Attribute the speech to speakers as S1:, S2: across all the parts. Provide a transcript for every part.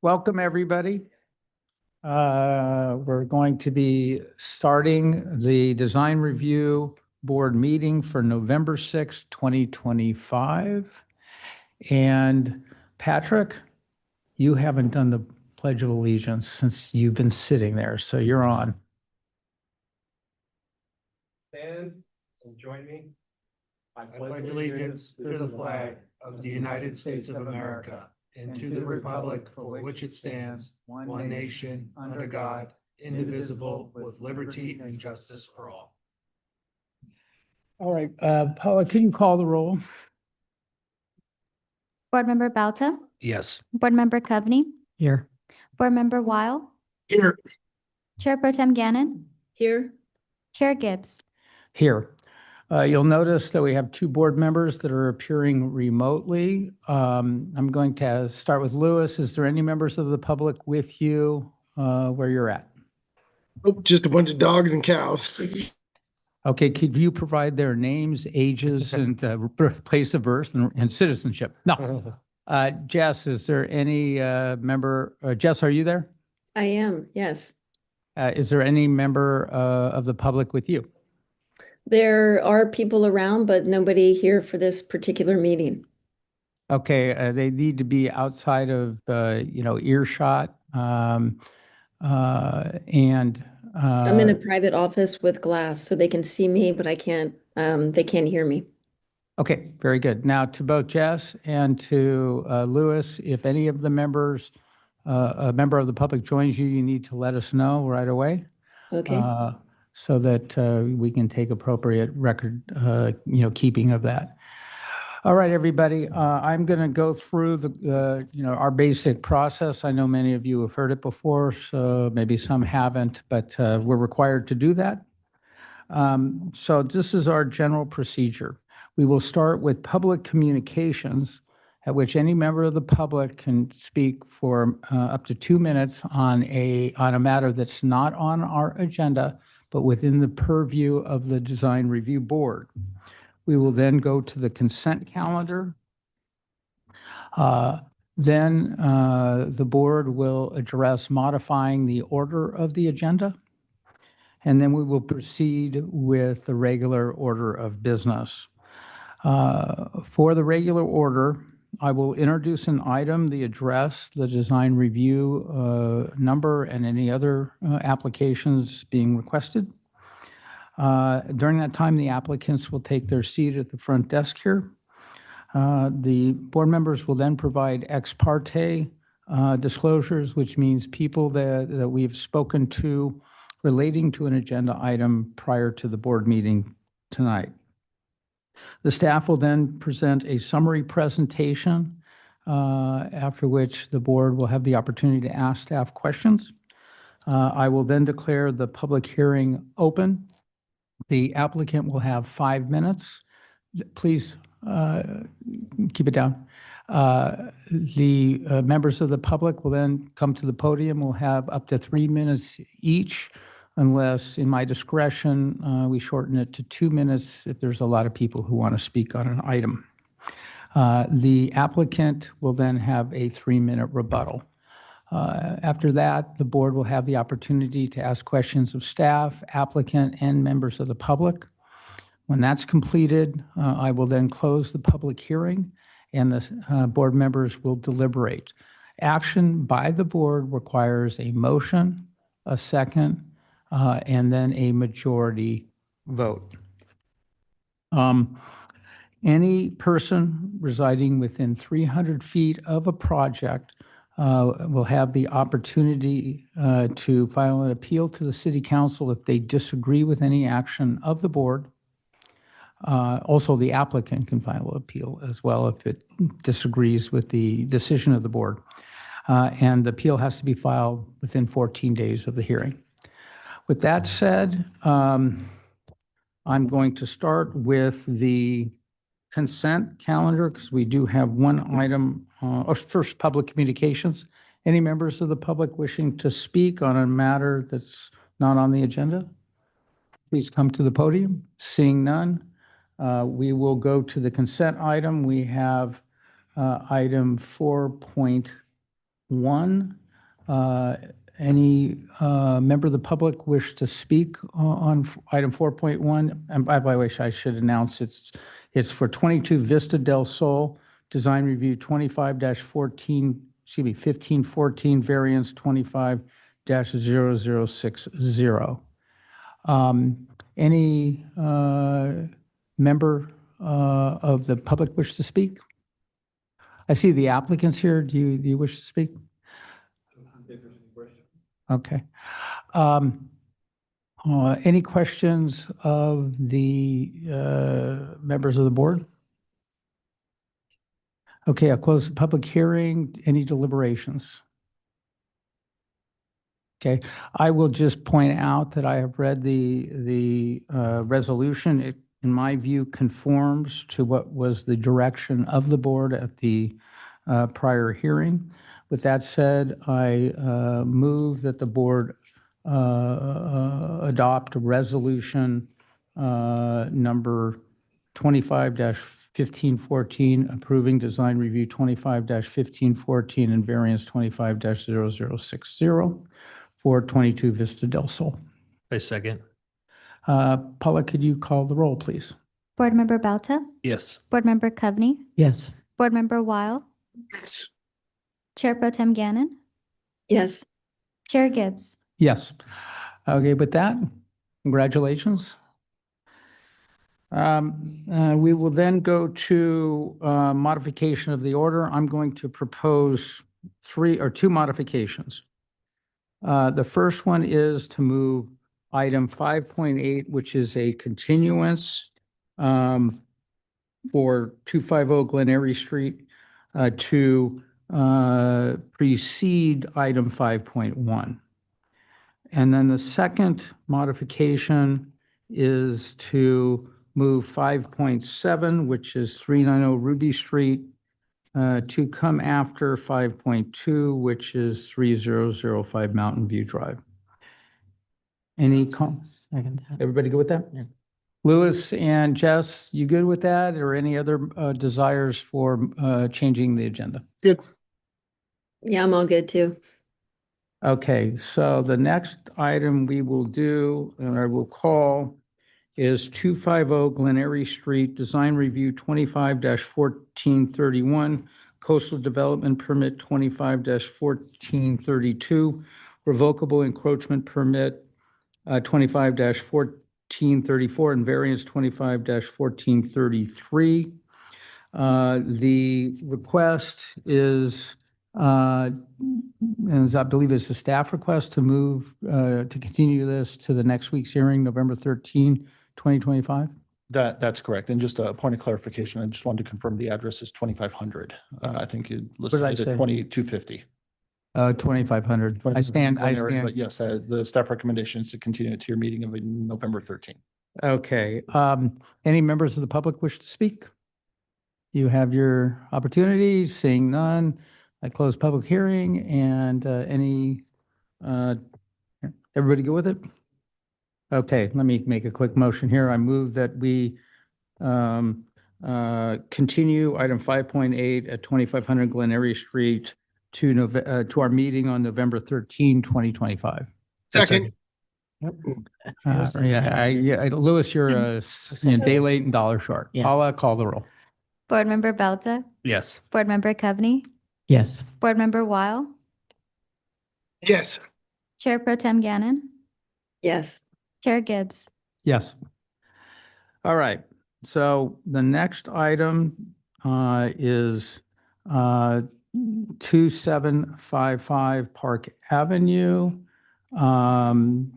S1: Welcome, everybody. We're going to be starting the Design Review Board meeting for November 6, 2025. And Patrick, you haven't done the Pledge of Allegiance since you've been sitting there, so you're on.
S2: Stand and join me. I pledge allegiance to the flag of the United States of America and to the republic for which it stands, one nation, under God, indivisible, with liberty and justice for all.
S1: All right, Paula, can you call the roll?
S3: Board Member Bauta,
S2: Yes.
S3: Board Member Coveney,
S1: Here.
S3: Board Member Weil,
S2: Here.
S3: Chair Pro Tem Gannon,
S4: Here.
S3: Chair Gibbs.
S1: Here. You'll notice that we have two board members that are appearing remotely. I'm going to start with Lewis. Is there any members of the public with you where you're at?
S5: Oh, just a bunch of dogs and cows.
S1: Okay, could you provide their names, ages, and place of birth and citizenship? No. Jess, is there any member, Jess, are you there?
S4: I am, yes.
S1: Is there any member of the public with you?
S4: There are people around, but nobody here for this particular meeting.
S1: Okay, they need to be outside of, earshot. And
S4: I'm in a private office with glass, so they can see me, but they can't hear me.
S1: okay, very good. Now to both Jess and to Lewis, if any of the members, a member of the public joins you, you need to let us know right away.
S4: Okay,
S1: So that we can take appropriate record, keeping of that. All right, everybody, I'm going to go through our basic process. I know many of you have heard it before, so maybe some haven't, but we're required to do that. So this is our general procedure. We will start with public communications, at which any member of the public can speak for up to 2 minutes on a matter that's not on our agenda, but within the purview of the Design Review Board. We will then go to the consent calendar. Then the board will address modifying the order of the agenda. And then we will proceed with the regular order of business. For the regular order, I will introduce an item, the address, the design review number, and any other applications being requested. During that time, the applicants will take their seat at the front desk here. The board members will then provide ex parte disclosures, which means people that we've spoken to relating to an agenda item prior to the board meeting tonight. The staff will then present a summary presentation, after which the board will have the opportunity to ask staff questions. I will then declare the public hearing open. The applicant will have 5 minutes. Please keep it down. The members of the public will then come to the podium. We'll have up to 3 minutes each, unless, in my discretion, we shorten it to 2 minutes if there's a lot of people who want to speak on an item. The applicant will then have a 3-minute rebuttal. After that, the board will have the opportunity to ask questions of staff, applicant, and members of the public. When that's completed, I will then close the public hearing, and the board members will deliberate. Action by the board requires a motion, a second, and then a majority vote. Any person residing within 300 feet of a project will have the opportunity to file an appeal to the city council if they disagree with any action of the board. Also, the applicant can file an appeal as well if it disagrees with the decision of the board. And the appeal has to be filed within 14 days of the hearing. With that said, I'm going to start with the consent calendar because we do have one item. First, public communications. Any members of the public wishing to speak on a matter that's not on the agenda, please come to the podium. Seeing none, we will go to the consent item. We have item 4.1 Any member of the public wish to speak on item 4.1? And by the way, I should announce it's for 22 Vista del Sol, design review 25-14, 1514, variance 25-0060. Any member of the public wish to speak? I see the applicants here. Do you wish to speak? Okay. Any questions of the members of the board? Okay, I'll close the public hearing. Any deliberations? Okay, I will just point out that I have read the resolution. It, in my view, conforms to what was the direction of the board at the prior hearing. With that said, I move that the board adopt resolution number 25-1514, approving design review 25-1514 and variance 25-0060 for 22 Vista del Sol.
S2: I second.
S1: Paula, could you call the roll, please?
S3: Board Member Balta,
S2: Yes.
S3: Board Member Coveney,
S6: Yes.
S3: Board Member Weil,
S5: Yes.
S3: Chair Pro Tem Gannon,
S4: Yes.
S3: Chair Gibbs.
S1: Yes. Okay, with that, congratulations. We will then go to modification of the order. I'm going to propose two modifications. The first one is to move item 5.8, which is a continuance for 250 Glen Eyrie Street to precede item 5.1. And then the second modification is to move 5.7, which is 390 Ruby Street, to come after 5.2, which is 3005 Mountain View Drive. Any comments?
S6: Second.
S1: Everybody good with that?
S6: Yeah.
S1: Louis and Jess, you good with that, or any other desires for changing the agenda?
S5: Good.
S4: Yeah, I'm all good too.
S1: Okay, so the next item we will do, and I will call, is 250 Glen Eyrie Street, design review 25-1431, coastal development permit 25-1432, revocable encroachment permit 25-1434, and variance 25-1433. The request is, as I believe it's a staff request to move, to continue this to the next week's hearing, November 13, 2025.
S7: That's correct. And just a point of clarification, I just wanted to confirm the address is 2500. I think you listed
S1: did I
S7: it
S1: say?
S7: at 2250.
S1: 2,500. I stand.
S7: But yes, the staff recommendation is to continue it to your meeting of November 13th.
S1: Okay. Any members of the public wish to speak? You have your opportunity. Seeing none, I close public hearing, and everybody go with it? Okay, let me make a quick motion here. I move that we continue item 5.8 at 2500 Glen Eyrie Street to our meeting on November 13, 2025.
S5: Second.
S1: Louis, you're a day late and dollar short.
S6: Yeah.
S1: Paula, call the roll.
S3: Board Member Balta,
S2: Yes.
S3: Board Member Coveney,
S6: Yes.
S3: Board Member Weil,
S5: Yes.
S3: Chair Pro Tem Gannon,
S4: Yes.
S3: Chair Gibbs.
S1: Yes. All right. So the next item is 2755 Park Avenue. I'm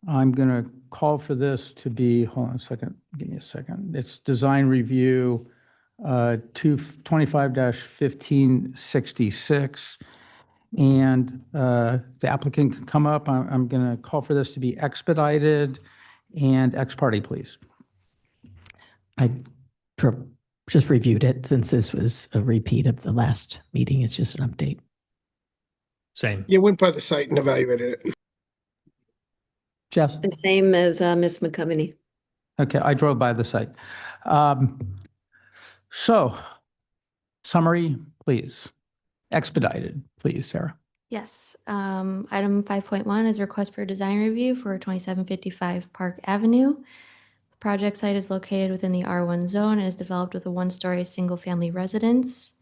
S1: going to call for this to be, hold on a second, give me a second. It's design review 25-1566. And the applicant can come up. I'm going to call for this to be expedited and ex parte, please.
S6: I just reviewed it since this was a repeat of the last meeting. It's just an update.
S2: Same.
S5: Yeah, went by the site and evaluated it.
S1: Jess?
S4: The same as Miss McCoveney.
S1: Okay, I drove by the site. So, summary, please. Expedited, please, Sarah.
S8: Yes, item 5.1 is request for design review for 2755 Park Avenue. The project site is located within the R1 zone and is developed with a one-story single-family residence.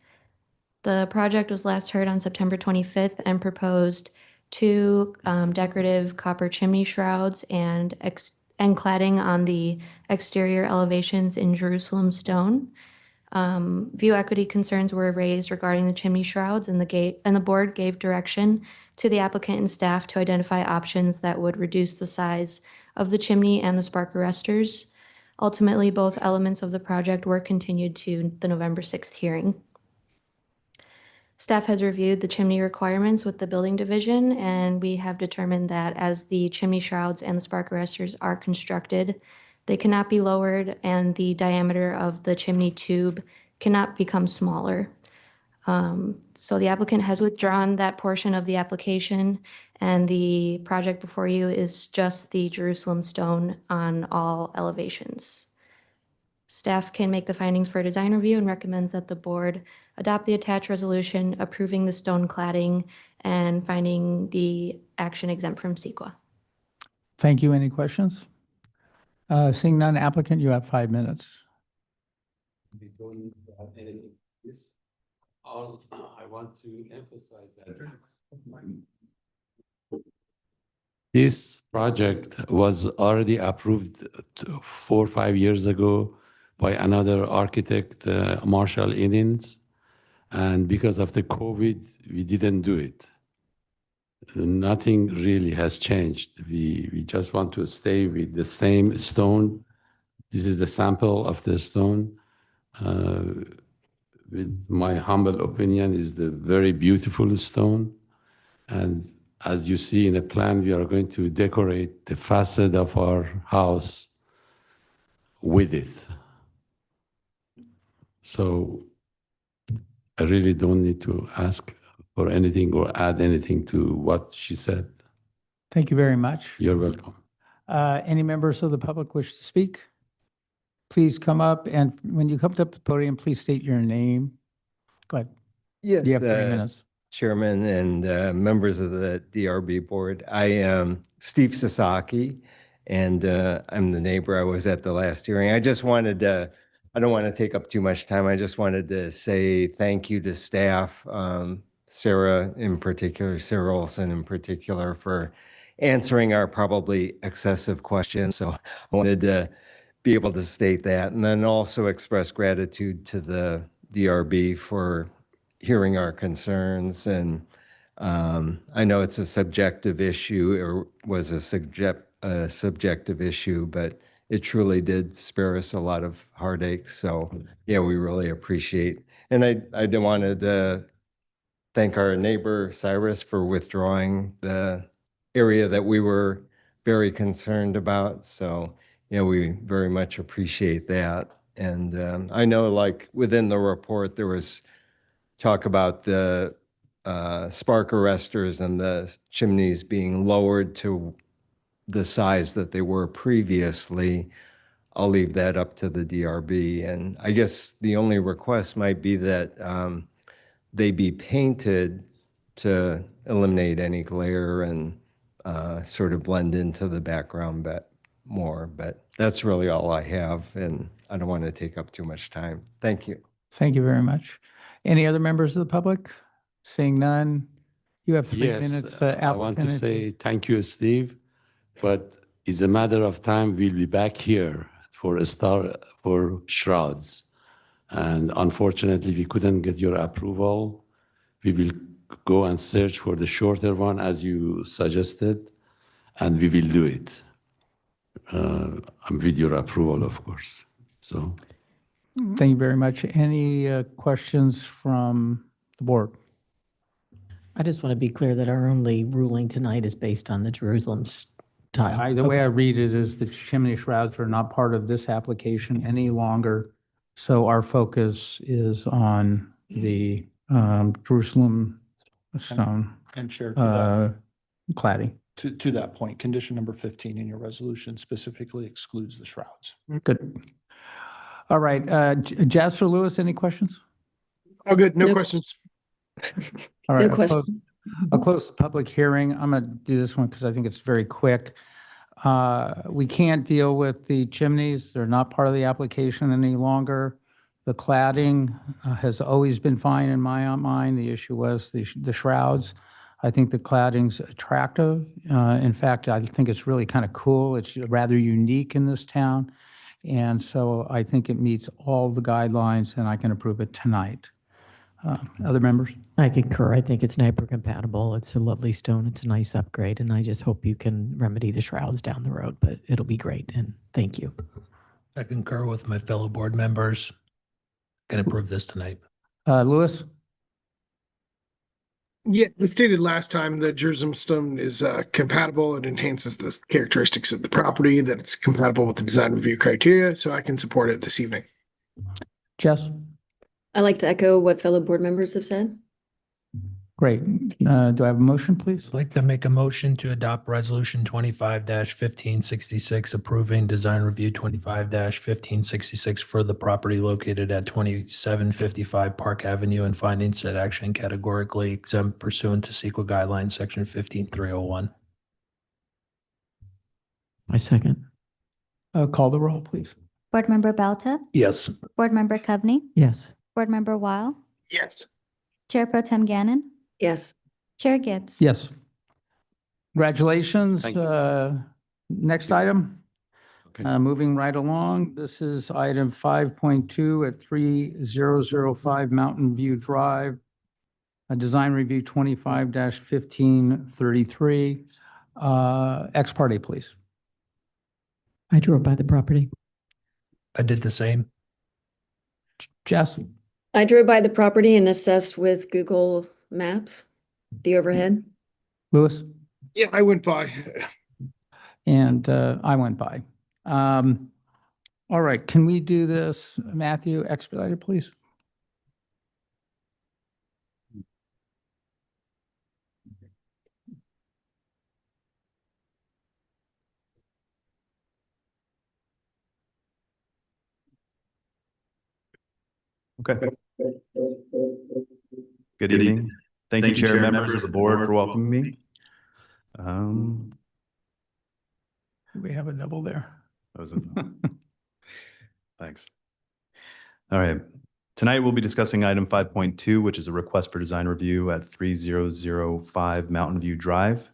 S8: The project was last heard on September 25th and proposed two decorative copper chimney shrouds and cladding on the exterior elevations in Jerusalem stone. View equity concerns were raised regarding the chimney shrouds, and the board gave direction to the applicant and staff to identify options that would reduce the size of the chimney and the spark arresters. Ultimately, both elements of the project were continued to the November 6th hearing. Staff has reviewed the chimney requirements with the building division, and we have determined that as the chimney shrouds and the spark arresters are constructed, they cannot be lowered and the diameter of the chimney tube cannot become smaller. So the applicant has withdrawn that portion of the application, and the project before you is just the Jerusalem stone on all elevations. Staff can make the findings for design review and recommends that the board adopt the attached resolution approving the stone cladding and finding the action exempt from CEQA.
S1: Thank you. Any questions? Seeing none, applicant, you have 5 minutes.
S9: We don't have anything. This, all I want to emphasize that this project was already approved 4 or 5 years ago by another architect, Marshall Innings, and because of the COVID, we didn't do it. Nothing really has changed. We just want to stay with the same stone. This is the sample of the stone. With my humble opinion, is the very beautiful stone. And as you see in the plan, we are going to decorate the facade of our house with it. So I really don't need to ask for anything or add anything to what she said.
S1: Thank you very much.
S9: You're welcome.
S1: Any members of the public wish to speak? Please come up, and when you come up to the podium, please state your name. Go ahead.
S10: Yes,
S1: You have 3 minutes.
S10: Chairman and members of the DRB board. I am Steve Sasaki, and I'm the neighbor. I was at the last hearing. I just wanted to, I don't want to take up too much time. I just wanted to say thank you to staff, Sarah in particular, Sarah Olson in particular, for answering our probably excessive questions. So I wanted to be able to state that, and then also express gratitude to the DRB for hearing our concerns. And I know it's a subjective issue, or was a subjective issue, but it truly did spare us a lot of heartache. So yeah, we really appreciate. And I wanted to thank our neighbor Cyrus for withdrawing the area that we were very concerned about. So yeah, we very much appreciate that. And I know, like, within the report, there was talk about the spark arresters and the chimneys being lowered to the size that they were previously. I'll leave that up to the DRB. And I guess the only request might be that they be painted to eliminate any glare and sort of blend into the background bit more. But that's really all I have, and I don't want to take up too much time. Thank you.
S1: Thank you very much. Any other members of the public? Seeing none, you have 3
S9: Yes,
S1: minutes.
S9: I want to say thank you, Steve, but it's a matter of time. We'll be back here for shrouds. And unfortunately, we couldn't get your approval. We will go and search for the shorter one as you suggested, and we will do it. With your approval, of course. So.
S1: Thank you very much. Any questions from the board?
S6: I just want to be clear that our only ruling tonight is based on the Jerusalem tile.
S1: The way I read it is the chimney shrouds are not part of this application any longer. So our focus is on the Jerusalem stone
S7: And Chair,
S1: cladding.
S7: to that point, condition number 15 in your resolution specifically excludes the shrouds.
S1: Good. All right. Jasper Lewis, any questions?
S5: Oh, good. No
S4: No.
S5: questions.
S1: All right.
S4: No question.
S1: I'll close the public hearing. I'm going to do this one because I think it's very quick. We can't deal with the chimneys. They're not part of the application any longer. The cladding has always been fine in my mind. The issue was the shrouds. I think the cladding's attractive. In fact, I think it's really kind of cool. It's rather unique in this town. And so I think it meets all the guidelines and I can approve it tonight. Other members?
S6: I concur. I think it's NYPER compatible. It's a lovely stone. It's a nice upgrade, and I just hope you can remedy the shrouds down the road, but it'll be great, and thank you.
S2: I concur with my fellow board members. Can approve this tonight.
S1: Louis?
S5: Yeah, as stated last time, the Jersey stone is compatible. It enhances the characteristics of the property, that it's compatible with the design review criteria, so I can support it this evening.
S1: Jess?
S4: I like to echo what fellow board members have said.
S1: Great. Do I have a motion, please?
S2: I'd like to make a motion to adopt resolution 25-1566 approving design review 25-1566 for the property located at 2755 Park Avenue and finding said action categorically exempt pursuant to CEQA guidelines section 15301.
S6: I second.
S1: Call the roll, please.
S3: Board Member Belta,
S2: Yes.
S3: Board Member Coveney,
S6: Yes.
S3: Board Member Weil,
S5: Yes.
S3: Chair Pro Tem Gannon,
S4: Yes.
S3: Chair Gibbs.
S1: Yes. Congratulations.
S9: Thank you.
S1: Next item.
S9: Okay.
S1: Moving right along, this is item 5.2 at 3005 Mountain View Drive. A design review 25-1533. Ex parte, please.
S6: I drove by the property.
S2: I did the same.
S1: Jess?
S4: I drove by the property and assessed with Google Maps, the overhead.
S1: Louis?
S5: Yeah, I went by.
S1: And I went by. All right, can we do this, Matthew, expedited, please?
S11: Okay. Good evening. Thank you, Chair, members of the board for welcoming me.
S1: We have a double there.
S11: Thanks. All right. Tonight, we'll be discussing item 5.2, which is a request for design review at 3005 Mountain View Drive.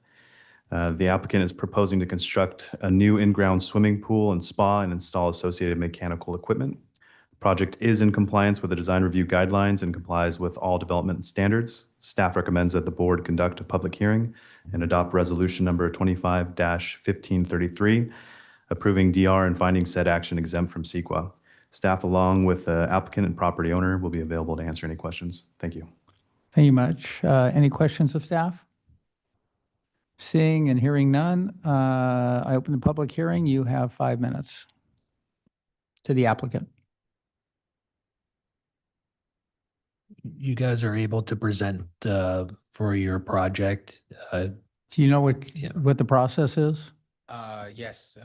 S11: The applicant is proposing to construct a new in-ground swimming pool and spa and install associated mechanical equipment. The project is in compliance with the design review guidelines and complies with all development standards. Staff recommends that the board conduct a public hearing and adopt resolution number 25-1533, approving DR and finding said action exempt from CEQA. Staff, along with the applicant and property owner, will be available to answer any questions. Thank you.
S1: Thank you much. Any questions of staff? Seeing and hearing none, I open the public hearing. You have 5 minutes to the applicant.
S2: You guys are able to present for your project.
S1: Do you know what the process is?
S12: Yes.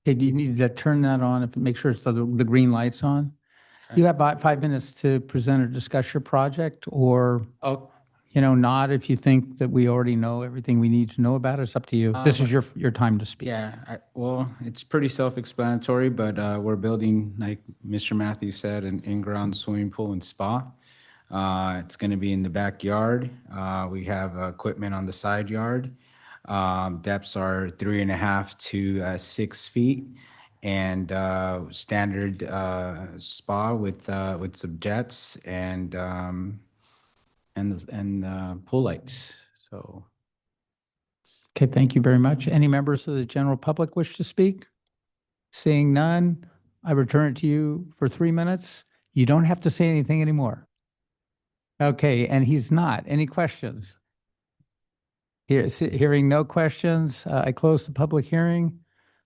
S1: Okay, do you need to turn that on and make sure it's the green lights on? You have about 5 minutes to present or discuss your project, or
S12: Oh,
S1: not if you think that we already know everything we need to know about it. It's up to you. This is your time to speak.
S12: yeah. Well, it's pretty self-explanatory, but we're building, like Mr. Matthews said, an in-ground swimming pool and spa. It's going to be in the backyard. We have equipment on the side yard. Depths are 3.5 to 6 feet, and standard spa with some jets and pool lights. So,
S1: Okay, thank you very much. Any members of the general public wish to speak? Seeing none, I return it to you for 3 minutes. You don't have to say anything anymore. Okay, and he's not. Any questions? Hearing no questions, I close the public hearing.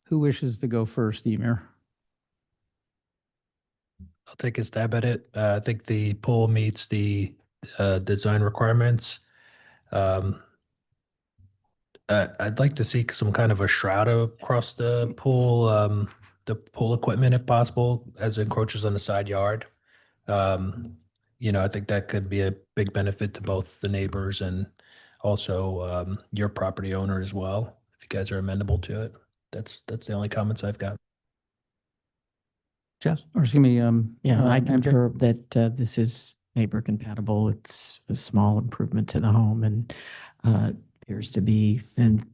S1: Who wishes to go first, Emir?
S2: I'll take a stab at it. I think the pool meets the design requirements. I'd like to see some kind of a shroud across the pool equipment if possible, as it encroaches on the side yard. I think that could be a big benefit to both the neighbors and also your property owner as well, if you guys are amenable to it. That's the only comments I've got.
S1: Jess, or excuse me,
S6: Yeah, I
S1: MJ?
S6: concur that this is neighbor compatible. It's a small improvement to the home and appears to be in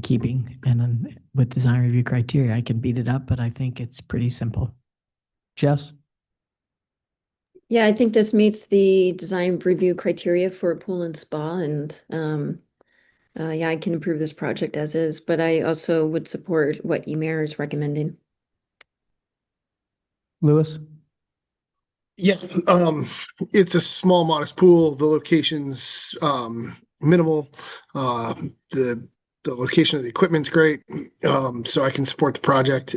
S6: keeping and with design review criteria. I can beat it up, but I think it's pretty simple.
S1: Jess?
S4: Yeah, I think this meets the design review criteria for a pool and spa, and yeah, I can approve this project as is, but I also would support what Emer is recommending.
S1: Lewis?
S5: Yeah, it's a small, modest pool. The location's minimal. The location of the equipment's great. So I can support the project.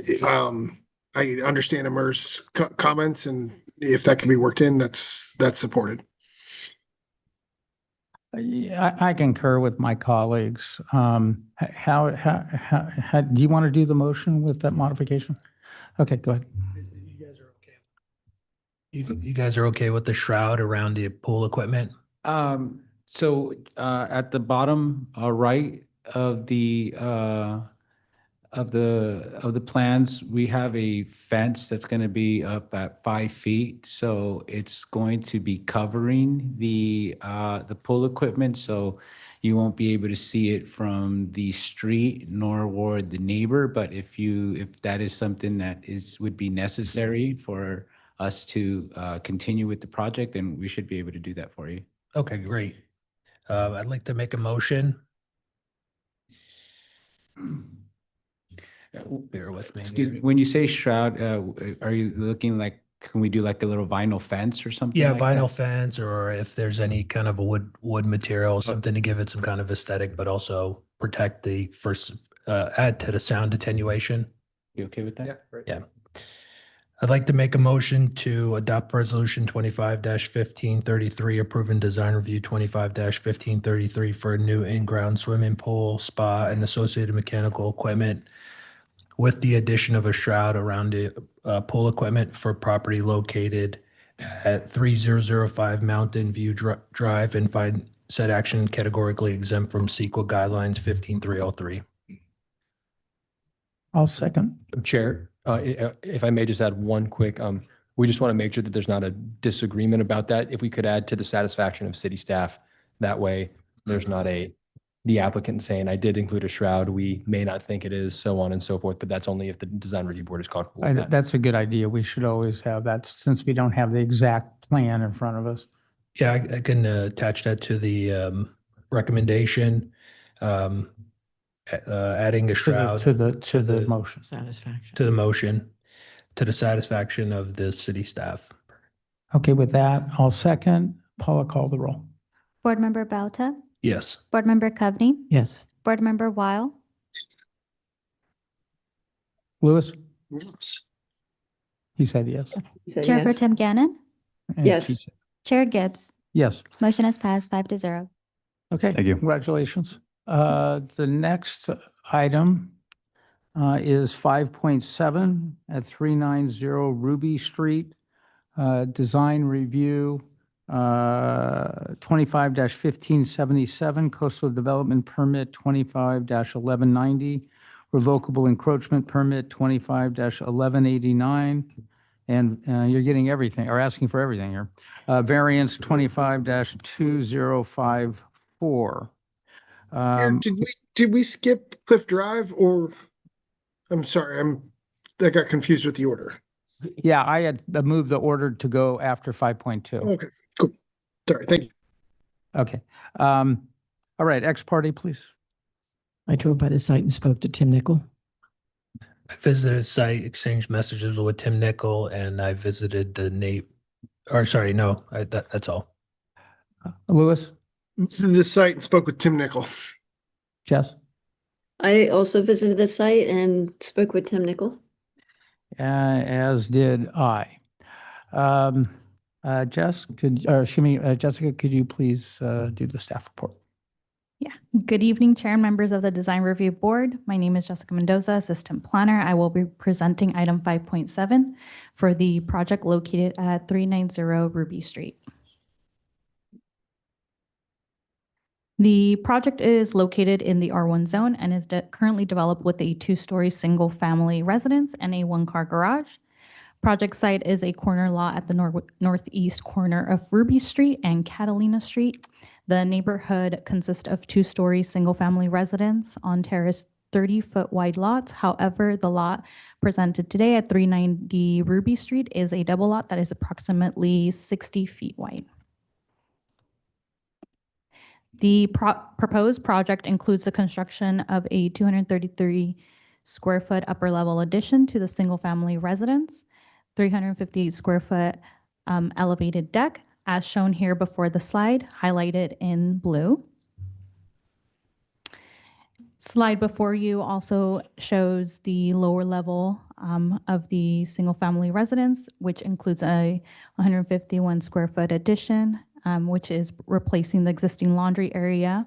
S5: I understand Emer's comments, and if that can be worked in, that's supported.
S1: Yeah, I concur with my colleagues. How do you want to do the motion with that modification? Okay, go ahead.
S2: You guys are okay with the shroud around the pool equipment?
S12: So at the bottom right of the plans, we have a fence that's going to be up at 5 feet. So it's going to be covering the pool equipment, so you won't be able to see it from the street nor ward the neighbor. But if that is something that would be necessary for us to continue with the project, then we should be able to do that for you.
S2: Okay, great. I'd like to make a motion. Bear with me.
S12: Excuse me, when you say shroud, are you looking like, can we do like a little vinyl fence or something?
S2: Yeah,
S12: like
S2: vinyl
S12: that?
S2: fence, or if there's any kind of a wood material, something to give it some kind of aesthetic, but also protect the first, add to the sound attenuation.
S12: You okay with that?
S2: Yeah. I'd like to make a motion to adopt resolution 25-1533, approving design review 25-1533 for a new in-ground swimming pool, spa, and associated mechanical equipment with the addition of a shroud around the pool equipment for property located at 3005 Mountain View Drive, and find said action categorically exempt from CEQA guidelines 15303.
S1: I'll second.
S13: Chair, if I may just add one quick, we just want to make sure that there's not a disagreement about that. If we could add to the satisfaction of city staff, that way there's not the applicant saying, I did include a shroud, we may not think it is, so on and so forth, but that's only if the design review board is comfortable with that.
S1: That's a good idea. We should always have that, since we don't have the exact plan in front of us.
S2: Yeah, I can attach that to the recommendation. Adding a shroud
S1: To the motion.
S6: Satisfaction.
S2: to the motion, to the satisfaction of the city staff.
S1: Okay, with that, I'll second. Paula, call the roll.
S3: Board Member Bauta,
S2: Yes.
S3: Board Member Coveney,
S6: Yes.
S3: Board Member Weil,
S1: Lewis?
S5: Yes.
S1: He said yes.
S4: He said
S3: Chair Pro
S4: yes.
S3: Tem Gannon,
S1: And
S4: Yes.
S1: she said
S3: Chair Gibbs.
S1: yes.
S3: Motion has passed 5-0.
S1: Okay.
S11: Thank you.
S1: Congratulations. The next item is 5.7 at 390 Ruby Street. Design review 25-1577, coastal development permit 25-1190, revocable encroachment permit 25-1189. And you're getting everything, or asking for everything here. Variance 25-2054.
S5: Did we skip Cliff Drive, or I'm sorry, I got confused with the order.
S1: Yeah, I had moved the order to go after 5.2.
S5: Okay, cool. Sorry, thank you.
S1: Okay. All right, ex parte, please.
S6: I drove by the site and spoke to Tim Nickel.
S2: I visited the site, exchanged messages with Tim Nickel, and I visited the that's all.
S1: Lewis,
S5: Visited this site and spoke with Tim Nickel.
S1: Jess,
S4: I also visited the site and spoke with Tim Nickel.
S1: as did I. Jessica, could you please do the staff report?
S14: Yeah. Good evening, Chair and members of the Design Review Board. My name is Jessica Mendoza, Assistant Planner. I will be presenting item 5.7 for the project located at 390 Ruby Street. The project is located in the R1 zone and is currently developed with a two-story single-family residence and a one-car garage. Project site is a corner lot at the northeast corner of Ruby Street and Catalina Street. The neighborhood consists of two-story single-family residence on terrace 30-foot wide lots. However, the lot presented today at 390 Ruby Street is a double lot that is approximately 60 feet wide. The proposed project includes the construction of a 233 square foot upper level addition to the single family residence, 358 square foot elevated deck, as shown here before the slide, highlighted in blue. Slide before you also shows the lower level of the single family residence, which includes a 151 square foot addition, which is replacing the existing laundry area.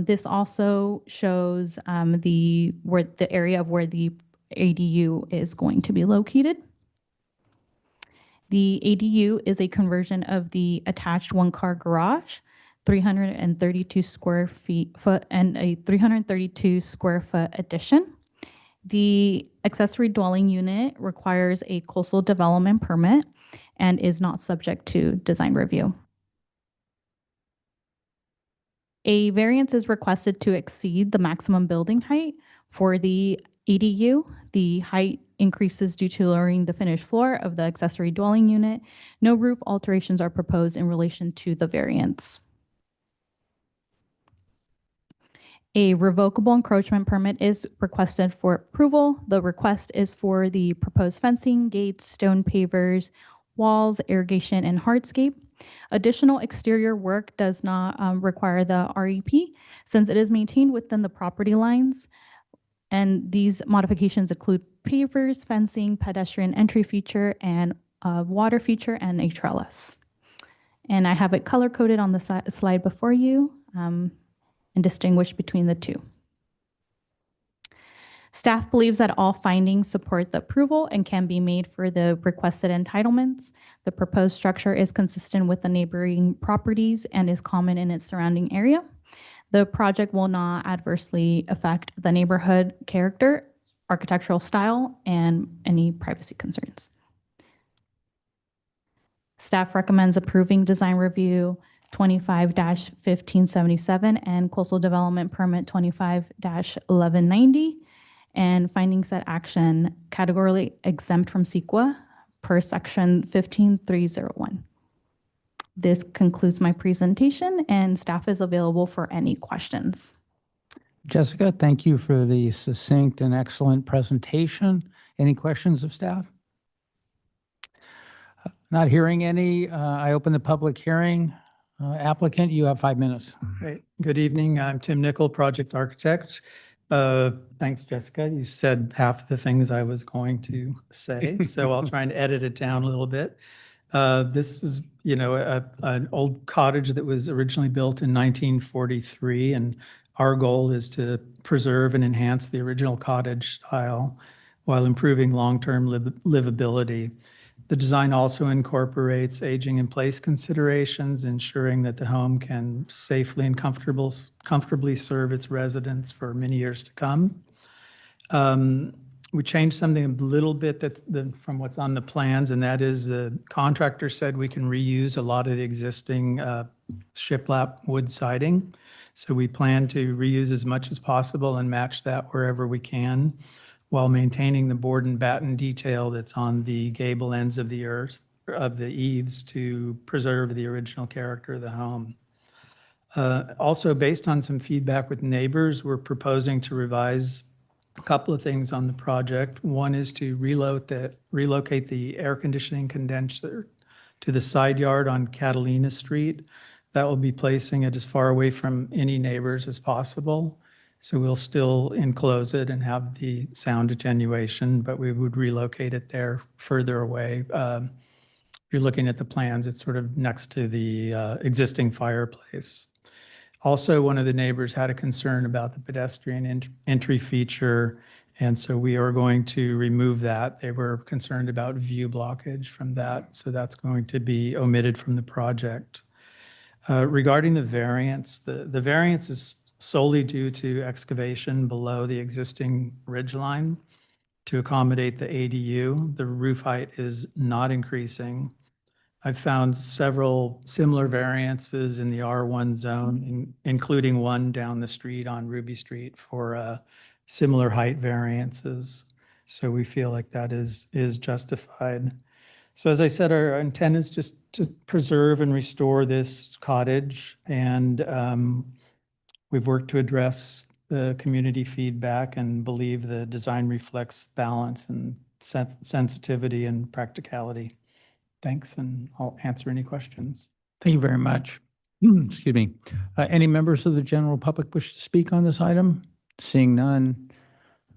S14: This also shows the area of where the ADU is going to be located. The ADU is a conversion of the attached one-car garage, 332 square foot and a 332 square foot addition. The accessory dwelling unit requires a coastal development permit and is not subject to design review. A variance is requested to exceed the maximum building height for the ADU. The height increases due to lowering the finished floor of the accessory dwelling unit. No roof alterations are proposed in relation to the variance. A revocable encroachment permit is requested for approval. The request is for the proposed fencing, gates, stone pavers, walls, irrigation, and hardscape. Additional exterior work does not require the REP since it is maintained within the property lines. And these modifications include pavers, fencing, pedestrian entry feature, and a water feature, and a trellis. And I have it color coded on the slide before you and distinguished between the two. Staff believes that all findings support the approval and can be made for the requested entitlements. The proposed structure is consistent with the neighboring properties and is common in its surrounding area. The project will not adversely affect the neighborhood character, architectural style, and any privacy concerns. Staff recommends approving design review 25-1577 and coastal development permit 25-1190. And findings that action categorically exempt from CEQA per section 15301. This concludes my presentation and staff is available for any questions.
S1: Jessica, thank you for the succinct and excellent presentation. Any questions of staff? Not hearing any. I open the public hearing. Applicant, you have 5 minutes.
S15: Great. Good evening. I'm Tim Nickel, project architect. Thanks, Jessica. You said half the things I was going to say, so I'll try and edit it down a little bit. This is, an old cottage that was originally built in 1943, and our goal is to preserve and enhance the original cottage style while improving long-term livability. The design also incorporates aging in place considerations, ensuring that the home can safely and comfortably serve its residents for many years to come. We changed something a little bit from what's on the plans, and that is the contractor said we can reuse a lot of the existing shiplap wood siding. So we plan to reuse as much as possible and match that wherever we can, while maintaining the board and batten detail that's on the gable ends of the eaves to preserve the original character of the home. Also, based on some feedback with neighbors, we're proposing to revise a couple of things on the project. One is to relocate the air conditioning condenser to the side yard on Catalina Street. That will be placing it as far away from any neighbors as possible. So we'll still enclose it and have the sound attenuation, but we would relocate it there further away. If you're looking at the plans, it's sort of next to the existing fireplace. Also, one of the neighbors had a concern about the pedestrian entry feature, and so we are going to remove that. They were concerned about view blockage from that, so that's going to be omitted from the project. Regarding the variance, the variance is solely due to excavation below the existing ridge line to accommodate the ADU. The roof height is not increasing. I've found several similar variances in the R1 zone, including one down the street on Ruby Street for similar height variances. So we feel like that is justified. So as I said, our intent is just to preserve and restore this cottage, and we've worked to address the community feedback and believe the design reflects balance and sensitivity and practicality. Thanks, and I'll answer any questions.
S1: Thank you very much. Excuse me. Any members of the general public wish to speak on this item? Seeing none,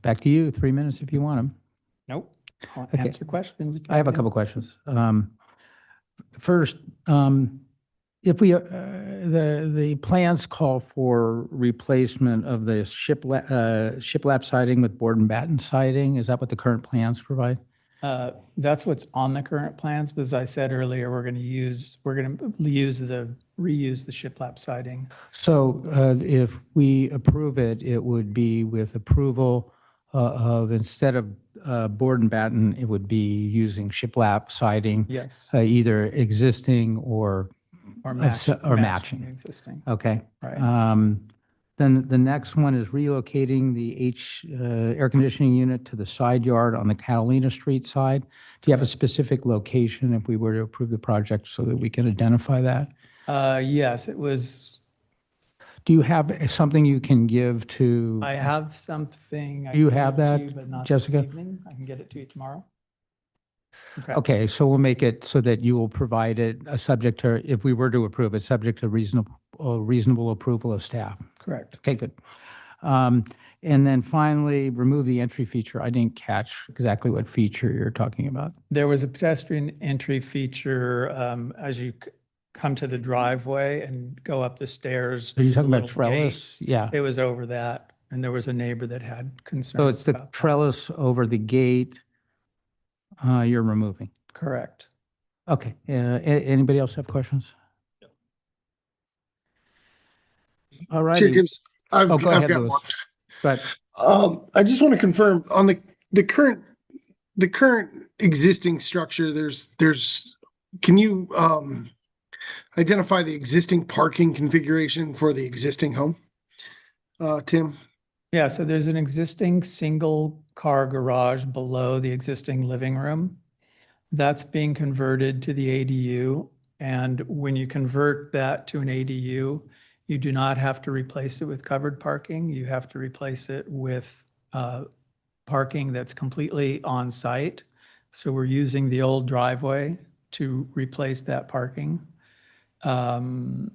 S1: back to you. 3 minutes if you want them.
S15: Nope. I'll
S1: Okay.
S15: answer questions. if you
S1: I have a
S15: any.
S1: couple questions. First, if we, the plans call for replacement of the shiplap siding with board and batten siding. Is that what the current plans provide?
S15: That's what's on the current plans, but as I said earlier, we're going to reuse the shiplap siding.
S1: So if we approve it, it would be with approval of, instead of board and batten, it would be using shiplap siding.
S15: Yes.
S1: Either existing or matching.
S15: Existing.
S1: Okay.
S15: Right.
S1: Then the next one is relocating the air conditioning unit to the side yard on the Catalina Street side. Do you have a specific location if we were to approve the project so that we can identify that?
S15: Yes, it was.
S1: Do you have something you can give to?
S15: I have something. I
S1: Do you
S15: can
S1: have
S15: give to
S1: that,
S15: you, but not this
S1: Jessica?
S15: evening. I can get it to you tomorrow.
S1: Okay, so we'll make it so that you will provide it subject to, if we were to approve it, subject to reasonable approval of staff.
S15: Correct.
S1: Okay, good. And then finally, remove the entry feature. I didn't catch exactly what feature you're talking about.
S15: There was a pedestrian entry feature as you come to the driveway and go up the stairs.
S1: Are you
S15: there's a
S1: talking about
S15: little
S1: trellis?
S15: gate.
S1: Yeah.
S15: It was over that, and there was a neighbor that had concerns.
S1: So it's the
S15: about that.
S1: trellis over the gate you're removing.
S15: Correct.
S1: Okay. Anybody else have questions? All right.
S5: Chair Gibbs, I've
S1: Go ahead,
S5: got
S1: Louis.
S5: one.
S1: But
S5: I just want to confirm on the current existing structure, can you identify the existing parking configuration for the existing home? Tim?
S15: Yeah, so there's an existing single car garage below the existing living room. That's being converted to the ADU. And when you convert that to an ADU, you do not have to replace it with covered parking. You have to replace it with parking that's completely on site. So we're using the old driveway to replace that parking. The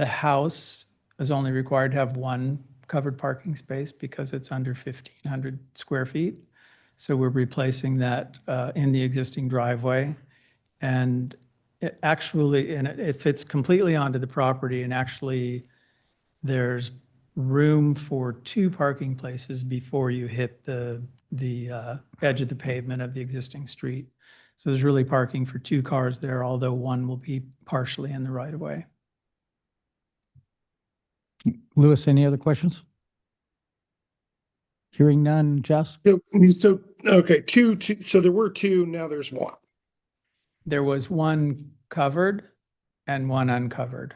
S15: house is only required to have one covered parking space because it's under 1,500 square feet. So we're replacing that in the existing driveway. And it fits completely onto the property, and actually there's room for 2 parking places before you hit the edge of the pavement of the existing street. So there's really parking for 2 cars there, although one will be partially in the right of way.
S1: Louis, any other questions? Hearing none. Jess?
S5: So, okay, two, so there were 2, now there's 1.
S15: There was one covered and one uncovered.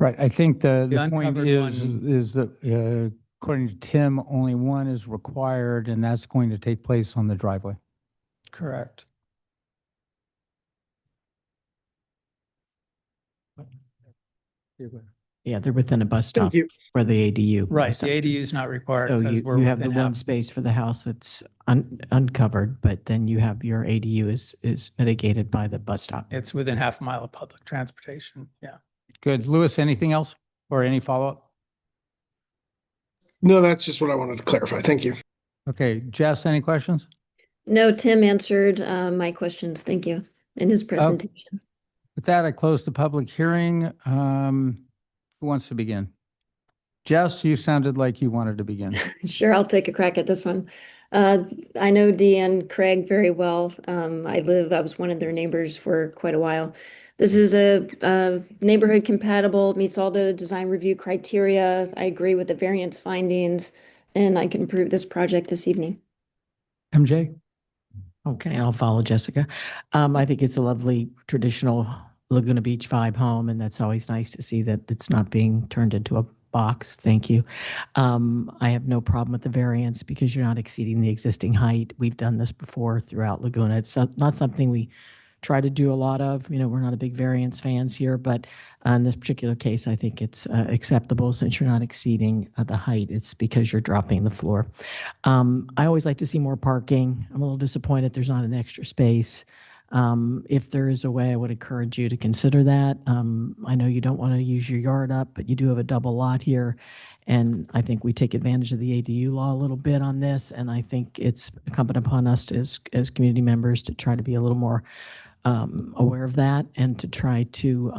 S1: Right. I think the point
S15: uncovered
S1: is that according to Tim, only one is required, and that's going to take place on the driveway.
S15: Correct.
S6: Yeah, they're within a bus stop
S5: Thank you.
S6: for the ADU.
S15: Right, the ADU is not required.
S6: So
S15: 'cause
S6: you
S15: we're
S6: have the
S15: within
S6: one
S15: half-
S6: space for the house that's uncovered, but then you have your ADU is mitigated by the bus stop.
S15: It's within half a mile of public transportation, yeah.
S1: Good. Louis, anything else or any follow-up?
S5: No, that's just what I wanted to clarify. Thank you.
S1: Okay. Jess, any questions?
S4: No, Tim answered my questions. Thank you. In his presentation.
S1: With that, I close the public hearing. Who wants to begin? Jess, you sounded like you wanted to begin.
S4: Sure, I'll take a crack at this one. I know Dee and Craig very well. I was one of their neighbors for quite a while. This is a neighborhood compatible, meets all the design review criteria. I agree with the variance findings, and I can approve this project this evening.
S1: MJ?
S6: Okay, I'll follow Jessica. I think it's a lovely traditional Laguna Beach vibe home, and that's always nice to see that it's not being turned into a box. Thank you. I have no problem with the variance because you're not exceeding the existing height. We've done this before throughout Laguna. It's not something we try to do a lot of. You know, we're not a big variance fans here, but in this particular case, I think it's acceptable since you're not exceeding the height. It's because you're dropping the floor. I always like to see more parking. I'm a little disappointed there's not an extra space. If there is a way, I would encourage you to consider that. I know you don't want to use your yard up, but you do have a double lot here. And I think we take advantage of the ADU law a little bit on this. And I think it's incumbent upon us as community members to try to be a little more aware of that and to try to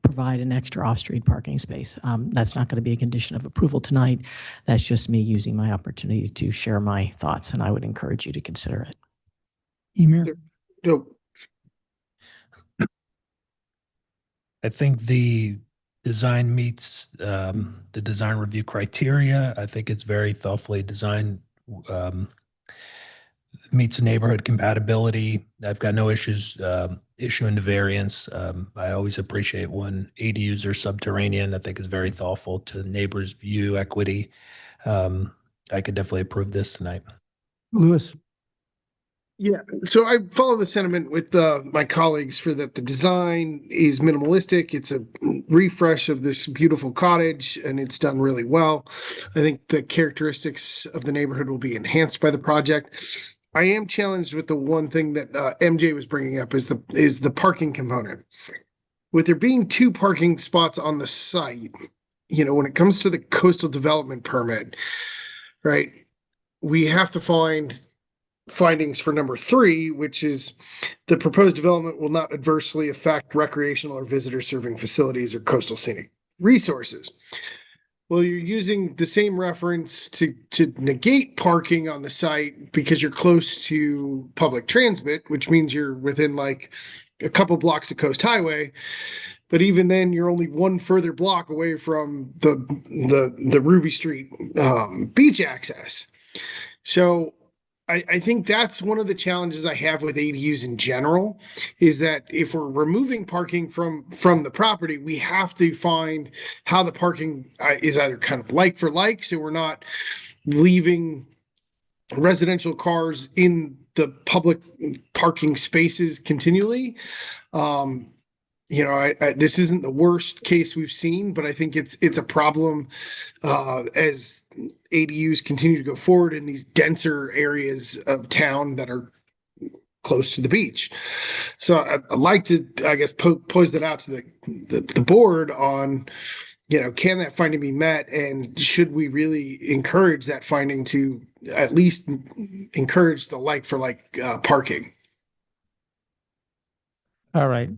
S6: provide an extra off-street parking space. That's not going to be a condition of approval tonight. That's just me using my opportunity to share my thoughts, and I would encourage you to consider it.
S1: Emir?
S5: No,
S2: I think the design meets the design review criteria. I think it's very thoughtfully designed, meets neighborhood compatibility. I've got no issues issuing the variance. I always appreciate when ADUs are subterranean. I think it's very thoughtful to neighbors' view equity. I could definitely approve this tonight.
S1: Louis?
S5: yeah, so I follow the sentiment with my colleagues for that the design is minimalistic. It's a refresh of this beautiful cottage, and it's done really well. I think the characteristics of the neighborhood will be enhanced by the project. I am challenged with the one thing that MJ was bringing up is the parking component. With there being 2 parking spots on the site, you know, when it comes to the coastal development permit, right, we have to find findings for number 3, which is the proposed development will not adversely affect recreational or visitor serving facilities or coastal scenic resources. Well, you're using the same reference to negate parking on the site because you're close to public transit, which means you're within like a couple blocks of Coast Highway. But even then, you're only one further block away from the Ruby Street beach access. So I think that's one of the challenges I have with ADUs in general, is that if we're removing parking from the property, we have to find how the parking is either kind of like for like, so we're not leaving residential cars in the public parking spaces continually. You know, this isn't the worst case we've seen, but I think it's a problem as ADUs continue to go forward in these denser areas of town that are close to the beach. So I'd like to, I guess, pose that out to the board on, you know, can that finding be met, and should we really encourage that finding to at least encourage the like for like parking?
S1: All right.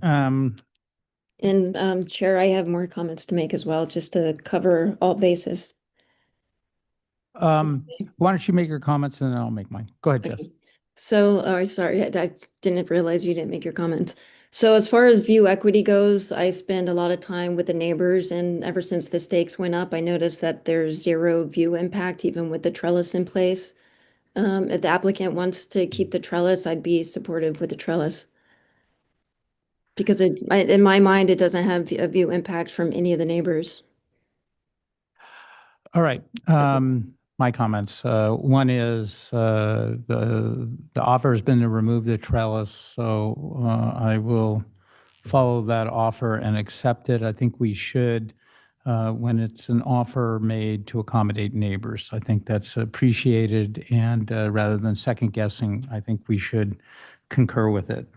S4: And Chair, I have more comments to make as well, just to cover all bases.
S1: Why don't you make your comments and then I'll make mine. Go ahead, Jess.
S4: Okay. So, sorry, I didn't realize you didn't make your comments. So as far as view equity goes, I spend a lot of time with the neighbors, and ever since the stakes went up, I noticed that there's 0 view impact, even with the trellis in place. If the applicant wants to keep the trellis, I'd be supportive with the trellis. Because in my mind, it doesn't have a view impact from any of the neighbors.
S1: All right. My comments. One is the offer has been to remove the trellis, so I will follow that offer and accept it. I think we should, when it's an offer made to accommodate neighbors, I think that's appreciated, and rather than second guessing, I think we should concur with it.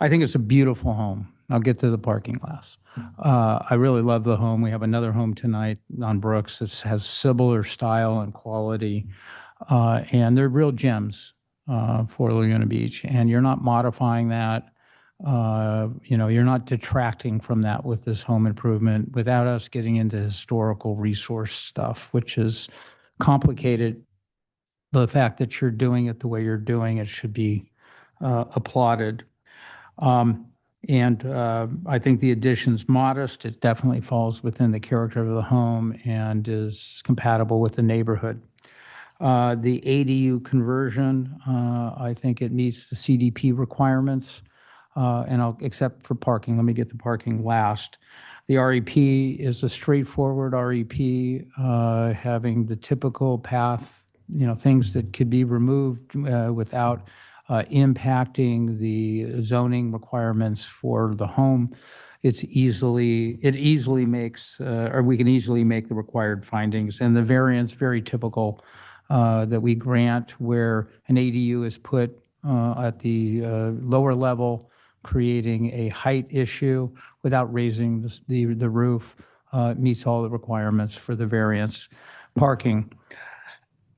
S1: I think it's a beautiful home. I'll get to the parking last. I really love the home. We have another home tonight on Brooks that has similar style and quality, and they're real gems for Laguna Beach. And you're not modifying that. You know, you're not detracting from that with this home improvement without us getting into historical resource stuff, which is complicated. The fact that you're doing it the way you're doing it should be applauded. And I think the addition's modest. It definitely falls within the character of the home and is compatible with the neighborhood. The ADU conversion, I think it meets the CDP requirements. Except for parking, let me get the parking last. The REP is a straightforward REP, having the typical path, things that could be removed without impacting the zoning requirements for the home. It easily makes, or we can easily make the required findings. And the variance, very typical that we grant where an ADU is put at the lower level, creating a height issue without raising the roof, meets all the requirements for the variance. Parking.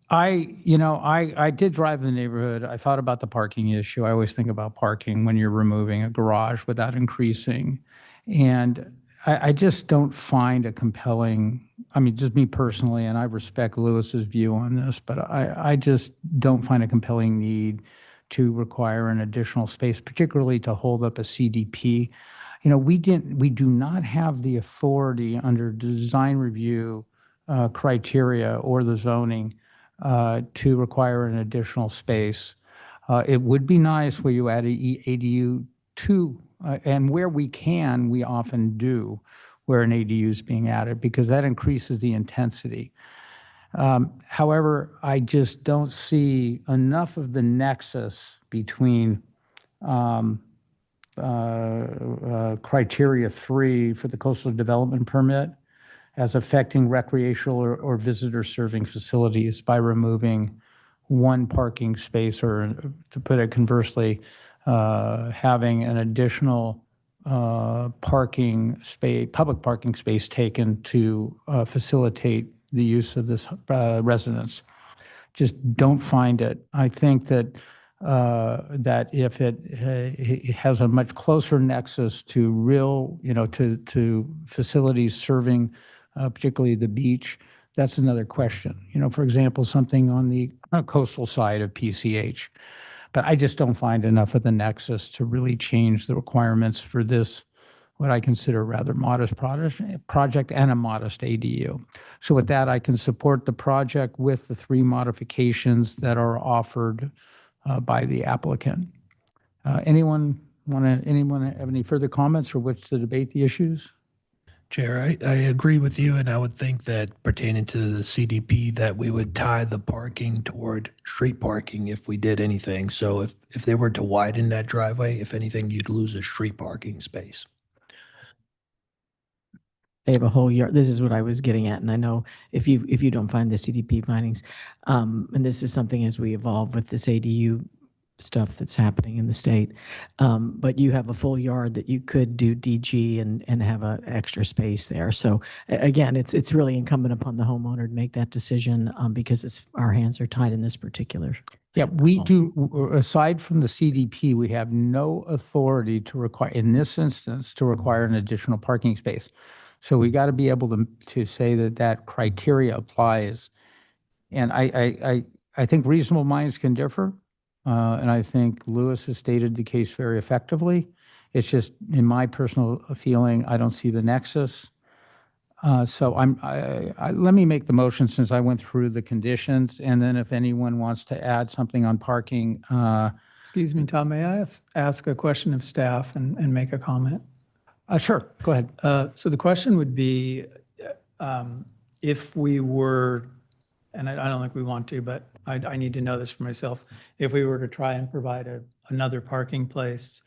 S1: I did drive the neighborhood. I thought about the parking issue. I always think about parking when you're removing a garage without increasing. And I just don't find a compelling, just me personally, and I respect Lewis's view on this, but I just don't find a compelling need to require an additional space, particularly to hold up a CDP. We do not have the authority under design review criteria or the zoning to require an additional space. It would be nice where you add an ADU to, and where we can, we often do, where an ADU is being added, because that increases the intensity. However, I just don't see enough of the nexus between criteria 3 for the coastal development permit as affecting recreational or visitor serving facilities by removing one parking space, or to put it conversely, having an additional parking space, public parking space taken to facilitate the use of this residence. Just don't find it. I think that that if it has a much closer nexus to real, to facilities serving particularly the beach, that's another question. For example, something on the coastal side of PCH. But I just don't find enough of the nexus to really change the requirements for this, what I consider rather modest project and a modest ADU. So with that, I can support the project with the 3 modifications that are offered by the applicant. Anyone have any further comments or wish to debate the issues?
S2: Chair, I agree with you, and I would think that pertaining to the CDP, that we would tie the parking toward street parking if we did anything. So if they were to widen that driveway, if anything, you'd lose a street parking space.
S6: They have a whole yard. This is what I was getting at. And I know if you don't find the CDP findings, and this is something as we evolve with this ADU stuff that's happening in the state, but you have a full yard that you could do DG and have an extra space there. So again, it's really incumbent upon the homeowner to make that decision because our hands are tied in this particular.
S1: Yeah, we do, aside from the CDP, we have no authority to require, in this instance, to require an additional parking space. So we got to be able to say that criteria applies. And I think reasonable minds can differ. And I think Lewis has stated the case very effectively. It's just, in my personal feeling, I don't see the nexus. So let me make the motion since I went through the conditions. And then if anyone wants to add something on parking.
S15: Excuse me, Tom, may I ask a question of staff and make a comment?
S1: Sure, go ahead.
S15: So the question would be, if we were, and I don't think we want to, but I need to know this for myself. If we were to try and provide another parking place,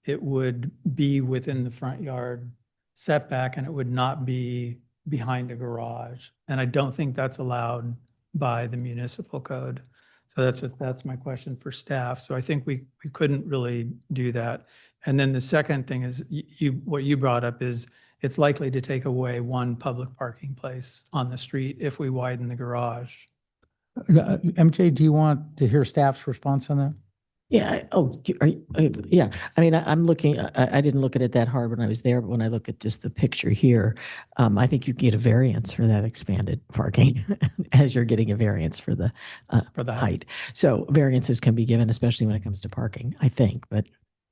S15: it would be within the front yard setback and it would not be behind a garage. And I don't think that's allowed by the municipal code. So that's my question for staff. So I think we couldn't really do that. And then the second thing is what you brought up is it's likely to take away one public parking place on the street if we widen the garage.
S1: MJ, do you want to hear staff's response on that?
S6: Yeah. Yeah. I mean, I'm looking, I didn't look at it that hard when I was there, but when I look at just the picture here, I think you get a variance for that expanded parking as you're getting a variance for the height. So variances can be given, especially when it comes to parking, I think, but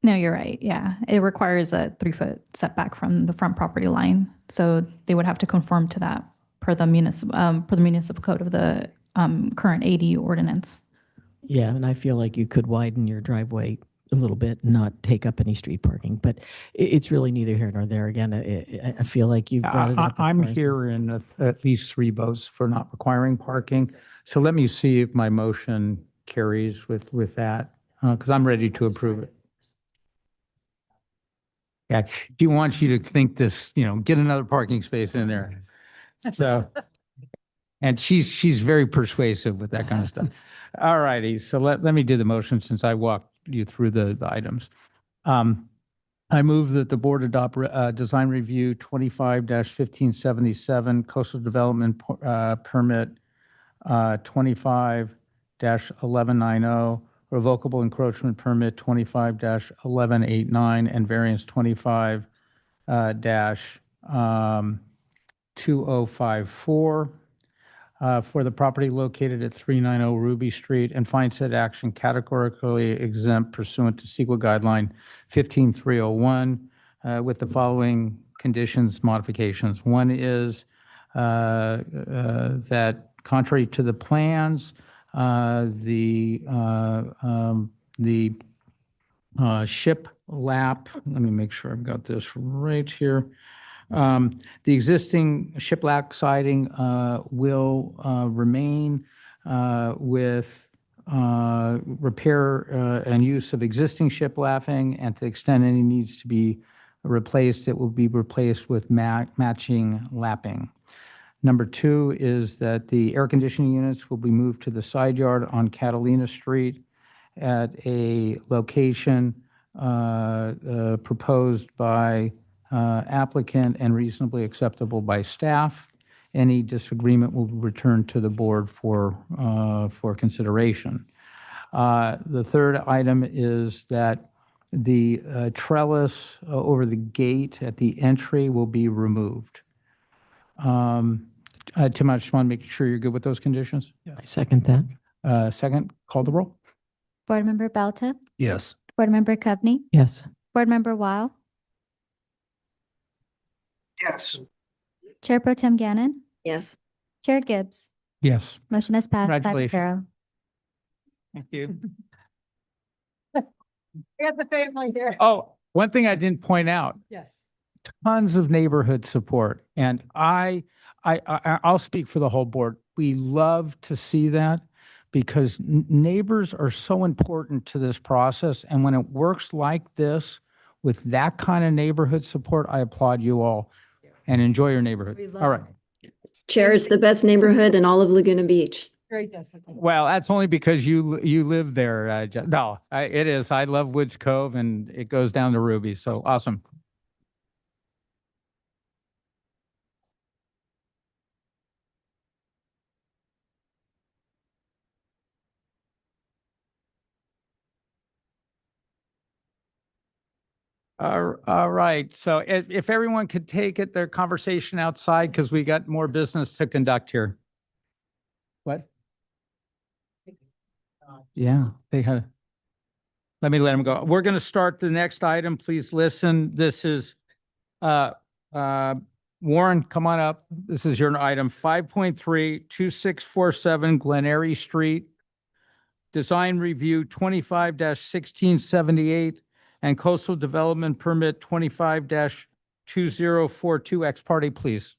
S14: No, you're right. Yeah. It requires a 3-foot setback from the front property line. So they would have to conform to that per the municipal code of the current AD ordinance.
S6: Yeah, and I feel like you could widen your driveway a little bit and not take up any street parking, but it's really neither here nor there. Again, I feel like you've brought it up.
S1: I'm
S6: before.
S1: hearing at least 3 votes for not requiring parking. So let me see if my motion carries with that, because I'm ready to approve it. Yeah, she wants you to think this, get another parking space in there. So, and she's very persuasive with that kind of stuff. All righty, so let me do the motion since I walked you through the items. I move that the board adopt design review 25-1577 coastal development permit 25-1190, revocable encroachment permit 25-1189, and variance 25-2054 for the property located at 390 Ruby Street, and find said action categorically exempt pursuant to CEQA guideline 15301 with the following conditions, modifications. One is that contrary to the plans, the ship lap, let me make sure I've got this right here. The existing shiplap siding will remain with repair and use of existing shiplapping, and to the extent any needs to be replaced, it will be replaced with matching lapping. Number 2 is that the air conditioning units will be moved to the side yard on Catalina Street at a location proposed by applicant and reasonably acceptable by staff. Any disagreement will return to the board for consideration. The third item is that the trellis over the gate at the entry will be removed. Tim, I just want to make sure you're good with those conditions.
S6: I second that.
S1: Second, call the roll.
S3: Board Member Belta,
S2: Yes.
S3: Board Member Coveney,
S6: Yes.
S3: Board Member Weil,
S5: Yes.
S3: Chair Pro Tem Gannon,
S4: Yes.
S3: Chair Gibbs.
S1: Yes.
S3: Motion has passed 5-0.
S15: Thank you.
S16: We have the family here.
S1: Oh, one thing I didn't point out,
S16: Yes.
S1: tons of neighborhood support. And I'll speak for the whole board. We love to see that because neighbors are so important to this process. And when it works like this with that kind of neighborhood support, I applaud you all and enjoy your neighborhood.
S16: We love
S1: All right.
S4: Chair, it's the best neighborhood in all of Laguna Beach.
S16: Great, Jessica.
S1: Well, that's only because you live there. No, it is. I love Woods Cove and it goes down to Ruby. So awesome. All right. So if everyone could take their conversation outside, because we got more business to conduct here. What? Yeah, they had. Let me let them go. We're going to start the next item. Please listen. This is Warren, come on up. This is your item 5.3, 2647 Glen Eyrie Street. Design review 25-1678 and coastal development permit 25-2042 ex parte, please.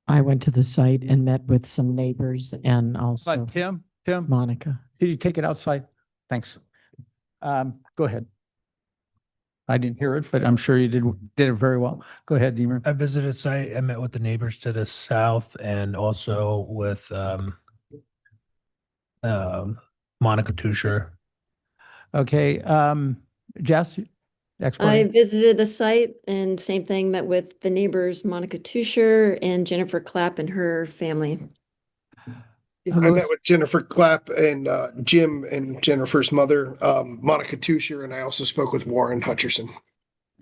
S6: I went to the site and met with some neighbors and also
S1: But Tim,
S6: Monica.
S1: did you take it outside? Thanks. Go ahead. I didn't hear it, but I'm sure you did it very well. Go ahead, Deemer.
S2: I visited site. I met with the neighbors to the south and also with Monica Tusher.
S1: Okay, Jess,
S4: I
S1: expert.
S4: visited the site and same thing, met with the neighbors, Monica Tusher and Jennifer Clapp and her family.
S5: I met with Jennifer Clapp and Jim and Jennifer's mother, Monica Tusher, and I also spoke with Warren Hutcherson.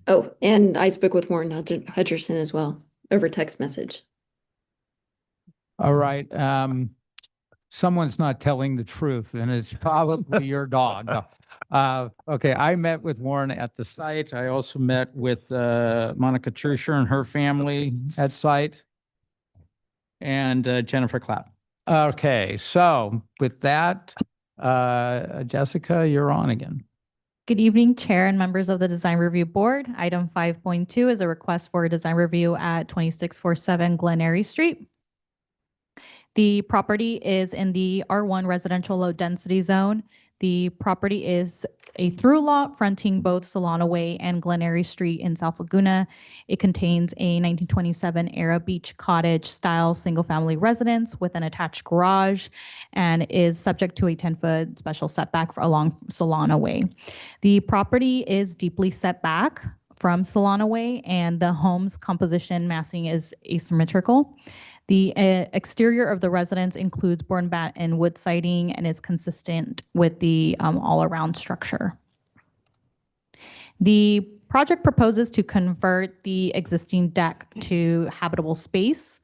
S4: Oh, and I spoke with Warren Hutcherson as well over text message.
S1: All right. Someone's not telling the truth, and it's probably your dog. No. Okay, I met with Warren at the site. I also met with Monica Trusher and her family at site, and Jennifer Clapp. Okay, so with that, Jessica, you're on again.
S14: Good evening, Chair and members of the Design Review Board. Item 5.2 is a request for a design review at 2647 Glen Eyrie Street. The property is in the R1 residential low density zone. The property is a through lot fronting both Solana Way and Glen Eyrie Street in South Laguna. It contains a 1927 era beach cottage style single family residence with an attached garage and is subject to a 10-foot special setback along Solana Way. The property is deeply set back from Solana Way and the home's composition massing is asymmetrical. The exterior of the residence includes board and batten wood siding and is consistent with the all-around structure. The project proposes to convert the existing deck to habitable space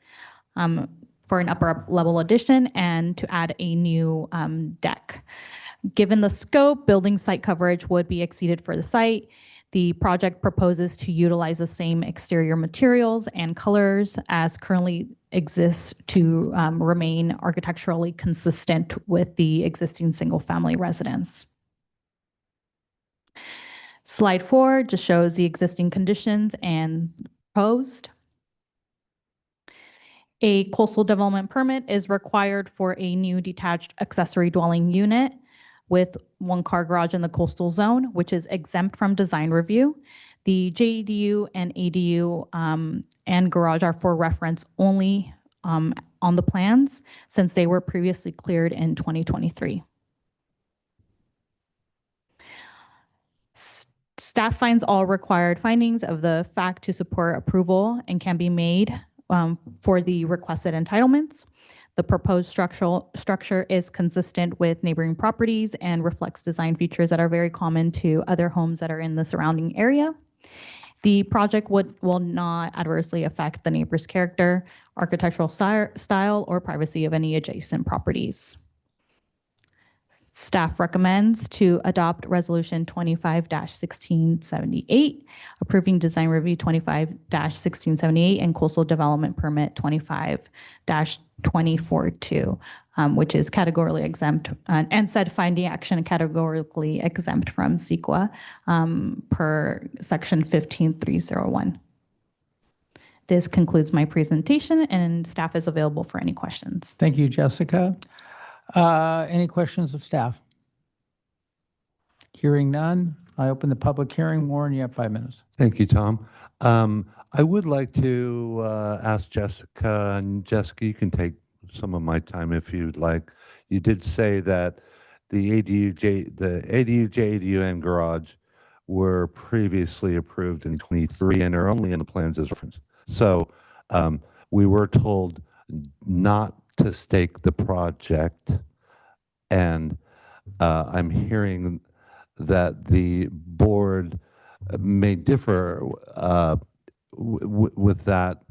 S14: for an upper level addition and to add a new deck. Given the scope, building site coverage would be exceeded for the site. The project proposes to utilize the same exterior materials and colors as currently exists to remain architecturally consistent with the existing single-family residence. Slide 4 just shows the existing conditions and proposed. A coastal development permit is required for a new detached accessory dwelling unit with one-car garage in the coastal zone, which is exempt from design review. The JEDU and ADU and garage are for reference only on the plans since they were previously cleared in 2023. Staff finds all required findings of the fact to support approval and can be made for the requested entitlements. The proposed structure is consistent with neighboring properties and reflects design features that are very common to other homes that are in the surrounding area. The project will not adversely affect the neighbor's character, architectural style, or privacy of any adjacent properties. Staff recommends to adopt Resolution 25-1678, approving Design Review 25-1678 and Coastal Development Permit 25-2042, which is categorically exempt, and said finding action categorically exempt from CEQA per Section 15301. This concludes my presentation, and staff is available for any questions.
S1: Thank you, Jessica. Any questions of staff? Hearing none, I open the public hearing. Warren, you have 5 minutes.
S16: Thank you, Tom. I would like to ask Jessica, and Jessica, you can take some of my time if you'd like. You did say that the ADU, JADU, and garage were previously approved in 23 and are only in the plans as reference. So we were told not to stake the project, and I'm hearing that the board may differ with that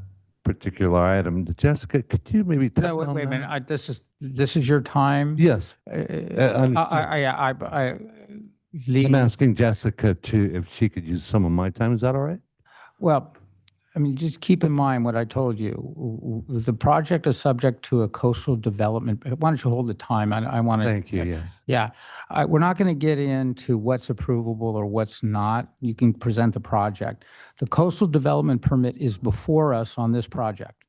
S16: particular item. Jessica, could you maybe touch
S1: No,
S16: on
S1: wait a
S16: that?
S1: minute. This is your time.
S16: Yes.
S1: I'm
S16: asking Jessica if she could use some of my time. Is that all right?
S1: Well, I mean, just keep in mind what I told you. The project is subject to a coastal development. Why don't you hold the time? I want to.
S16: Thank you. Yeah.
S1: Yeah. We're not going to get into what's approvable or what's not. You can present the project. The coastal development permit is before us on this project.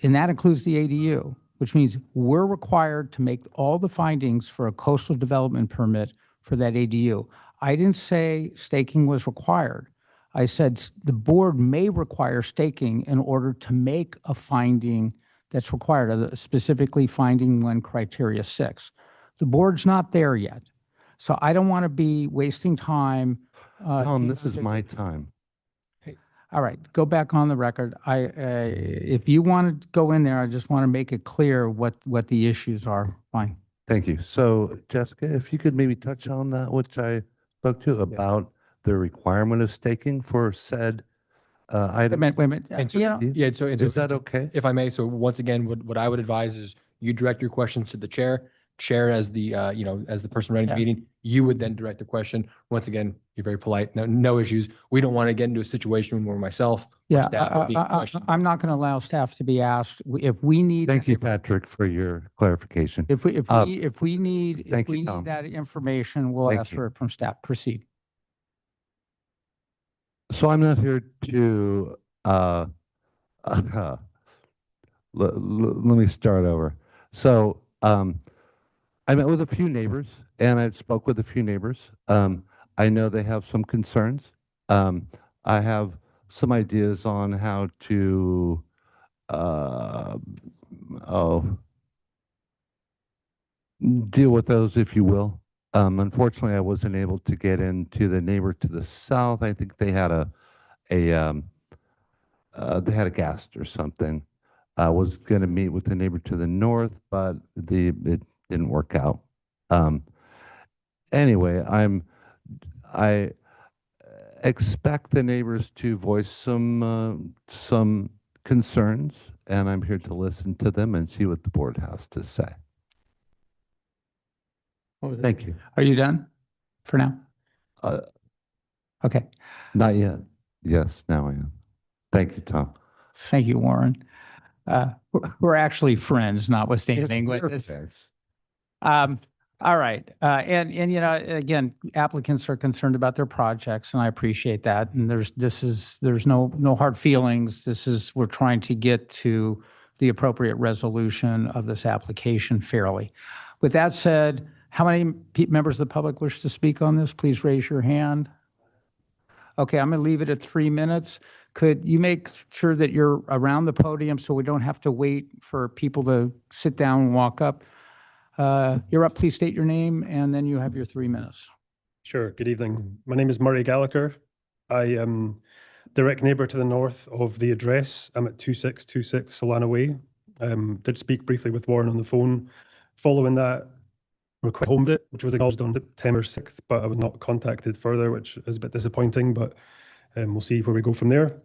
S1: And that includes the ADU, which means we're required to make all the findings for a coastal development permit for that ADU. I didn't say staking was required. I said the board may require staking in order to make a finding that's required, specifically finding 1 criteria 6. The board's not there yet. So I don't want to be wasting time.
S16: Tom, this is my time.
S1: All right, go back on the record. If you want to go in there, I just want to make it clear what the issues are. Fine.
S16: Thank you. So Jessica, if you could maybe touch on that, which I spoke to about the requirement of staking for said item.
S1: Wait a minute.
S13: And so,
S1: Yeah.
S13: yeah, so
S16: Is that okay?
S13: if I may, so once again, what I would advise is you direct your questions to the chair. chair as the, as the person running the meeting, you would then direct the question. Once again, you're very polite, no issues. We don't want to get into a situation where myself or
S1: Yeah,
S13: staff are being questioned.
S1: I'm not going to allow staff to be asked. If we need.
S16: Thank you, Patrick, for your clarification.
S1: If we need
S16: Thank you, Tom.
S1: that information, we'll
S16: Thank
S1: ask
S16: you.
S1: for it from staff. Proceed.
S16: So I'm not here to, let me start over. So I met with a few neighbors and I spoke with a few neighbors. I know they have some concerns. I have some ideas on how to, deal with those, if you will. Unfortunately, I wasn't able to get into the neighbor to the south. I think they had they had a ghast or something. I was going to meet with the neighbor to the north, but it didn't work out. Anyway, I expect the neighbors to voice some concerns, and I'm here to listen to them and see what the board has to say. Thank you.
S1: Are you done for now? Okay.
S16: Not yet. Yes, now I am. Thank you, Tom.
S1: Thank you, Warren. We're actually friends, notwithstanding. All right. And again, applicants are concerned about their projects, and I appreciate that. And there's no hard feelings. We're trying to get to the appropriate resolution of this application fairly. With that said, how many members of the public wish to speak on this? Please raise your hand. Okay, I'm going to leave it at 3 minutes. Could you make sure that you're around the podium so we don't have to wait for people to sit down and walk up? You're up. Please state your name, and then you have your 3 minutes.
S17: Sure. Good evening. My name is Murray Gallagher. I am direct neighbour to the north of the address. I'm at 2626 Solana Way. Did speak briefly with Warren on the phone. Following that, request homed it, which was acknowledged on September 6th, but I was not contacted further, which is a bit disappointing, but we'll see where we go from there.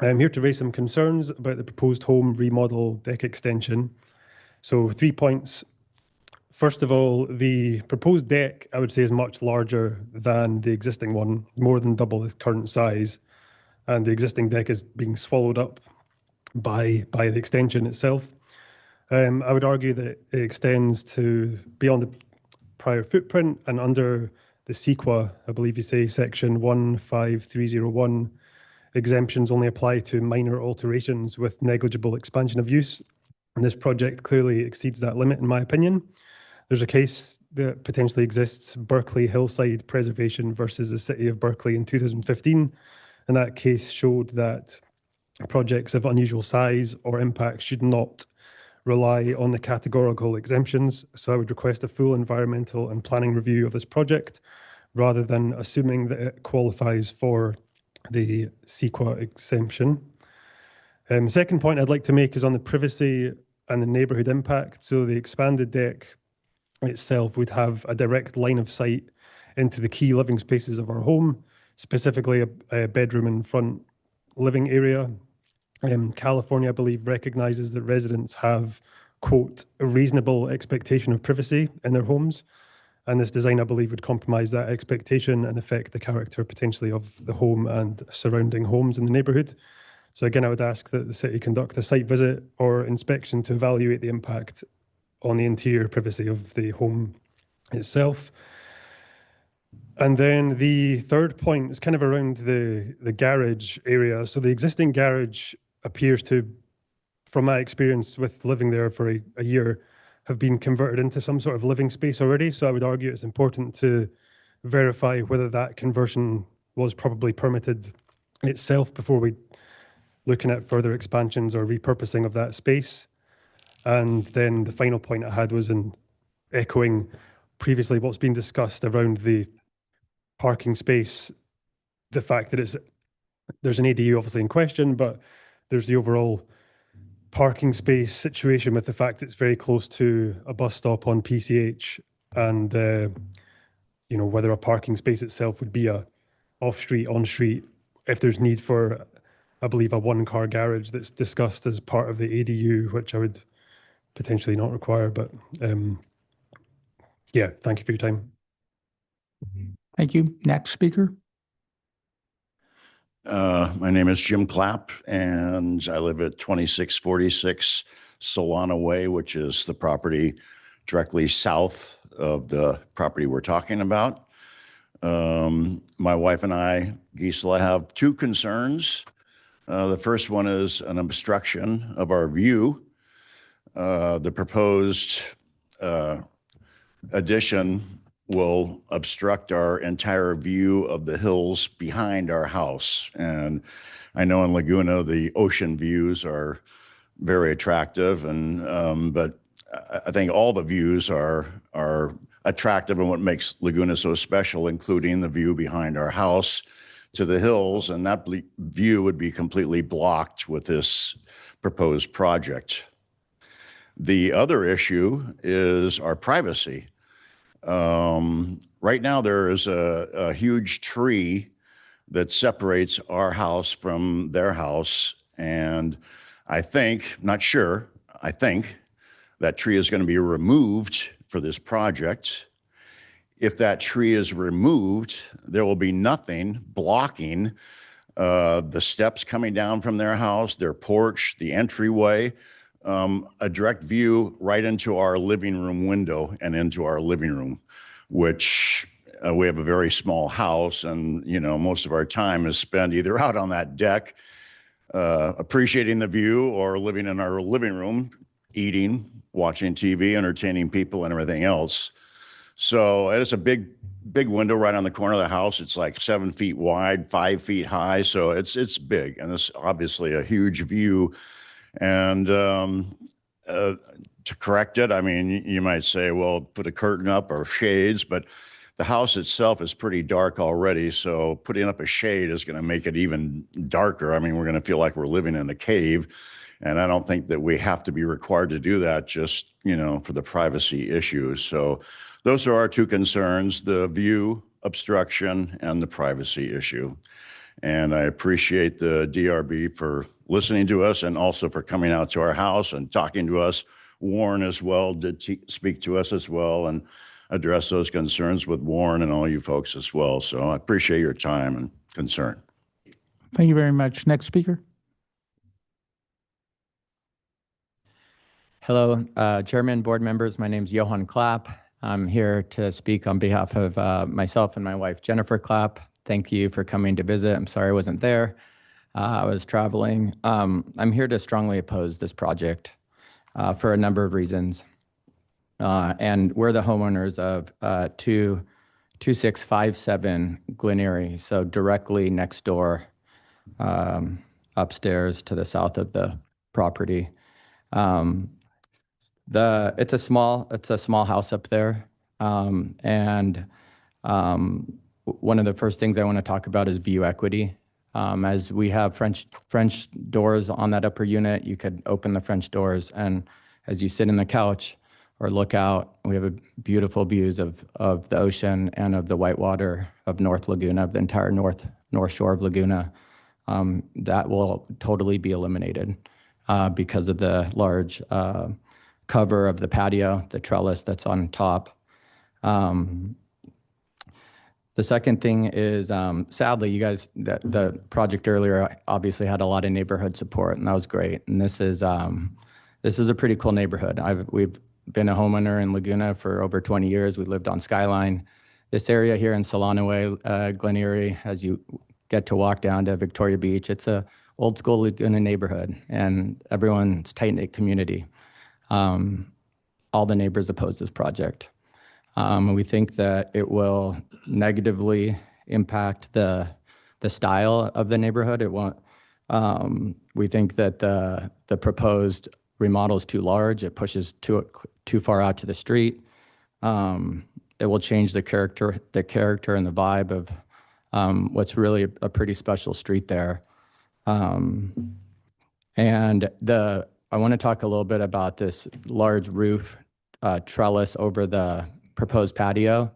S17: I'm here to raise some concerns about the proposed home remodel deck extension. So 3 points. First of all, the proposed deck, I would say, is much larger than the existing one, more than double its current size. And the existing deck is being swallowed up by the extension itself. I would argue that it extends to beyond the prior footprint and under the CEQA, I believe you say, section 15301, exemptions only apply to minor alterations with negligible expansion of use. And this project clearly exceeds that limit, in my opinion. There's a case that potentially exists, Berkeley Hillside Preservation versus the City of Berkeley in 2015. And that case showed that projects of unusual size or impact should not rely on the categorical exemptions. So I would request a full environmental and planning review of this project rather than assuming that it qualifies for the CEQA exemption. Second point I'd like to make is on the privacy and the neighbourhood impact. So the expanded deck itself would have a direct line of sight into the key living spaces of our home, specifically a bedroom and front living area. California, I believe, recognizes that residents have, quote, a reasonable expectation of privacy in their homes. And this design, I believe, would compromise that expectation and affect the character potentially of the home and surrounding homes in the neighbourhood. So again, I would ask that the city conduct a site visit or inspection to evaluate the impact on the interior privacy of the home itself. And then the third point is kind of around the garage area. So the existing garage appears to, from my experience with living there for a year, have been converted into some sort of living space already. So I would argue it's important to verify whether that conversion was probably permitted itself before we looking at further expansions or repurposing of that space. And then the final point I had was in echoing previously what's been discussed around the parking space, the fact that there's an ADU obviously in question, but there's the overall parking space situation with the fact that it's very close to a bus stop on PCH and, whether a parking space itself would be a off-street, on-street, if there's need for, I believe, a one-car garage that's discussed as part of the ADU, which I would potentially not require, but Yeah, thank you for your time.
S1: Thank you. Next speaker.
S18: My name is Jim Clapp, and I live at 2646 Solana Way, which is the property directly south of the property we're talking about. My wife and I, Gisela, have two concerns. The first one is an obstruction of our view. The proposed addition will obstruct our entire view of the hills behind our house. And I know in Laguna, the ocean views are very attractive, and but I think all the views are attractive, and what makes Laguna so special, including the view behind our house to the hills, and that view would be completely blocked with this proposed project. The other issue is our privacy. Right now, there is a huge tree that separates our house from their house, and I think, not sure, I think that tree is going to be removed for this project. If that tree is removed, there will be nothing blocking the steps coming down from their house, their porch, the entryway, a direct view right into our living room window and into our living room, which we have a very small house, and most of our time is spent either out on that deck appreciating the view or living in our living room, eating, watching TV, entertaining people, and everything else. So it's a big window right on the corner of the house. It's like 7 feet wide, 5 feet high. So it's big, and it's obviously a huge view. And to correct it, I mean, you might say, well, put a curtain up or shades, but the house itself is pretty dark already. So putting up a shade is going to make it even darker. I mean, we're going to feel like we're living in a cave. And I don't think that we have to be required to do that just, for the privacy issues. So those are our two concerns, the view obstruction and the privacy issue. And I appreciate the DRB for listening to us and also for coming out to our house and talking to us. Warren as well did speak to us as well and address those concerns with Warren and all you folks as well. So I appreciate your time and concern.
S1: Thank you very much. Next speaker.
S19: Hello, Chairman, board members. My name is Johan Clapp. I'm here to speak on behalf of myself and my wife, Jennifer Clapp. Thank you for coming to visit. I'm sorry I wasn't there. I was traveling. I'm here to strongly oppose this project for a number of reasons. And we're the homeowners of 2657 Glen Erie, so directly next door, upstairs to the south of the property. It's a small house up there, and one of the first things I want to talk about is view equity. As we have French doors on that upper unit, you could open the French doors, and as you sit in the couch or look out, we have beautiful views of the ocean and of the whitewater of North Laguna, of the entire north shore of Laguna. That will totally be eliminated because of the large cover of the patio, the trellis that's on top. The second thing is, sadly, you guys, the project earlier obviously had a lot of neighborhood support, and that was great. And this is a pretty cool neighborhood. We've been a homeowner in Laguna for over 20 years. We lived on Skyline. This area here in Solana Way, Glen Erie, as you get to walk down to Victoria Beach, it's a old school Laguna neighborhood, and everyone's tight-knit community. All the neighbors oppose this project. We think that it will negatively impact the style of the neighborhood. It won't. We think that the proposed remodel is too large. It pushes too far out to the street. It will change the character and the vibe of what's really a pretty special street there. And I want to talk a little bit about this large roof trellis over the proposed patio.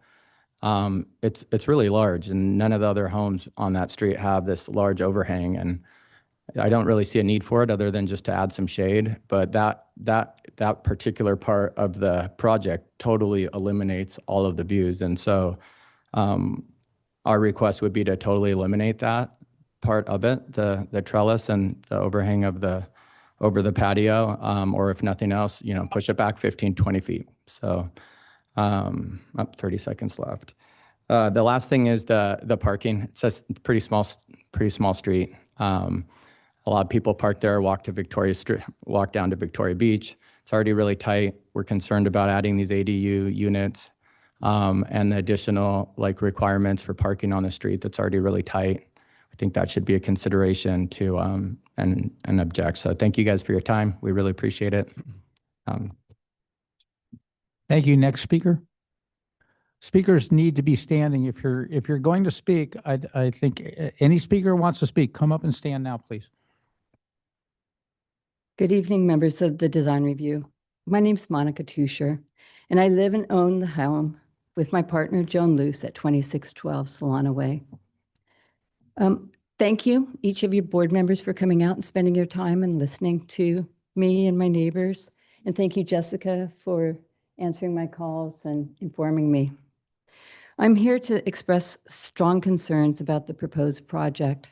S19: It's really large, and none of the other homes on that street have this large overhang. And I don't really see a need for it other than just to add some shade, but that particular part of the project totally eliminates all of the views. And so our request would be to totally eliminate that part of it, the trellis and the overhang of over the patio, or if nothing else, push it back 15, 20 feet. So up 30 seconds left. The last thing is the parking. It's a pretty small street. A lot of people park there, walk down to Victoria Beach. It's already really tight. We're concerned about adding these ADU units and the additional requirements for parking on the street that's already really tight. I think that should be a consideration to and object. So thank you guys for your time. We really appreciate it.
S1: Thank you. Next speaker. Speakers need to be standing. If you're going to speak, I think any speaker who wants to speak, come up and stand now, please.
S20: Good evening, members of the Design Review. My name's Monica Tusher, and I live and own the home with my partner, Joan Luce, at 2612 Solana Way. Thank you, each of you board members, for coming out and spending your time and listening to me and my neighbors. And thank you, Jessica, for answering my calls and informing me. I'm here to express strong concerns about the proposed project.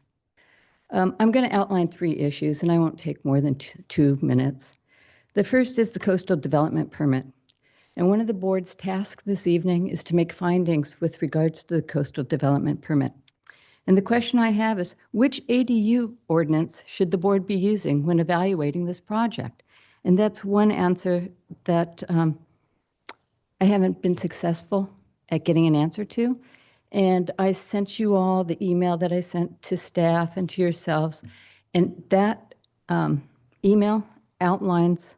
S20: I'm going to outline 3 issues, and I won't take more than 2 minutes. The first is the coastal development permit. And one of the board's tasks this evening is to make findings with regards to the coastal development permit. And the question I have is, which ADU ordinance should the board be using when evaluating this project? And that's one answer that I haven't been successful at getting an answer to. And I sent you all the email that I sent to staff and to yourselves. And that email outlines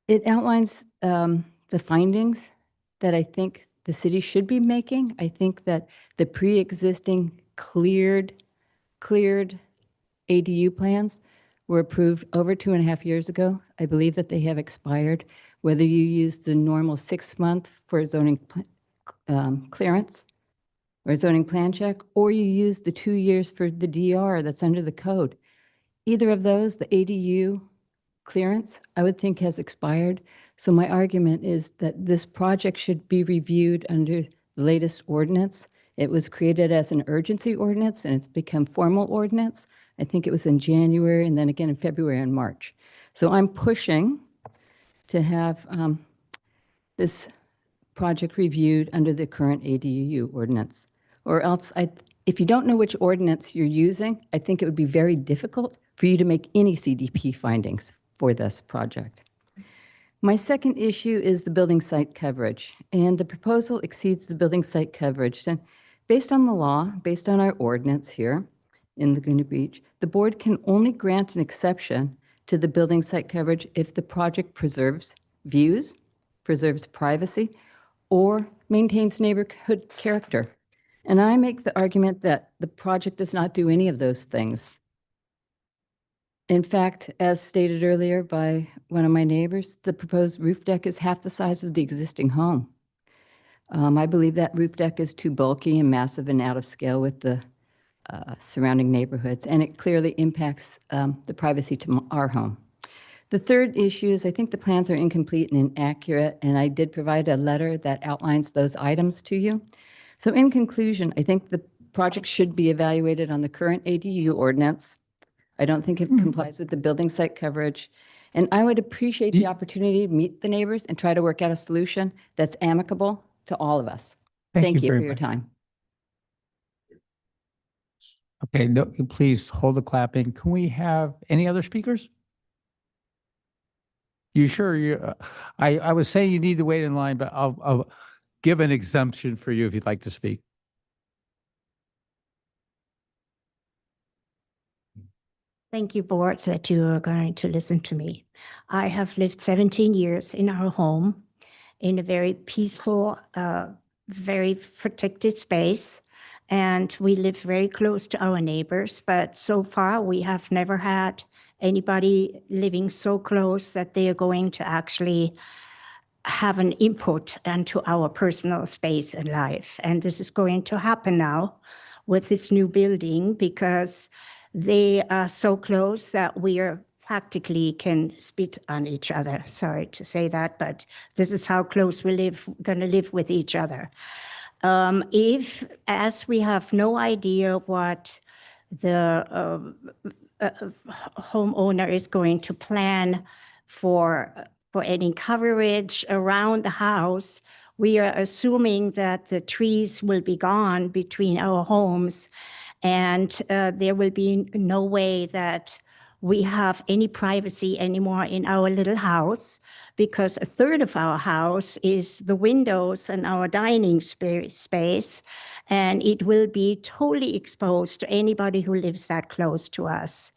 S20: it outlines the findings that I think the city should be making. I think that the pre-existing cleared ADU plans were approved over 2.5 years ago. I believe that they have expired. Whether you use the normal 6-month for zoning clearance or zoning plan check, or you use the 2 years for the DR that's under the code. Either of those, the ADU clearance, I would think has expired. So my argument is that this project should be reviewed under the latest ordinance. It was created as an urgency ordinance and it's become formal ordinance. I think it was in January and then again in February and March. So I'm pushing to have this project reviewed under the current ADU ordinance. Or else, if you don't know which ordinance you're using, I think it would be very difficult for you to make any CDP findings for this project. My second issue is the building site coverage, and the proposal exceeds the building site coverage. And based on the law, based on our ordinance here in Laguna Beach, the board can only grant an exception to the building site coverage if the project preserves views, preserves privacy, or maintains neighborhood character. And I make the argument that the project does not do any of those things. In fact, as stated earlier by one of my neighbors, the proposed roof deck is half the size of the existing home. I believe that roof deck is too bulky and massive and out of scale with the surrounding neighborhoods, and it clearly impacts the privacy to our home. The third issue is I think the plans are incomplete and inaccurate, and I did provide a letter that outlines those items to you. So in conclusion, I think the project should be evaluated on the current ADU ordinance. I don't think it complies with the building site coverage. And I would appreciate the opportunity to meet the neighbors and try to work out a solution that's amicable to all of us. Thank you for your time.
S1: Okay, no, please hold the clapping. Can we have any other speakers? You sure? I was saying you need to wait in line, but I'll give an exemption for you if you'd like to speak.
S21: Thank you, board, that you are going to listen to me. I have lived 17 years in our home in a very peaceful, very protected space. And we live very close to our neighbors, but so far we have never had anybody living so close that they are going to actually have an input into our personal space and life. And this is going to happen now with this new building because they are so close that we are practically can spit on each other. Sorry to say that, but this is how close we going to live with each other. As we have no idea what the homeowner is going to plan for any coverage around the house, we are assuming that the trees will be gone between our homes, and there will be no way that we have any privacy anymore in our little house, because a third of our house is the windows and our dining space, and it will be totally exposed to anybody who lives that close to us,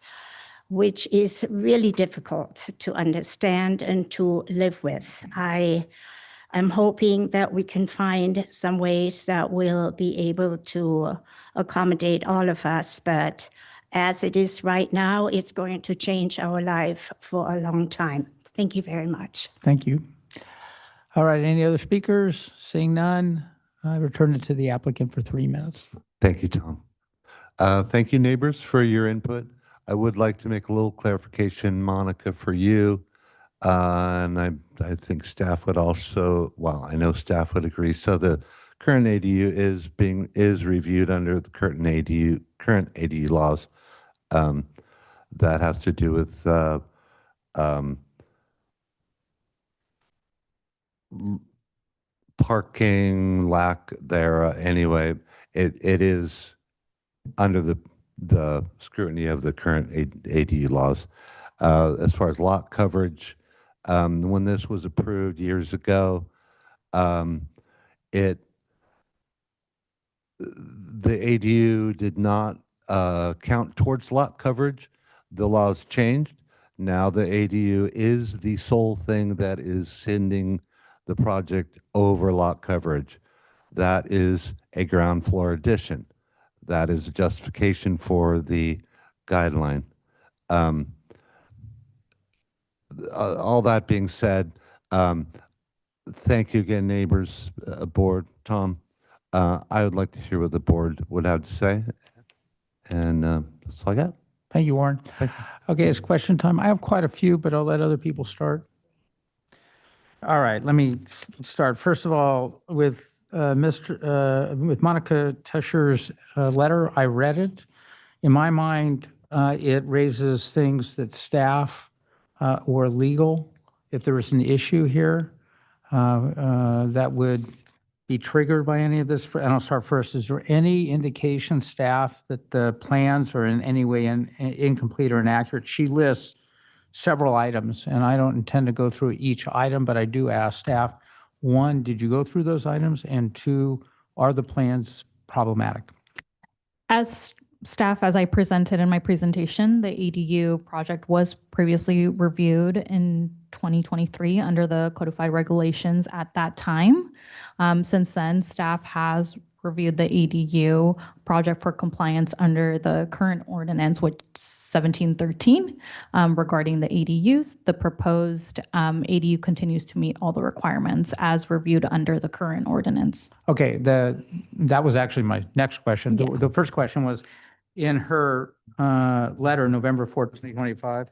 S21: which is really difficult to understand and to live with. I am hoping that we can find some ways that will be able to accommodate all of us, but as it is right now, it's going to change our life for a long time. Thank you very much.
S1: Thank you. All right, any other speakers? Seeing none, I return it to the applicant for 3 minutes.
S16: Thank you, Tom. Thank you, neighbors, for your input. I would like to make a little clarification, Monica, for you. And I think staff would also, well, I know staff would agree. So the current ADU is reviewed under the current ADU laws. That has to do with parking, lack there. Anyway, it is under the scrutiny of the current ADU laws. As far as lot coverage, when this was approved years ago, the ADU did not count towards lot coverage. The laws changed. Now the ADU is the sole thing that is sending the project over lot coverage. That is a ground floor addition. That is a justification for the guideline. All that being said, thank you again, neighbors, board, Tom. I would like to hear what the board would have to say. And that's all I got.
S1: Thank you, Warren. Okay, it's question time. I have quite a few, but I'll let other people start. All right, let me start. First of all, with with Monica Tescher's letter, I read it. In my mind, it raises things that staff or legal, if there was an issue here, that would be triggered by any of this. And I'll start first. Is there any indication, staff, that the plans are in any way incomplete or inaccurate? She lists several items, and I don't intend to go through each item, but I do ask staff, one, did you go through those items? And two, are the plans problematic?
S14: As staff, as I presented in my presentation, the ADU project was previously reviewed in 2023 under the codified regulations at that time. Since then, staff has reviewed the ADU project for compliance under the current ordinance, which is 1713, regarding the ADUs. The proposed ADU continues to meet all the requirements as reviewed under the current ordinance.
S1: Okay, that was actually my next question.
S14: Yeah.
S1: The first question was, in her letter, November 4th, 2025,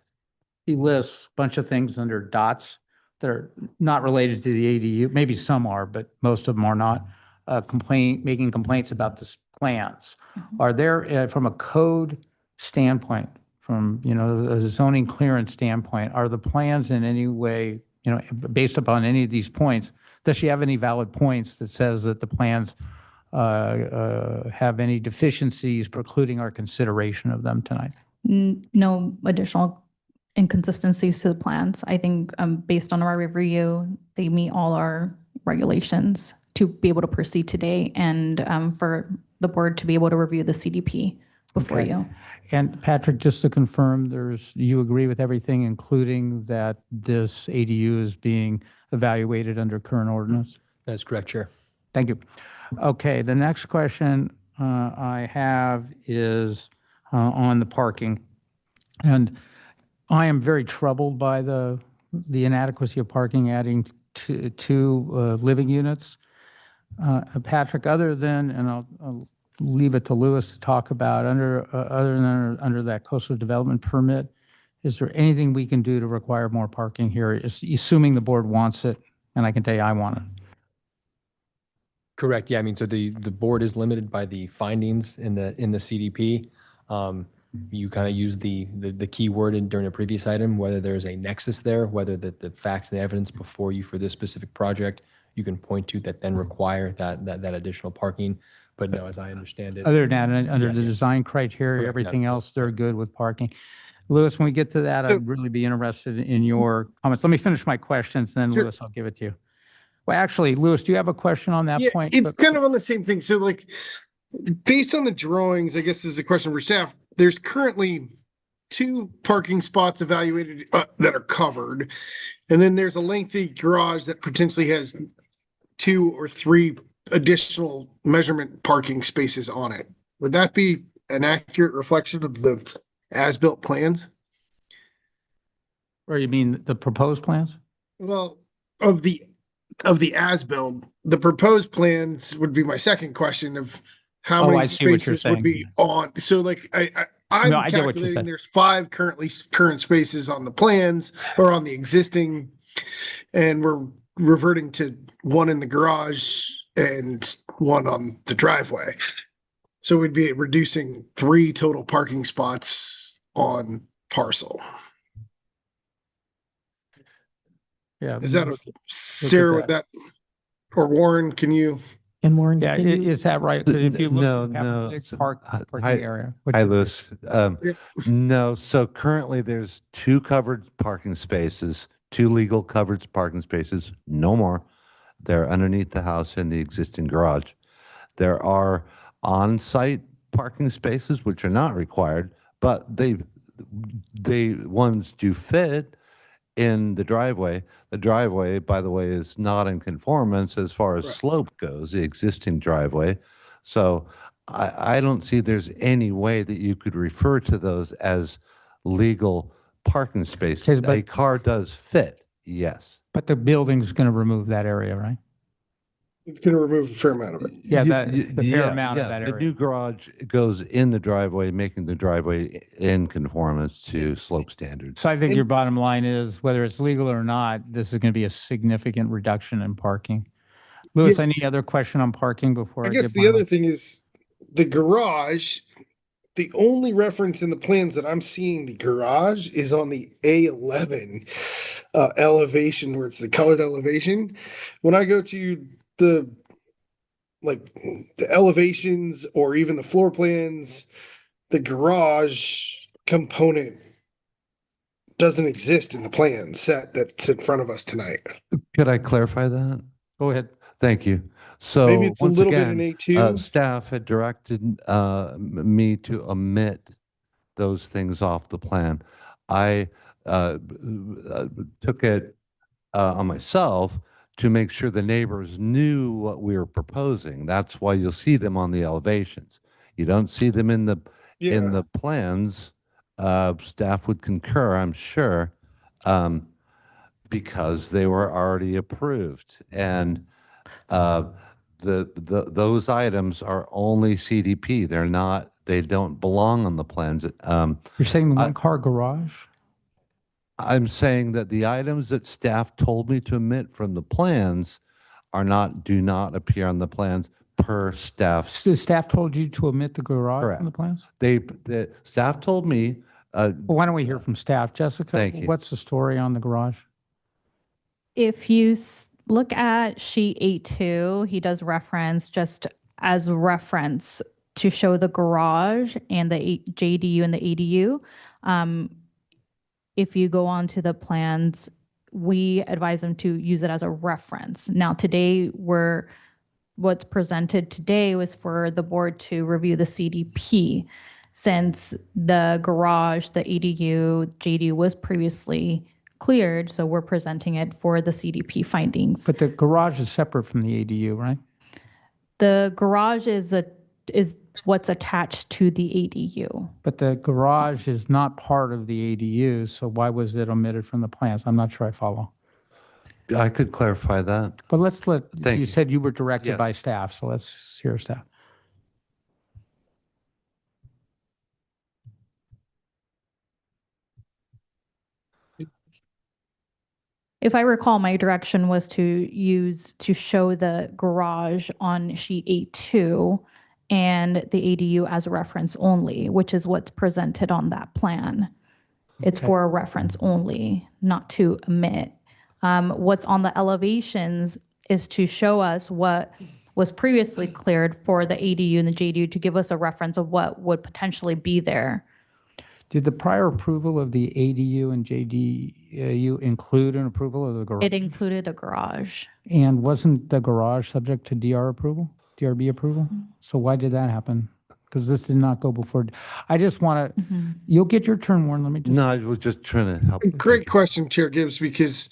S1: she lists a bunch of things under dots that are not related to the ADU. Maybe some are, but most of them are not. Making complaints about the plans. Are there, from a code standpoint, from a zoning clearance standpoint, are the plans in any way, based upon any of these points, does she have any valid points that says that the plans have any deficiencies precluding our consideration of them tonight?
S14: No additional inconsistencies to the plans. I think based on our review, they meet all our regulations to be able to proceed today and for the board to be able to review the CDP before you.
S1: And Patrick, just to confirm, you agree with everything, including that this ADU is being evaluated under current ordinance?
S13: That's correct, Chair.
S1: Thank you. Okay, the next question I have is on the parking. And I am very troubled by the inadequacy of parking, adding two living units. Patrick, other than, and I'll leave it to Louis to talk about, other than under that coastal development permit, is there anything we can do to require more parking here, assuming the board wants it? And I can tell you I want it.
S13: Correct. Yeah, I mean, so the board is limited by the findings in the CDP. You kind of use the key word during a previous item, whether there's a nexus there, whether the facts and the evidence before you for this specific project, you can point to that then require that additional parking. But no, as I understand it.
S1: Other than that, under the design criteria,
S13: Correct,
S1: everything else, they're good with parking. Louis, when we get to that, I'd really be interested in your comments. Let me finish my questions, then
S5: Sure.
S1: Louis, I'll give it to you. Well, actually, Louis, do you have a question on that
S5: Yeah,
S1: point?
S5: it's kind of on the same thing. So like, based on the drawings, I guess this is a question for staff. There's currently 2 parking spots evaluated that are covered. And then there's a lengthy garage that potentially has 2 or 3 additional measurement parking spaces on it. Would that be an accurate reflection of the as-built plans?
S1: Or you mean the proposed plans?
S5: Well, of the as-built, the proposed plans would be my second question of how
S1: Oh, I
S5: many
S1: see what you're
S5: spaces would
S1: saying.
S5: be on. So like I'm
S1: No, I get what you
S5: calculating
S1: said.
S5: there's 5 current spaces on the plans or on the existing, and we're reverting to 1 in the garage and 1 on the driveway. So we'd be reducing 3 total parking spots on parcel.
S1: Yeah.
S5: Is that
S1: look
S5: a
S1: at
S5: Sarah, would that, or Warren, can you?
S6: And Warren,
S1: Yeah,
S6: can you-
S1: is that right? 'Cause if you look
S16: No,
S1: at the
S16: no.
S1: Peppermint
S16: so-
S1: parking
S16: hi-
S1: area.
S16: Hi, Louis. No, so currently there's 2 covered parking spaces, 2 legal covered parking spaces, no more. They're underneath the house in the existing garage. There are on-site parking spaces, which are not required, but they ones do fit in the driveway. The driveway, by the way, is not in conformance as far as slope goes, the existing driveway. So I don't see there's any way that you could refer to those as legal parking spaces.
S1: Okay, but-
S16: A car does fit, yes.
S1: But the building's going to remove that area, right?
S5: It's going to remove a fair amount of it.
S1: Yeah,
S16: Y-
S1: the
S16: y-
S1: fair amount of
S16: yeah,
S1: that
S16: The
S1: area.
S16: new garage goes in the driveway, making the driveway in conformance to slope standards.
S1: So I think your bottom line is, whether it's legal or not, this is going to be a significant reduction in parking. Louis,
S5: Yeah.
S1: any other question on parking before
S5: I
S1: I
S5: guess
S1: give
S5: the
S1: my-
S5: other thing is the garage, the only reference in the plans that I'm seeing the garage is on the A11 elevation where it's the colored elevation. When I go to the elevations or even the floor plans, the garage component doesn't exist in the plan set that's in front of us tonight.
S16: Could I clarify that?
S1: Go ahead.
S16: Thank you. So
S5: Maybe it's a
S16: once
S5: little bit
S16: again,
S5: in A2.
S16: Staff had directed me to omit those things off the plan. I took it on myself to make sure the neighbors knew what we were proposing. That's why you'll see them on the elevations. You don't see them in the plans. Staff would concur, I'm sure, because they were already approved. And those items are only CDP. They're not, they don't belong on the plans.
S1: You're saying the one-car garage?
S16: I'm saying that the items that staff told me to omit from the plans do not appear on the plans per staff.
S1: The staff told you to omit the garage
S16: Correct.
S1: from the plans?
S16: The staff told me.
S1: Well, why don't we hear from staff? Jessica,
S16: Thank you.
S1: what's the story on the garage?
S14: If you look at sheet 8.2, he does reference, just as a reference, to show the garage and the JDU and the ADU. If you go on to the plans, we advise them to use it as a reference. Now, today, what's presented today was for the board to review the CDP. Since the garage, the ADU, JDU was previously cleared, so we're presenting it for the CDP findings.
S1: But the garage is separate from the ADU, right?
S14: The garage is what's attached to the ADU.
S1: But the garage is not part of the ADU, so why was it omitted from the plans? I'm not sure I follow.
S16: I could clarify that.
S1: But let's let,
S16: Thank
S1: you
S16: you.
S1: said you were directed
S16: Yes.
S1: by staff, so let's hear staff.
S14: If I recall, my direction was to show the garage on sheet 8-2 and the ADU as a reference only, which is what's presented on that plan. It's
S1: Okay.
S14: for a reference only, not to omit. What's on the elevations is to show us what was previously cleared for the ADU and the JDU to give us a reference of what would potentially be there.
S1: Did the prior approval of the ADU and JDU include an approval of the garage?
S14: It included a garage.
S1: And wasn't the garage subject to DRB approval? So why did that happen? Because this did not go before. I just want to, you'll get your turn, Warren. Let me just.
S16: No, I was just trying to help.
S5: Great question, Chair Gibbs, because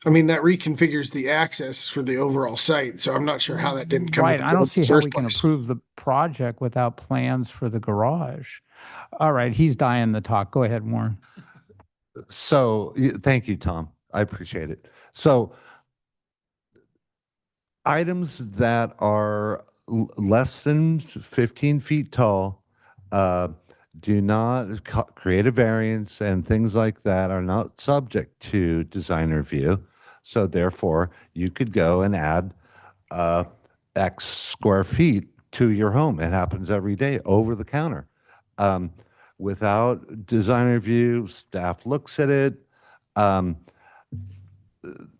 S5: I mean, that reconfigures the access for the overall site. So I'm not sure how that didn't come.
S1: Right,
S5: with the
S1: I don't
S5: board in
S1: see
S5: the
S1: how
S5: first
S1: we can
S5: place.
S1: approve the project without plans for the garage. All right, he's dying to talk. Go ahead, Warren.
S16: So, thank you, Tom. I appreciate it. So, items that are less than 15 feet tall do not create a variance, and things like that are not subject to design review. So therefore, you could go and add X square feet to your home. It happens every day over the counter. Without design review, staff looks at it.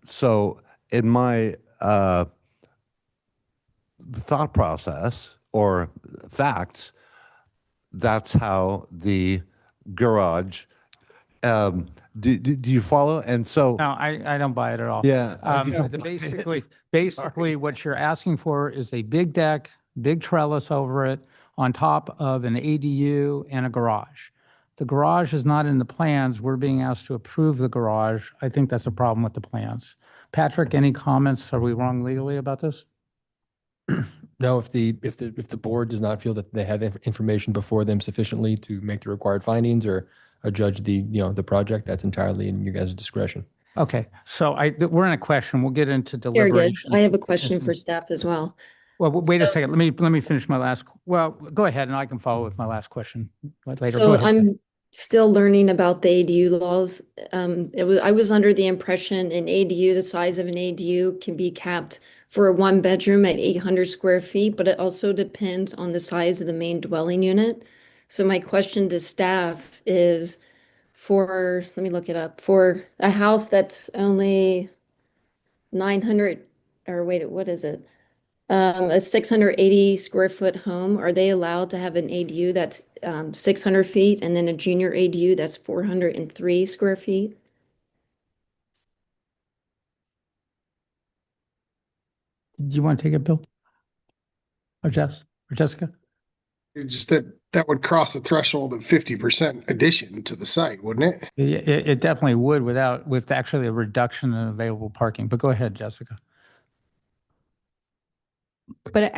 S16: So in my thought process or facts, that's how the garage, do you follow? And so,
S1: No, I don't buy it at all.
S16: yeah.
S1: Basically, what you're asking for is a big deck, big trellis over it on top of an ADU and a garage. The garage is not in the plans. We're being asked to approve the garage. I think that's a problem with the plans. Patrick, any comments? Are we wrong legally about this?
S13: No, if the board does not feel that they have information before them sufficiently to make the required findings or judge the project, that's entirely in your guys' discretion.
S1: Okay, so we're in a question. We'll get into
S4: Chair Gibbs,
S1: deliberation.
S4: I have a question for staff as well.
S1: Well, wait a second. Let me finish my last. Well, go ahead, and I can follow with my last question later. Go
S4: So
S1: ahead.
S4: I'm still learning about the ADU laws. I was under the impression an ADU, the size of an ADU can be capped for a one bedroom at 800 square feet, but it also depends on the size of the main dwelling unit. So my question to staff is let me look it up, for a house that's only 900, or wait, what is it? A 680 square foot home, are they allowed to have an ADU that's 600 feet and then a junior ADU that's 403 square feet?
S1: Do you want to take it, Bill? Or Jess? Or Jessica?
S5: It's just that would cross the threshold of 50% addition to the site, wouldn't it?
S1: It definitely would with actually a reduction in available parking. But go ahead, Jessica.
S14: But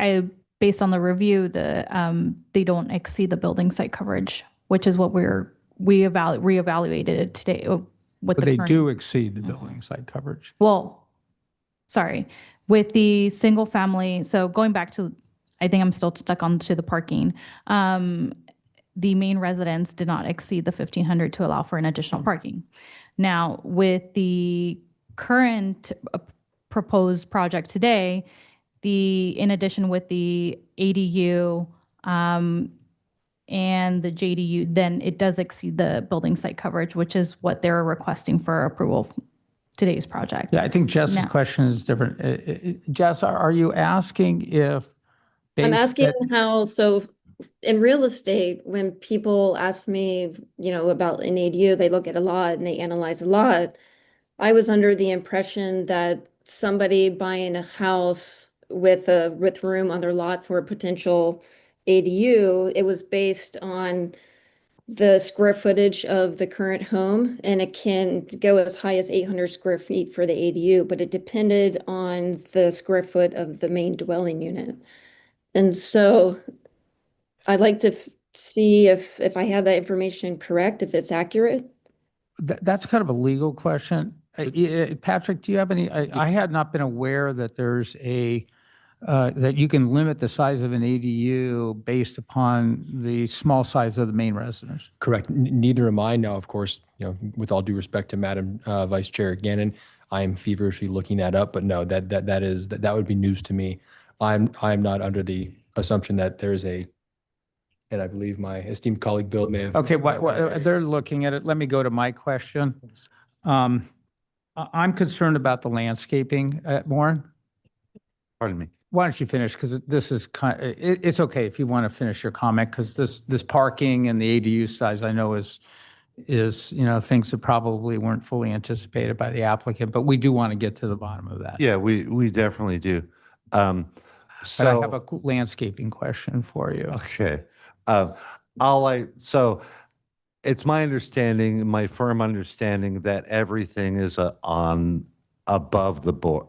S14: based on the review, they don't exceed the building site coverage, which is what we reevaluated it today with
S1: But
S14: the
S1: they
S14: current.
S1: do exceed the building site coverage.
S14: Well, sorry, with the single family, so going back to, I think I'm still stuck onto the parking. The main residence did not exceed the 1,500 to allow for an additional parking. Now, with the current proposed project today, in addition with the ADU and the JDU, then it does exceed the building site coverage, which is what they're requesting for approval today's project.
S1: Yeah, I think Jess's
S14: Now-
S1: question is different. Jess, are you asking if?
S4: I'm
S1: based
S4: asking
S1: that-
S4: how, so in real estate, when people ask me, about an ADU, they look at a lot and they analyze a lot. I was under the impression that somebody buying a house with room on their lot for a potential ADU, it was based on the square footage of the current home, and it can go as high as 800 square feet for the ADU, but it depended on the square foot of the main dwelling unit. And so I'd like to see if I have that information correct, if it's accurate.
S1: That's kind of a legal question. Patrick, do you have any, I had not been aware that there's that you can limit the size of an ADU based upon the small size of the main residence.
S13: Correct. Neither am I. Now, of course, with all due respect to Madam Vice Chair Gannon, I am feverishly looking that up, but no, that would be news to me. I'm not under the assumption that there's and I believe my esteemed colleague Bill may have.
S1: Okay, they're looking at it. Let me go to my question. I'm concerned about the landscaping, Warren.
S16: Pardon me.
S1: Why don't you finish? Because this is it's okay if you want to finish your comment, because this parking and the ADU size I know is things that probably weren't fully anticipated by the applicant, but we do want to get to the bottom of that.
S16: Yeah, we definitely do.
S1: But I have a landscaping question for you.
S16: Okay. So it's my understanding, my firm understanding, that everything is on above board.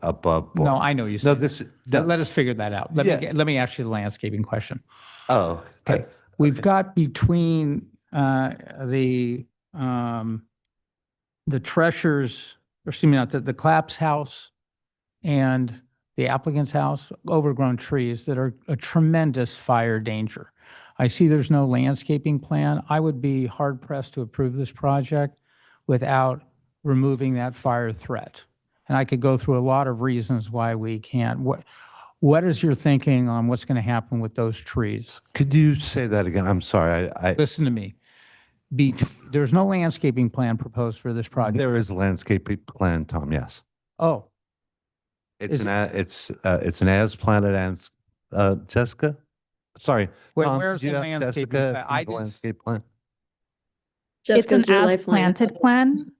S1: No, I know you
S16: No,
S1: said. Let us figure that out. Let me ask you the landscaping question.
S16: Oh,
S1: okay. We've got between the Treasures, or excuse me, not the Claps house and the applicant's house, overgrown trees that are a tremendous fire danger. I see there's no landscaping plan. I would be hard pressed to approve this project without removing that fire threat. And I could go through a lot of reasons why we can't. What is your thinking on what's going to happen with those trees?
S16: Could you say that again? I'm sorry.
S1: Listen to me. There's no landscaping plan proposed for this project.
S16: There is a landscaping plan, Tom, yes.
S1: Oh.
S16: It's an as-planted, Jessica? Sorry. Tom,
S1: Where's
S16: do you
S1: the
S16: have
S1: landscaping
S16: Jessica
S1: plan?
S16: have the landscape plan?
S14: It's
S4: Jessica's
S14: an
S4: your
S14: as
S4: lifeline.
S14: planted plan.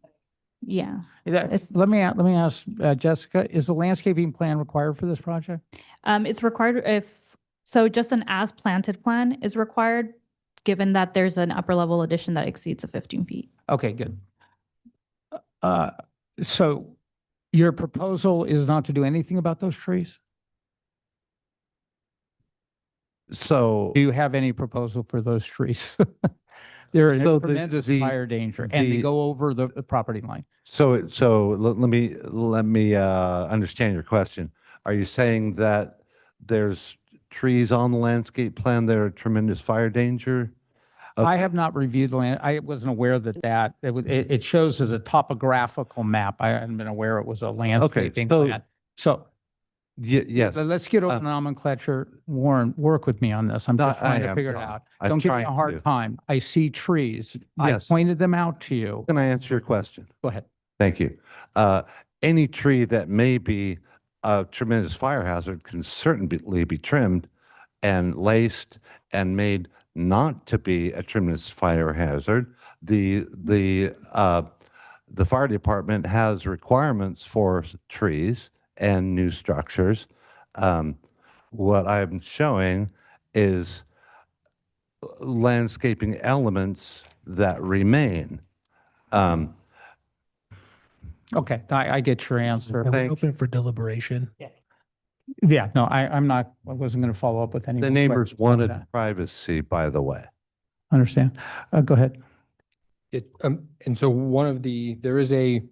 S14: Yeah.
S1: Let me ask Jessica, is a landscaping plan required for this project?
S14: It's required just an as planted plan is required, given that there's an upper level addition that exceeds the 15 feet.
S1: Okay, good. So your proposal is not to do anything about those trees?
S16: So
S1: do you have any proposal for those trees? They're in
S16: So
S1: tremendous fire danger, and they go over the property line.
S16: So let me understand your question. Are you saying that there's trees on the landscape plan that are tremendous fire danger?
S1: I have not reviewed the land. I wasn't aware that it shows as a topographical map. I hadn't been aware it was a landscaping plan. So
S16: yes.
S1: Let's get over the nomenclature. Warren, work with me on this. I'm just trying to figure it out. Don't give me a hard time. I see trees. I pointed them out to you.
S16: Can I answer your question?
S1: Go ahead.
S16: Thank you. Any tree that may be a tremendous fire hazard can certainly be trimmed and laced and made not to be a tremendous fire hazard. The fire department has requirements for trees and new structures. What I'm showing is landscaping elements that remain.
S1: Okay, I get your answer.
S2: Are we open for deliberation?
S1: Yeah, no, I wasn't going to follow up with any.
S16: The neighbors wanted privacy, by the way.
S1: Understand. Go ahead.
S13: And so there is a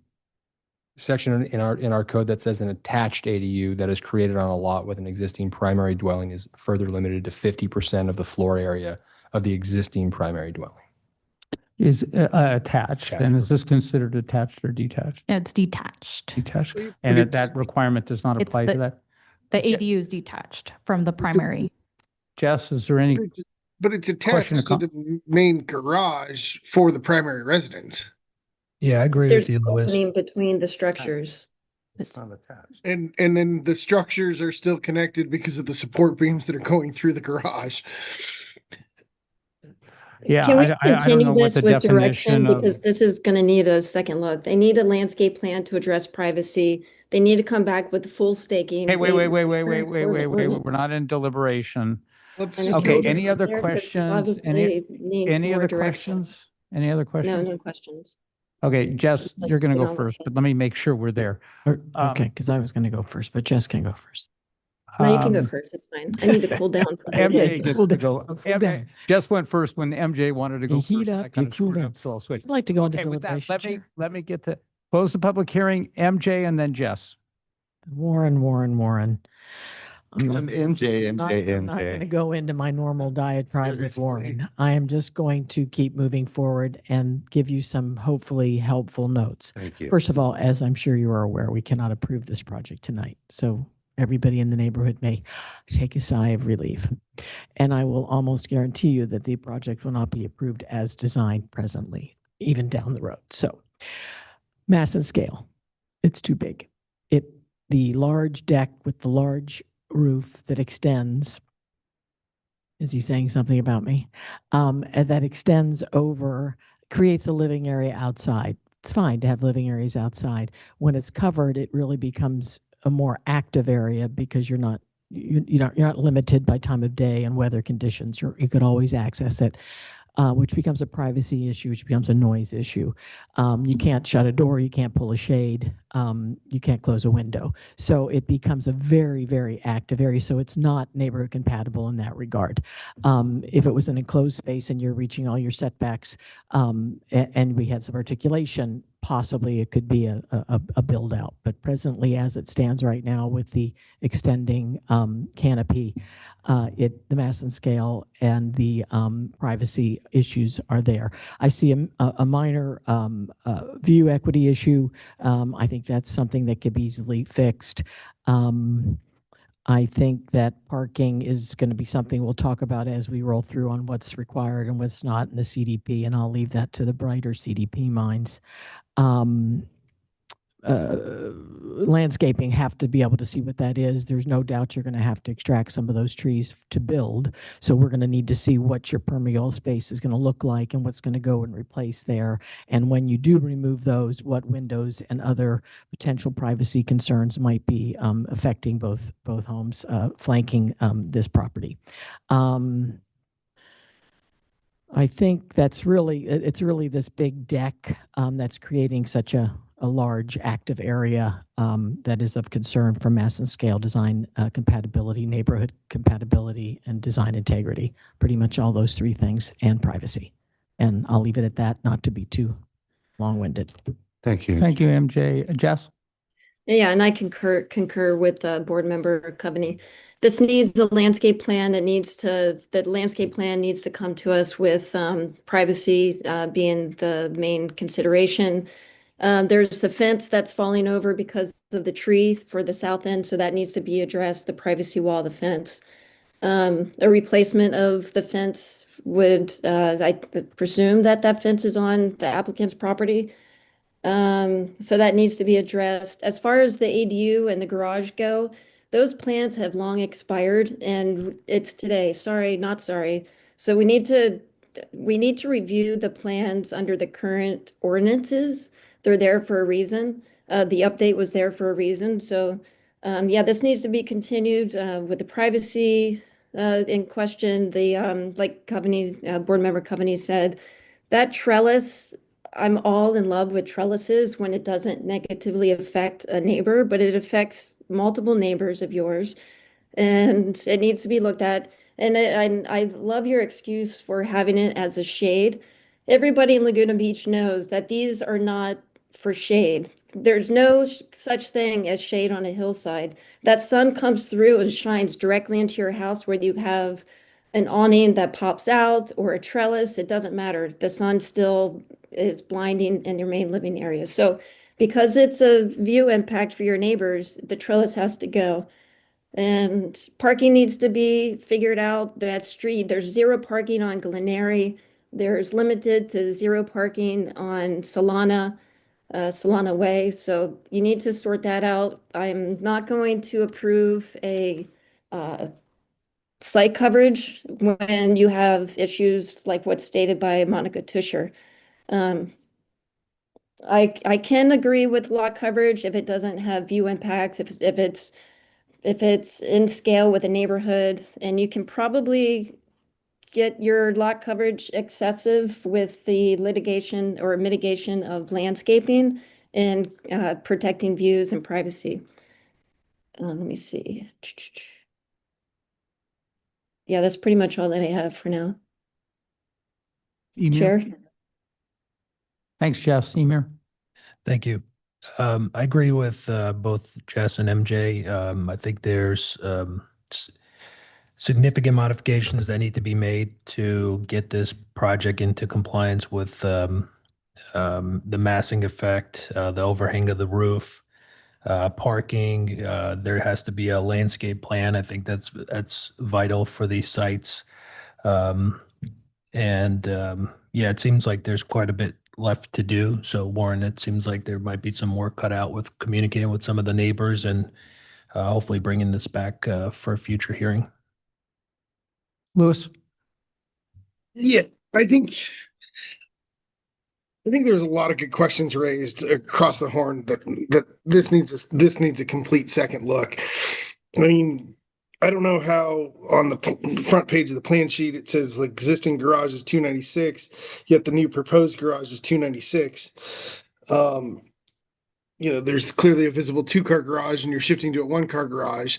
S13: section in our code that says an attached ADU that is created on a lot with an existing primary dwelling is further limited to 50% of the floor area of the existing primary dwelling.
S1: Is attached, and is this considered attached or detached?
S14: It's detached.
S1: Detached, and that requirement does not apply to that?
S14: The ADU is detached from the primary.
S1: Jess, is there any?
S5: But it's attached to the main garage for the primary residence.
S2: Yeah, I agree
S4: There's
S2: with you, Louis.
S4: opening between the structures.
S16: It's not attached.
S5: And then the structures are still connected because of the support beams that are going through the garage.
S1: Yeah,
S4: Can we
S1: I don't know
S4: continue
S1: what
S4: this
S1: the
S4: with direction?
S1: definition of-
S4: Because this is going to need a second look. They need a landscape plan to address privacy. They need to come back with full staking.
S1: Hey, wait.
S4: They-
S1: We're not in deliberation.
S5: Let's
S4: just
S1: Okay,
S4: go
S1: any
S4: to
S1: other
S4: there, because
S1: questions?
S4: obviously it needs
S1: Any
S4: more
S1: other
S4: direction.
S1: questions? Any other questions?
S4: No questions.
S1: Okay, Jess,
S4: Let's
S1: you're going to
S4: get
S1: go
S4: on with
S1: first, but let me make sure we're there.
S6: Okay, because I was going to go first, but Jess can go first.
S4: No, you can go
S1: Um,
S4: first. It's fine. I need to cool down.
S1: MJ gets
S6: Cool
S1: to
S6: down.
S1: go.
S6: Cool down.
S1: Jess went first when MJ wanted to go
S6: You heat
S1: first. and
S6: up,
S1: I kinda
S6: you cool
S1: screwed
S6: down.
S1: up, so I'll switch.
S6: I'd like to go into
S1: Okay, with that,
S6: deliberation.
S1: let me get to, Close the public hearing, MJ and then Jess.
S6: Warren.
S16: MJ,
S6: I'm not going to go into my normal diatribe with Warren. I am just going to keep moving forward and give you some hopefully helpful notes.
S16: Thank you.
S6: First of all, as I'm sure you are aware, we cannot approve this project tonight. So everybody in the neighborhood may take a sigh of relief. And I will almost guarantee you that the project will not be approved as designed presently, even down the road. So mass and scale, it's too big. The large deck with the large roof that extends, is he saying something about me? And that extends over, creates a living area outside. It's fine to have living areas outside. When it's covered, it really becomes a more active area because you're not limited by time of day and weather conditions. You could always access it. Which becomes a privacy issue, which becomes a noise issue. You can't shut a door, you can't pull a shade, you can't close a window. So it becomes a very, very active area. So it's not neighborhood compatible in that regard. If it was an enclosed space and you're reaching all your setbacks and we had some articulation, possibly it could be a build out. But presently, as it stands right now with the extending canopy, the mass and scale and the privacy issues are there. I see a minor view equity issue. I think that's something that could be easily fixed. I think that parking is going to be something we'll talk about as we roll through on what's required and what's not in the CDP, and I'll leave that to the brighter CDP minds. Landscaping, have to be able to see what that is. There's no doubt you're going to have to extract some of those trees to build. So we're going to need to see what your permeable space is going to look like and what's going to go and replace there. And when you do remove those, what windows and other potential privacy concerns might be affecting both homes flanking this property. I think it's really this big deck that's creating such a large active area that is of concern for mass and scale design compatibility, neighborhood compatibility, and design integrity. Pretty much all those three things, and privacy. And I'll leave it at that, not to be too long-winded.
S16: Thank you.
S1: Thank you, MJ. Jess?
S4: Yeah, and I concur with Board Member Coveney. This needs a landscape plan that landscape plan needs to come to us with privacy being the main consideration. There's the fence that's falling over because of the tree for the south end, so that needs to be addressed, the privacy wall of the fence. A replacement of the fence would, I presume that fence is on the applicant's property. So that needs to be addressed. As far as the ADU and the garage go, those plans have long expired and it's today. Sorry, not sorry. So we need to review the plans under the current ordinances. They're there for a reason. The update was there for a reason. So yeah, this needs to be continued with the privacy in question. Like Board Member Coveney said, that trellis, I'm all in love with trellises when it doesn't negatively affect a neighbor, but it affects multiple neighbors of yours, and it needs to be looked at. And I love your excuse for having it as a shade. Everybody in Laguna Beach knows that these are not for shade. There's no such thing as shade on a hillside. That sun comes through and shines directly into your house, whether you have an awning that pops out or a trellis, it doesn't matter. The sun still is blinding in your main living area. So because it's a view impact for your neighbors, the trellis has to go. And parking needs to be figured out. That street, there's 0 parking on Glenary. There's limited to 0 parking on Solana Way. So you need to sort that out. I'm not going to approve a site coverage when you have issues like what's stated by Monica Tusher. I can agree with lot coverage if it doesn't have view impacts, if it's in scale with a neighborhood, and you can probably get your lot coverage excessive with the litigation or mitigation of landscaping and protecting views and privacy. Let me see. Yeah, that's pretty much all that I have for now.
S1: Emir?
S4: Chair?
S1: Thanks, Jess. Emir?
S8: Thank you.
S2: I agree with both Jess and MJ. I think there's significant modifications that need to be made to get this project into compliance with the massing effect, the overhang of the roof, parking. There has to be a landscape plan. I think that's vital for these sites. Yeah, it seems like there's quite a bit left to do. So Warren, it seems like there might be some work cut out with communicating with some of the neighbors and hopefully bringing this back for a future hearing.
S1: Louis?
S5: Yeah, I think there's a lot of good questions raised across the horn that this needs a complete second look. I mean, I don't know how on the front page of the plan sheet it says the existing garage is 296, yet the new proposed garage is 296. There's clearly a visible 2-car garage and you're shifting to a 1-car garage.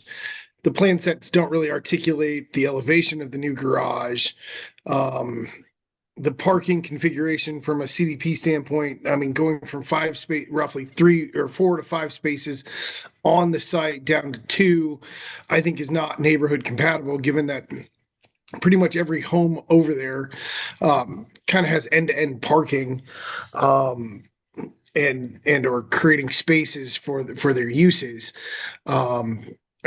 S5: The plan sets don't really articulate the elevation of the new garage. The parking configuration from a CDP standpoint, I mean, going from roughly 3 or 4 to 5 spaces on the site down to 2, I think is not neighborhood compatible, given that pretty much every home over there kind of has end-to-end parking and or creating spaces for their uses.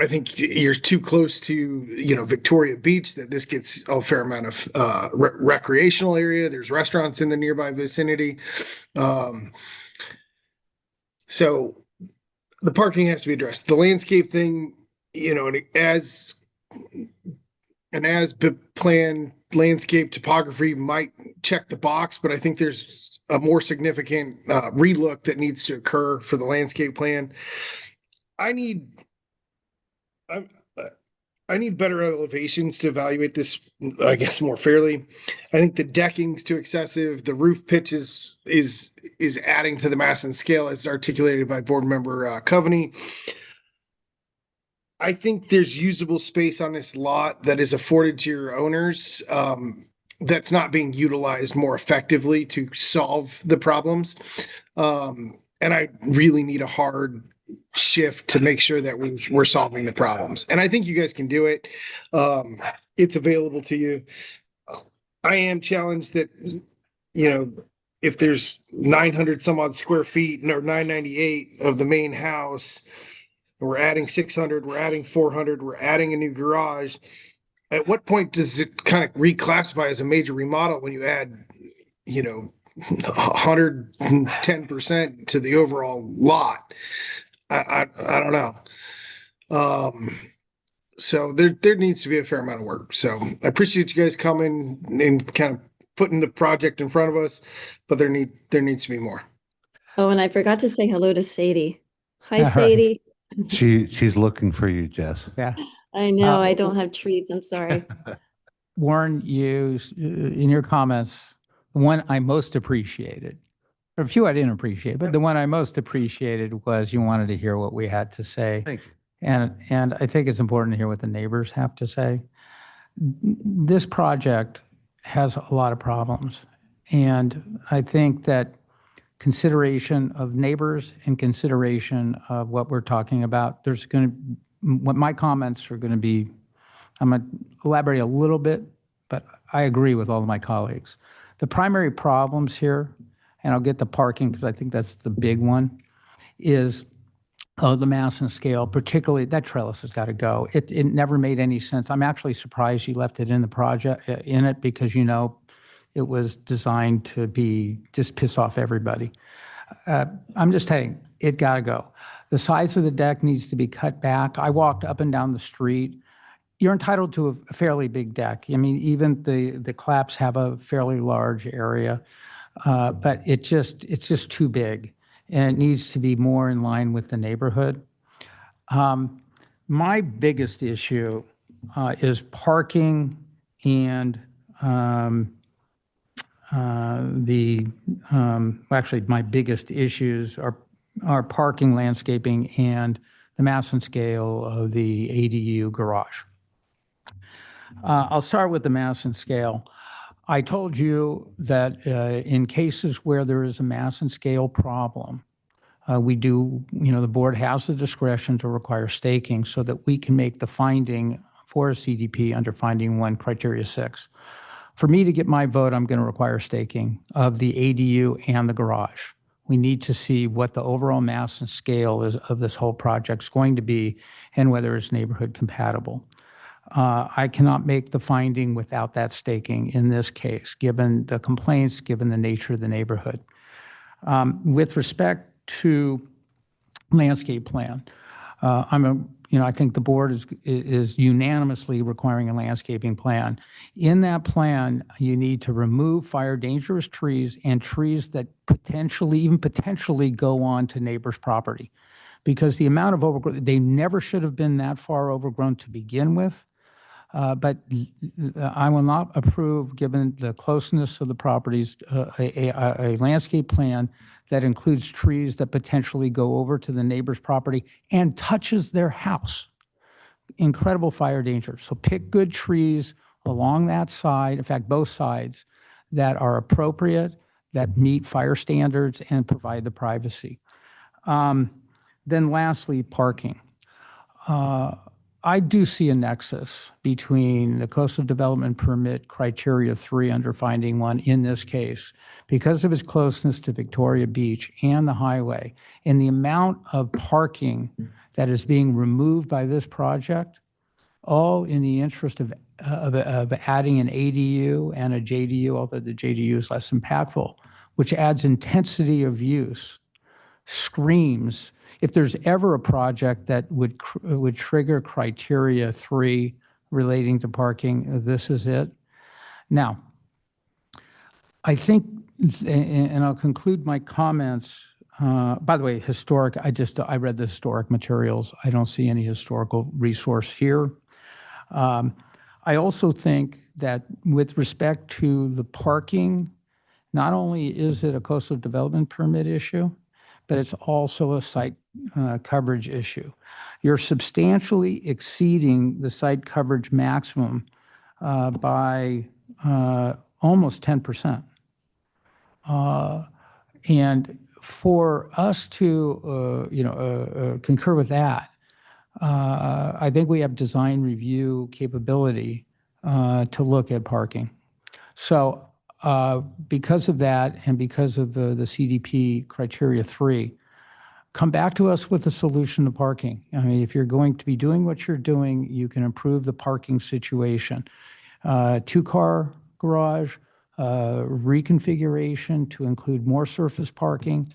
S5: I think you're too close to, Victoria Beach that this gets a fair amount of recreational area. There's restaurants in the nearby vicinity. So the parking has to be addressed. The landscape thing, as planned landscape topography might check the box, but I think there's a more significant relook that needs to occur for the landscape plan. I need better elevations to evaluate this, I guess, more fairly. I think the decking's too excessive. The roof pitch is adding to the mass and scale as articulated by board member Coveney. I think there's usable space on this lot that is afforded to your owners that's not being utilized more effectively to solve the problems. And I really need a hard shift to make sure that we're solving the problems. And I think you guys can do it. It's available to you. I am challenged that, if there's 900 some odd square feet or 998 of the main house, we're adding 600, we're adding 400, we're adding a new garage. At what point does it kind of reclassify as a major remodel when you add, 110% to the overall lot? I don't know. So there needs to be a fair amount of work. So I appreciate you guys coming and kind of putting the project in front of us, but there needs to be more.
S4: Oh, and I forgot to say hello to Sadie. Hi, Sadie.
S16: She's looking for you, Jess.
S1: Yeah.
S4: I know, I don't have trees. I'm sorry.
S1: Warren, you, in your comments, the one I most appreciated, or a few I didn't appreciate, but the one I most appreciated was you wanted to hear what we had to say.
S16: Thank you.
S1: And I think it's important to hear what the neighbors have to say. This project has a lot of problems. And I think that consideration of neighbors and consideration of what we're talking about, what my comments are going to be, I'm going to elaborate a little bit, but I agree with all of my colleagues. The primary problems here, and I'll get the parking because I think that's the big one, is the mass and scale, particularly that trellis has got to go. It never made any sense. I'm actually surprised you left it in the project, because it was designed to just piss off everybody. I'm just saying, it got to go. The size of the deck needs to be cut back. I walked up and down the street. You're entitled to a fairly big deck. I mean, even the claps have a fairly large area, but it's just too big, and it needs to be more in line with the neighborhood. My biggest issue is parking and actually my biggest issues are parking, landscaping, and the mass and scale of the ADU garage. I'll start with the mass and scale. I told you that in cases where there is a mass and scale problem, the board has the discretion to require staking so that we can make the finding for a CDP under finding 1, criteria 6. For me to get my vote, I'm going to require staking of the ADU and the garage. We need to see what the overall mass and scale of this whole project is going to be and whether it's neighborhood compatible. I cannot make the finding without that staking in this case, given the complaints, given the nature of the neighborhood. With respect to landscape plan, I think the board is unanimously requiring a landscaping plan. In that plan, you need to remove fire dangerous trees and trees that potentially go on to neighbors' property. Because the amount of overgrowth, they never should have been that far overgrown to begin with. But I will not approve, given the closeness of the properties, a landscape plan that includes trees that potentially go over to the neighbor's property and touches their house. Incredible fire danger. So pick good trees along that side, in fact, both sides, that are appropriate, that meet fire standards and provide the privacy. Then lastly, parking. I do see a nexus between the coastal development permit criteria 3 under finding 1 in this case, because of its closeness to Victoria Beach and the highway, and the amount of parking that is being removed by this project, all in the interest of adding an ADU and a JDU, although the JDU is less impactful, which adds intensity of use, screams. If there's ever a project that would trigger criteria 3 relating to parking, this is it. Now, I think, and I'll conclude my comments. By the way, historic, I read the historic materials. I don't see any historical resource here. I also think that with respect to the parking, not only is it a coastal development permit issue, but it's also a site coverage issue. You're substantially exceeding the site coverage maximum by almost 10%. And for us to, concur with that, I think we have design review capability to look at parking. So because of that and because of the CDP criteria 3, come back to us with a solution to parking. I mean, if you're going to be doing what you're doing, you can improve the parking situation. 2-car garage, reconfiguration to include more surface parking,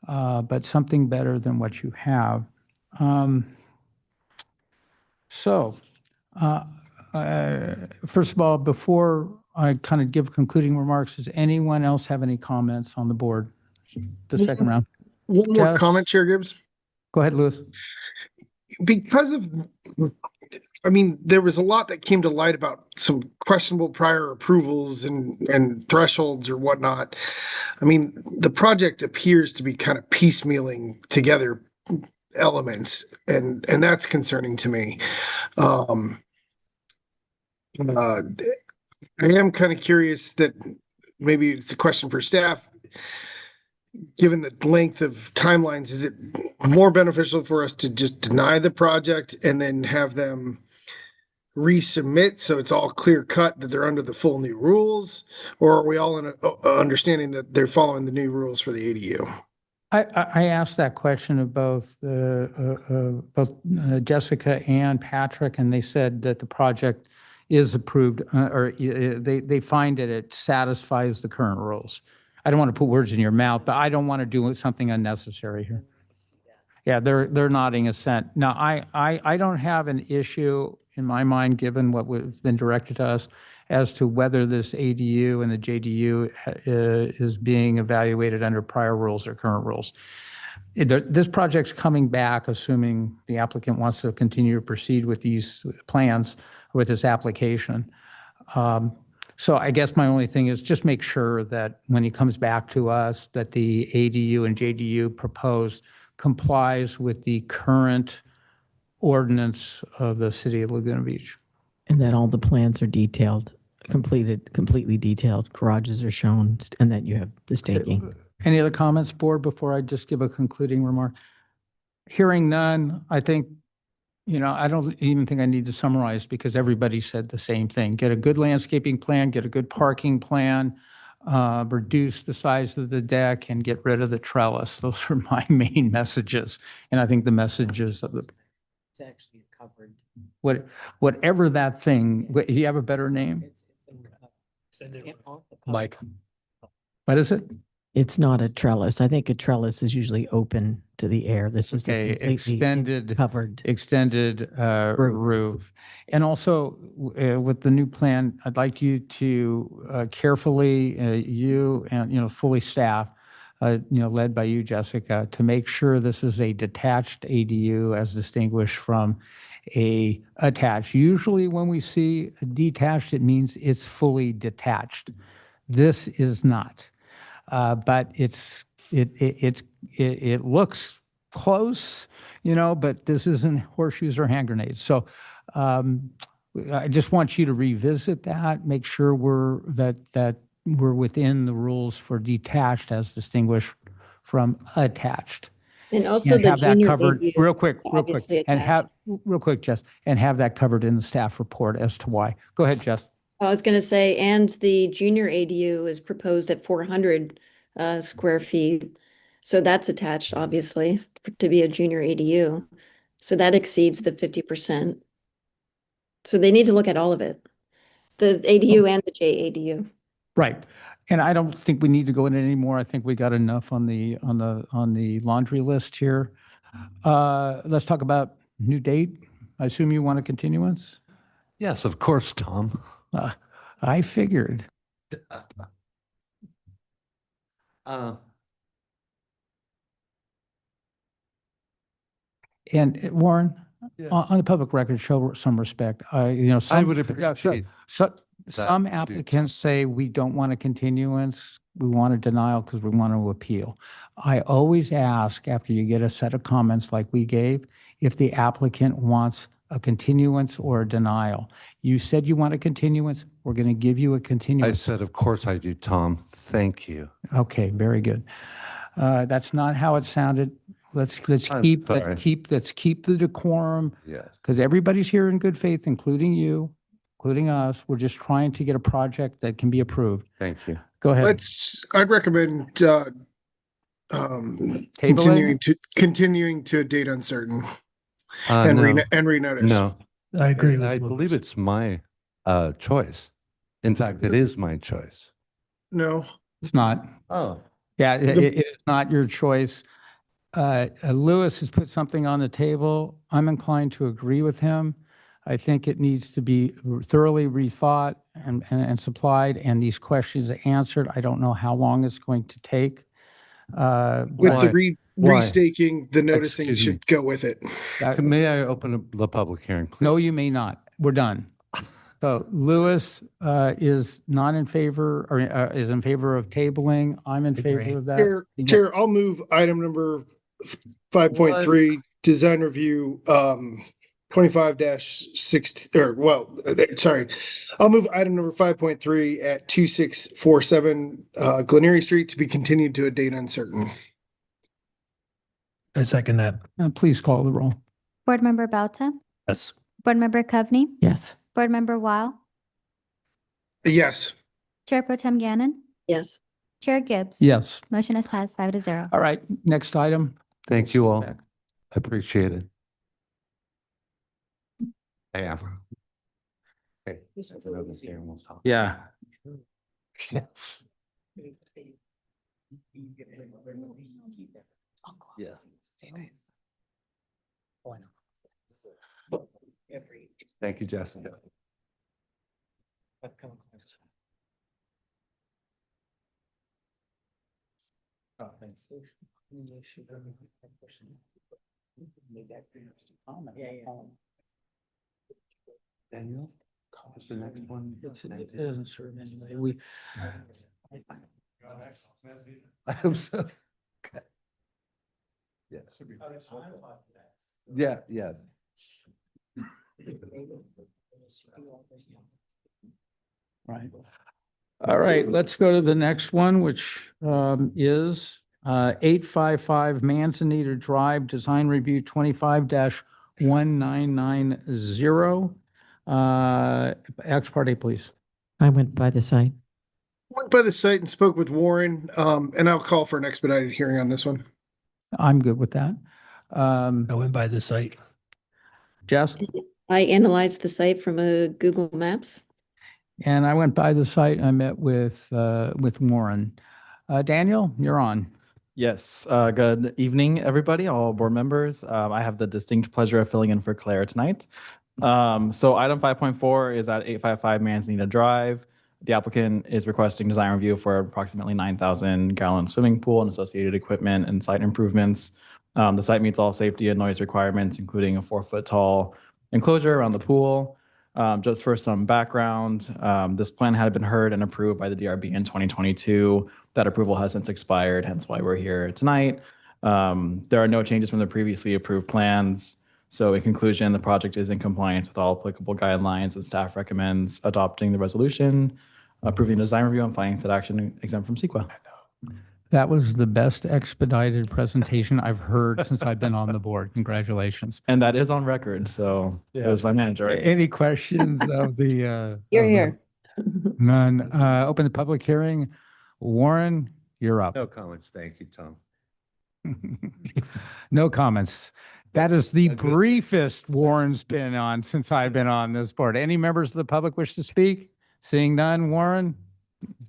S1: but something better than what you have. First of all, before I kind of give concluding remarks, does anyone else have any comments on the board? The second round.
S5: One more
S1: Jess?
S5: comment, Chair Gibbs.
S1: Go ahead, Louis.
S5: Because of, there was a lot that came to light about some questionable prior approvals and thresholds or whatnot. The project appears to be kind of piecemealing together elements, and that's concerning to me. I am kind of curious that maybe it's a question for staff. Given the length of timelines, is it more beneficial for us to just deny the project and then have them resubmit so it's all clear cut that they're under the full new rules? Or are we all in a understanding that they're following the new rules for the ADU?
S1: I asked that question of both Jessica and Patrick, and they said that the project is approved, or they find that it satisfies the current rules. I don't want to put words in your mouth, but I don't want to do something unnecessary here. Yeah, they're nodding assent. Now, I don't have an issue in my mind, given what has been directed to us, as to whether this ADU and the JDU is being evaluated under prior rules or current rules. This project's coming back, assuming the applicant wants to continue to proceed with these plans, with this application. So I guess my only thing is just make sure that when he comes back to us, that the ADU and JDU proposed complies with the current ordinance of the city of Laguna Beach.
S6: And that all the plans are detailed, completely detailed, garages are shown, and that you have the staking.
S1: Any other comments, board, before I just give a concluding remark? Hearing none, I think, I don't even think I need to summarize because everybody said the same thing. Get a good landscaping plan, get a good parking plan, reduce the size of the deck and get rid of the trellis. Those are my main messages. And I think the messages of the,
S6: It's actually covered.
S1: whatever that thing, do you have a better name?
S13: Mike.
S1: What is it?
S6: It's not a trellis. I think a trellis is usually open to the air. This is a
S1: Okay,
S6: completely covered.
S1: extended roof. And also with the new plan, I'd like you to carefully, you and, fully staff, led by you, Jessica, to make sure this is a detached ADU as distinguished from a attached. Usually when we see a detached, it means it's fully detached. This is not. But it looks close, but this isn't horseshoes or hand grenades. So I just want you to revisit that, make sure that we're within the rules for detached as distinguished from attached.
S4: And also
S1: And
S4: the
S1: have that
S4: junior
S1: covered
S4: ADU
S1: real quick,
S4: obviously
S1: and
S4: attached.
S1: real quick, Jess, and have that covered in the staff report as to why. Go ahead, Jess.
S4: I was gonna say, and the junior ADU is proposed at 400 square feet. So that's attached, obviously, to be a junior ADU. So that exceeds the 50%. So they need to look at all of it, the ADU and the JADU.
S1: Right. And I don't think we need to go into it anymore. I think we got enough on the laundry list here. Let's talk about new date. I assume you want a continuance?
S16: Yes, of course, Tom.
S1: I figured. And Warren, on the public record, show some respect.
S16: I would appreciate
S1: Some
S16: that, too.
S1: applicants say we don't want a continuance, we want a denial because we want to appeal. I always ask after you get a set of comments like we gave, if the applicant wants a continuance or a denial. You said you want a continuance, we're going to give you a
S16: I
S1: continuance.
S16: said, of course I do, Tom. Thank you.
S1: Okay, very good. That's not how it sounded. Let's
S16: I'm
S1: keep
S16: sorry.
S1: the decorum.
S16: Yes.
S1: Because everybody's here in good faith, including you, including us. We're just trying to get a project that can be approved.
S16: Thank you.
S1: Go ahead.
S5: I'd recommend continuing to a date uncertain and
S16: No.
S5: renotice.
S16: No.
S17: I agree
S16: And
S17: with
S16: I
S17: Louis.
S16: believe it's my choice. In fact, it is my choice.
S5: No.
S1: It's not.
S16: Oh.
S1: Yeah, it is not your choice. Lewis has put something on the table. I'm inclined to agree with him. I think it needs to be thoroughly rethought and supplied, and these questions answered. I don't know how long it's going to take.
S5: With
S1: but-
S5: the restaking, the noticing
S16: Excuse me.
S5: should go with it.
S16: May I open up the public hearing, please?
S1: No, you may not. We're done. So Lewis is not in favor, or is in favor of tabling. I'm in favor of that.
S5: Chair, I'll move item number 5.3, design review, 25-6, I'll move item number 5.3 at 2647 Glenery Street to be continued to a date uncertain.
S17: I second that.
S1: Please call the roll.
S3: Board Member Bauta,
S17: Yes.
S3: Board Member Coveney,
S6: Yes.
S3: Board Member Weil,
S5: Yes.
S3: Chair Pro Tem Gannon,
S4: Yes.
S3: Chair Gibbs.
S1: Yes.
S3: Motion is passed 5-0.
S1: All right, next item.
S16: Thank you all. I appreciate it. I am. Okay.
S1: Yeah.
S16: Yes. Yeah. Thank you, Jessica. Daniel, is the next one?
S1: It doesn't serve anybody.
S16: I hope so. Okay. Yes. Yeah, yes.
S1: Right. All right, let's go to the next one, which is 855 Manzanita Drive, Design Review 25-1990. Ex parte, please.
S6: I went by the site.
S5: Went by the site and spoke with Warren, and I'll call for an expedited hearing on this one.
S1: I'm good with that.
S2: I went by the site.
S1: Jess?
S4: I analyzed the site from a Google Maps.
S1: And I went by the site. I met with Warren. Daniel, you're on.
S8: Yes, good evening, everybody, all board members. I have the distinct pleasure of filling in for Claire tonight. So item 5.4 is at 855 Manzanita Drive. The applicant is requesting design review for approximately 9,000 gallon swimming pool and associated equipment and site improvements. The site meets all safety and noise requirements, including a 4-foot tall enclosure around the pool. Just for some background, this plan had been heard and approved by the DRB in 2022. That approval has since expired, hence why we're here tonight. There are no changes from the previously approved plans. So in conclusion, the project is in compliance with all applicable guidelines, and staff recommends adopting the resolution, approving the design review, and finding said action exempt from CEQA.
S1: That was the best expedited presentation I've heard since I've been on the board. Congratulations.
S8: And that is on record, so it was my manager.
S1: Any questions of the?
S4: You're here.
S1: None. Open the public hearing. Warren, you're up.
S16: No comments. Thank you, Tom.
S1: No comments. That is the briefest Warren's been on since I've been on this board. Any members of the public wish to speak? Seeing none, Warren?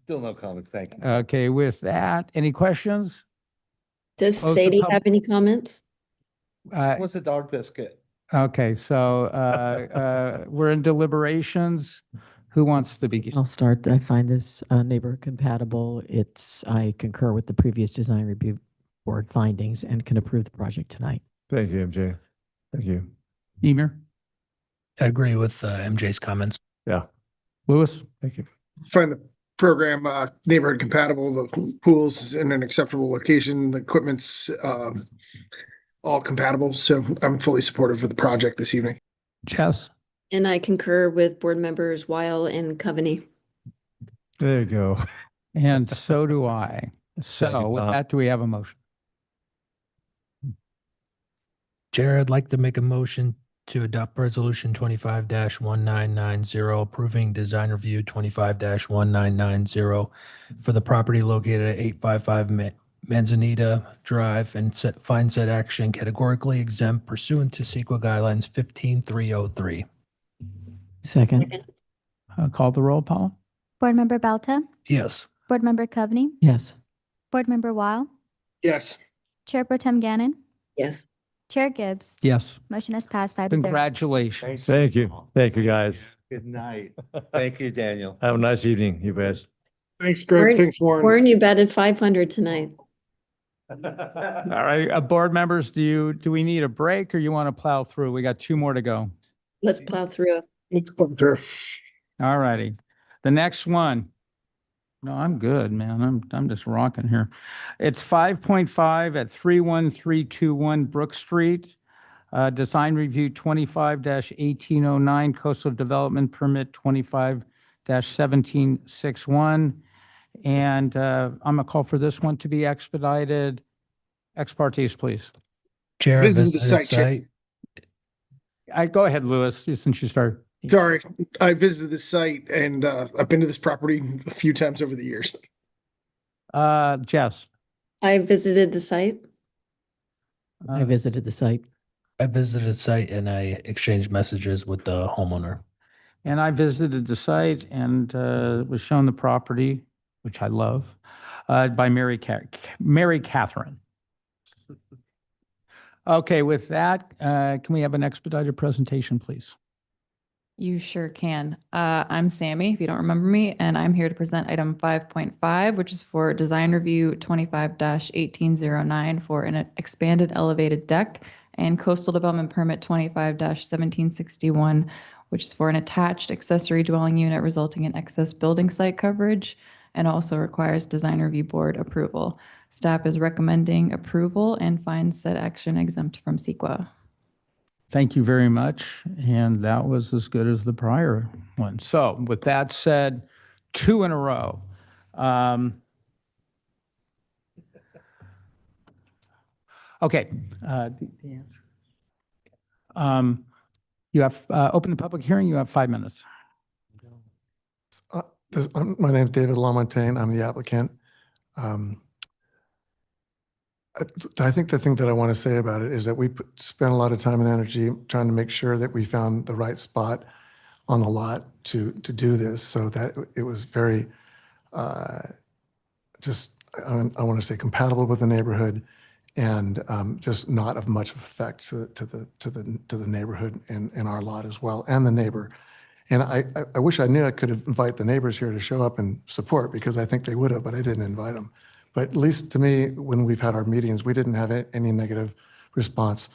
S16: Still no comments. Thank you.
S1: Okay, with that, any questions?
S4: Does
S1: Close the
S4: Sadie
S1: pub-
S4: have any comments?
S16: What's a dog biscuit?
S1: Okay, so we're in deliberations. Who wants to begin?
S6: I'll start. I find this neighbor compatible. I concur with the previous design review board findings and can approve the project tonight.
S2: Thank you, MJ. Thank you.
S1: Emer?
S2: I agree with MJ's comments.
S11: Yeah.
S1: Lewis?
S11: Thank you.
S5: Find the program neighborhood compatible, the pool's in an acceptable location, the equipment's all compatible. So I'm fully supportive of the project this evening.
S1: Jess?
S4: And I concur with board members Weil and Coveney.
S11: There you go.
S1: And so do I. So with that, do we have a motion?
S2: Chair, I'd like to make a motion to adopt resolution 25-1990, approving design review 25-1990 for the property located at 855 Manzanita Drive and find said action categorically exempt pursuant to CEQA guidelines 15303.
S6: Second.
S1: Call the roll, Paula?
S3: Board Member Balta?
S2: Yes.
S3: Board Member Coveney?
S6: Yes.
S3: Board Member Weil?
S5: Yes.
S3: Chair Pro Tem Gannon?
S4: Yes.
S3: Chair Gibbs?
S1: Yes.
S3: Motion has passed 5-0.
S1: Congratulations.
S11: Thank you. Thank you, guys.
S16: Good night. Thank you, Daniel.
S11: Have a nice evening, you guys.
S5: Thanks, Greg. Thanks, Warren.
S4: Warren, you batted 500 tonight.
S1: All right, board members, do we need a break or you want to plow through? We got 2 more to go.
S4: Let's plow through.
S5: Let's come through.
S1: All righty. The next one. No, I'm good, man. I'm just rocking here. It's 5.5 at 31321 Brook Street. Design review 25-1809, coastal development permit 25-1761. And I'm gonna call for this one to be expedited. Ex partes, please.
S2: Chair,
S5: Visit the site.
S1: Go ahead, Lewis, since you started.
S5: Sorry, I visited the site and I've been to this property a few times over the years.
S1: Jess.
S4: I visited the site.
S6: I visited the site.
S2: I visited the site and I exchanged messages with the homeowner.
S1: And I visited the site and was shown the property, which I love, by Mary Catherine. Okay, with that, can we have an expedited presentation, please?
S22: You sure can. I'm Sammy, if you don't remember me, and I'm here to present item 5.5, which is for design review 25-1809 for an expanded elevated deck, and coastal development permit 25-1761, which is for an attached accessory dwelling unit resulting in excess building site coverage and also requires design review board approval. Staff is recommending approval and finds said action exempt from CEQA.
S1: Thank you very much. And that was as good as the prior one. So with that said, 2 in a row. Okay. The answer. You have open the public hearing. You have 5 minutes.
S7: My name is David Lamontagne. I'm the applicant. I think the thing that I want to say about it is that we spent a lot of time and energy trying to make sure that we found the right spot on the lot to do this, so that it was very just, I want to say, compatible with the neighborhood, and just not of much effect to the neighborhood in our lot as well, and the neighbor. And I wish I knew I could have invited the neighbors here to show up and support, because I think they would have, but I didn't invite them. But at least to me, when we've had our meetings, we didn't have any negative response.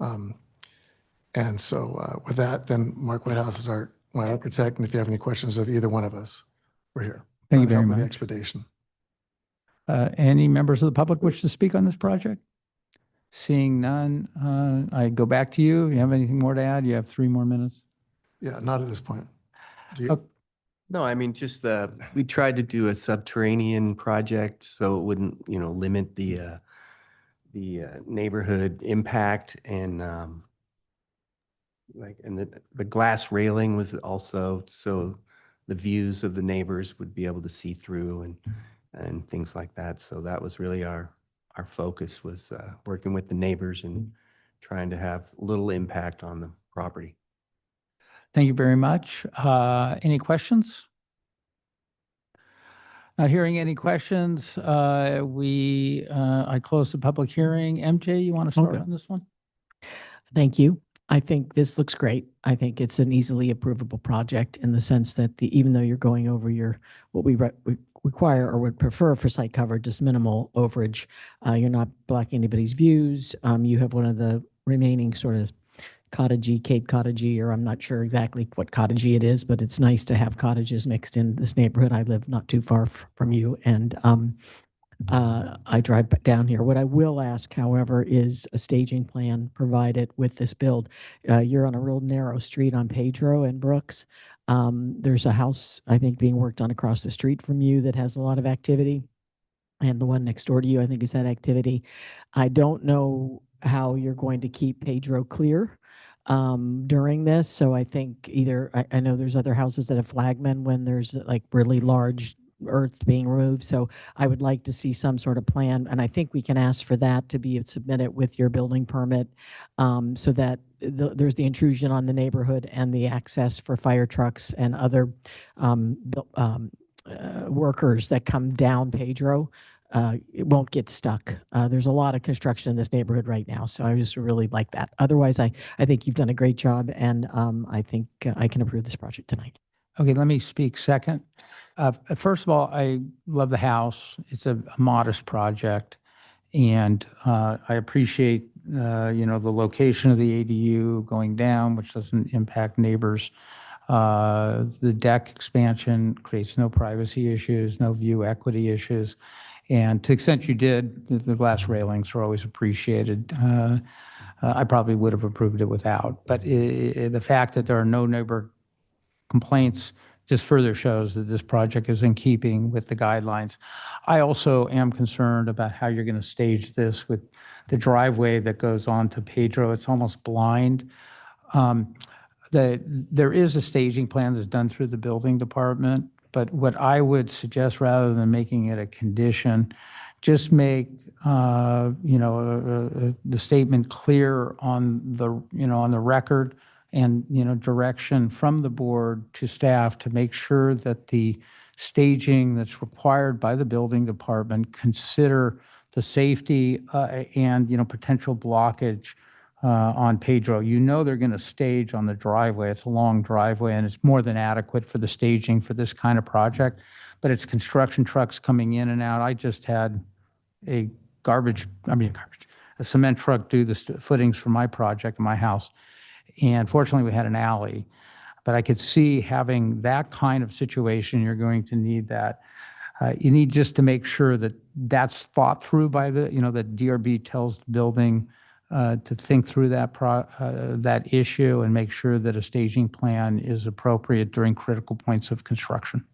S7: And so with that, then Mark Whitehouse is my architect, and if you have any questions of either one of us, we're here.
S1: Thank you
S7: Trying to help
S1: very
S7: with the
S1: much.
S7: expedition.
S1: Any members of the public wish to speak on this project? Seeing none, I go back to you. You have anything more to add? You have 3 more minutes.
S7: Yeah, not at this point. Do you?
S10: No, I mean, just we tried to do a subterranean project so it wouldn't, limit the neighborhood impact, and the glass railing was also so the views of the neighbors would be able to see through and things like that. So that was really our focus, was working with the neighbors and trying to have little impact on the property.
S1: Thank you very much. Any questions? Not hearing any questions. I close the public hearing. MJ, you want to start
S6: Okay.
S1: on this one?
S6: Thank you. I think this looks great. I think it's an easily approvable project in the sense that even though you're going over what we require or would prefer for site coverage, just minimal overage, you're not blocking anybody's views. You have one of the remaining sort of cottagey, Cape cottagey, or I'm not sure exactly what cottagey it is, but it's nice to have cottages mixed in this neighborhood. I live not too far from you, and I drive down here. What I will ask, however, is a staging plan provided with this build. You're on a real narrow street on Pedro and Brooks. There's a house, I think, being worked on across the street from you that has a lot of activity. And the one next door to you, I think, has had activity. I don't know how you're going to keep Pedro clear during this. So I think I know there's other houses that have flagmen when there's like really large earth being removed. So I would like to see some sort of plan. And I think we can ask for that to be submitted with your building permit, so that there's the intrusion on the neighborhood and the access for fire trucks and other workers that come down Pedro. It won't get stuck. There's a lot of construction in this neighborhood right now, so I just really like that. Otherwise, I think you've done a great job, and I think I can approve this project tonight.
S1: Okay, let me speak second. First of all, I love the house. It's a modest project, and I appreciate the location of the ADU going down, which doesn't impact neighbors. The deck expansion creates no privacy issues, no view equity issues. And to the extent you did, the glass railings are always appreciated. I probably would have approved it without. But the fact that there are no neighbor complaints just further shows that this project is in keeping with the guidelines. I also am concerned about how you're going to stage this with the driveway that goes on to Pedro. It's almost blind. There is a staging plan that's done through the building department, but what I would suggest, rather than making it a condition, just make the statement clear on the record, and direction from the board to staff to make sure that the staging that's required by the building department consider the safety and potential blockage on Pedro. They're going to stage on the driveway. It's a long driveway, and it's more than adequate for the staging for this kind of project. But it's construction trucks coming in and out. I just had a cement truck do the footings for my project in my house. And fortunately, we had an alley. But I could see having that kind of situation, you're going to need that. You need just to make sure that that's thought through by that DRB tells the building to think through that issue and make sure that a staging plan is appropriate during critical points of construction.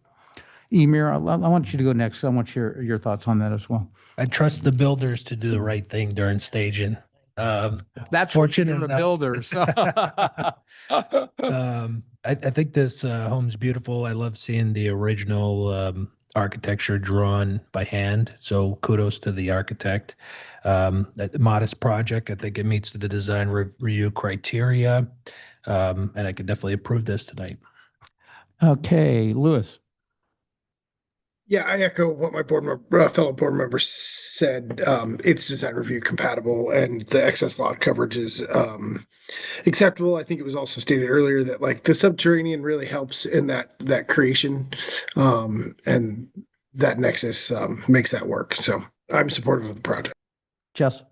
S1: Emir, I want you to go next. I want your thoughts on that as well.
S2: I trust the builders to do the right thing during staging.
S1: That's
S2: fortunate
S1: the
S2: enough-
S1: builders.
S2: I think this home's beautiful. I love seeing the original architecture drawn by hand. So kudos to the architect. A modest project. I think it meets the design review criteria. And I could definitely approve this tonight.
S1: Okay, Lewis.
S5: Yeah, I echo what my fellow board members said. It's design review compatible, and the excess lot coverage is acceptable. I think it was also stated earlier that like the subterranean really helps in that creation, and that nexus makes that work. So I'm supportive of the project.
S1: Jess.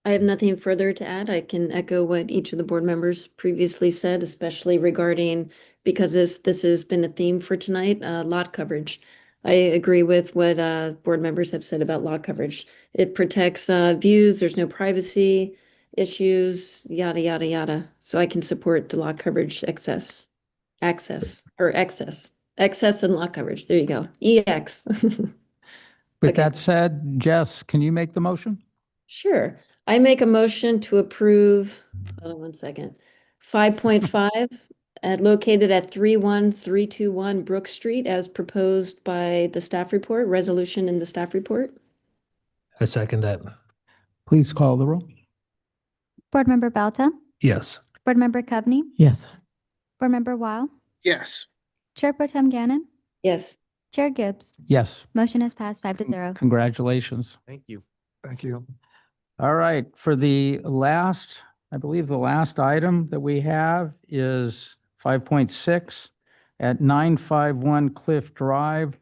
S4: I have nothing further to add. I can echo what each of the board members previously said, especially regarding, because this has been a theme for tonight, lot coverage. I agree with what board members have said about lot coverage. It protects views, there's no privacy issues, yada, yada, yada. So I can support the lot coverage excess and lot coverage. There you go. EX.
S1: With that said, Jess, can you make the motion?
S4: Sure. I make a motion to approve, hold on one second, 5.5 located at 31321 Brook Street as proposed by the staff report, resolution in the staff report.
S2: I second that.
S1: Please call the roll.
S3: Board Member Balta,
S2: Yes.
S3: Board Member Coveney,
S6: Yes.
S3: Board Member Weil,
S5: Yes.
S3: Chair Pro Tem Gannon,
S4: Yes.
S3: Chair Gibbs.
S1: Yes.
S3: Motion has passed 5-0.
S1: Congratulations.
S10: Thank you.
S7: Thank you.
S1: All right, for the last, I believe the last item that we have is 5.6 at 951 Cliff Drive,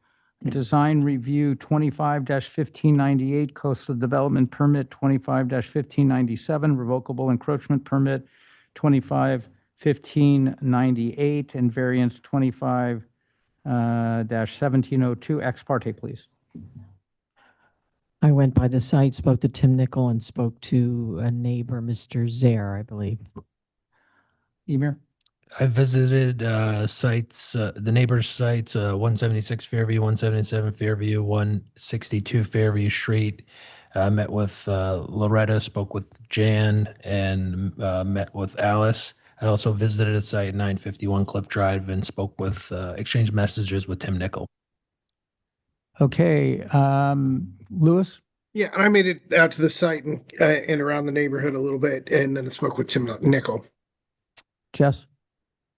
S1: Design Review 25-1598, Coastal Development Permit 25-1597, Revocable Encroachment Permit 25-1598, and Variance 25-1702. Ex parte, please.
S6: I went by the site, spoke to Tim Nickel, and spoke to a neighbor, Mr. Zaire, I believe.
S1: Emir?
S2: I visited sites, the neighbors' sites, 176 Fairview, 177 Fairview, 162 Fairview Street. Met with Loretta, spoke with Jan, and met with Alice. I also visited a site 951 Cliff Drive and spoke with, exchanged messages with Tim Nickel.
S1: Okay, Lewis?
S5: Yeah, and I made it out to the site and around the neighborhood a little bit, and then I spoke with Tim Nickel.
S1: Jess?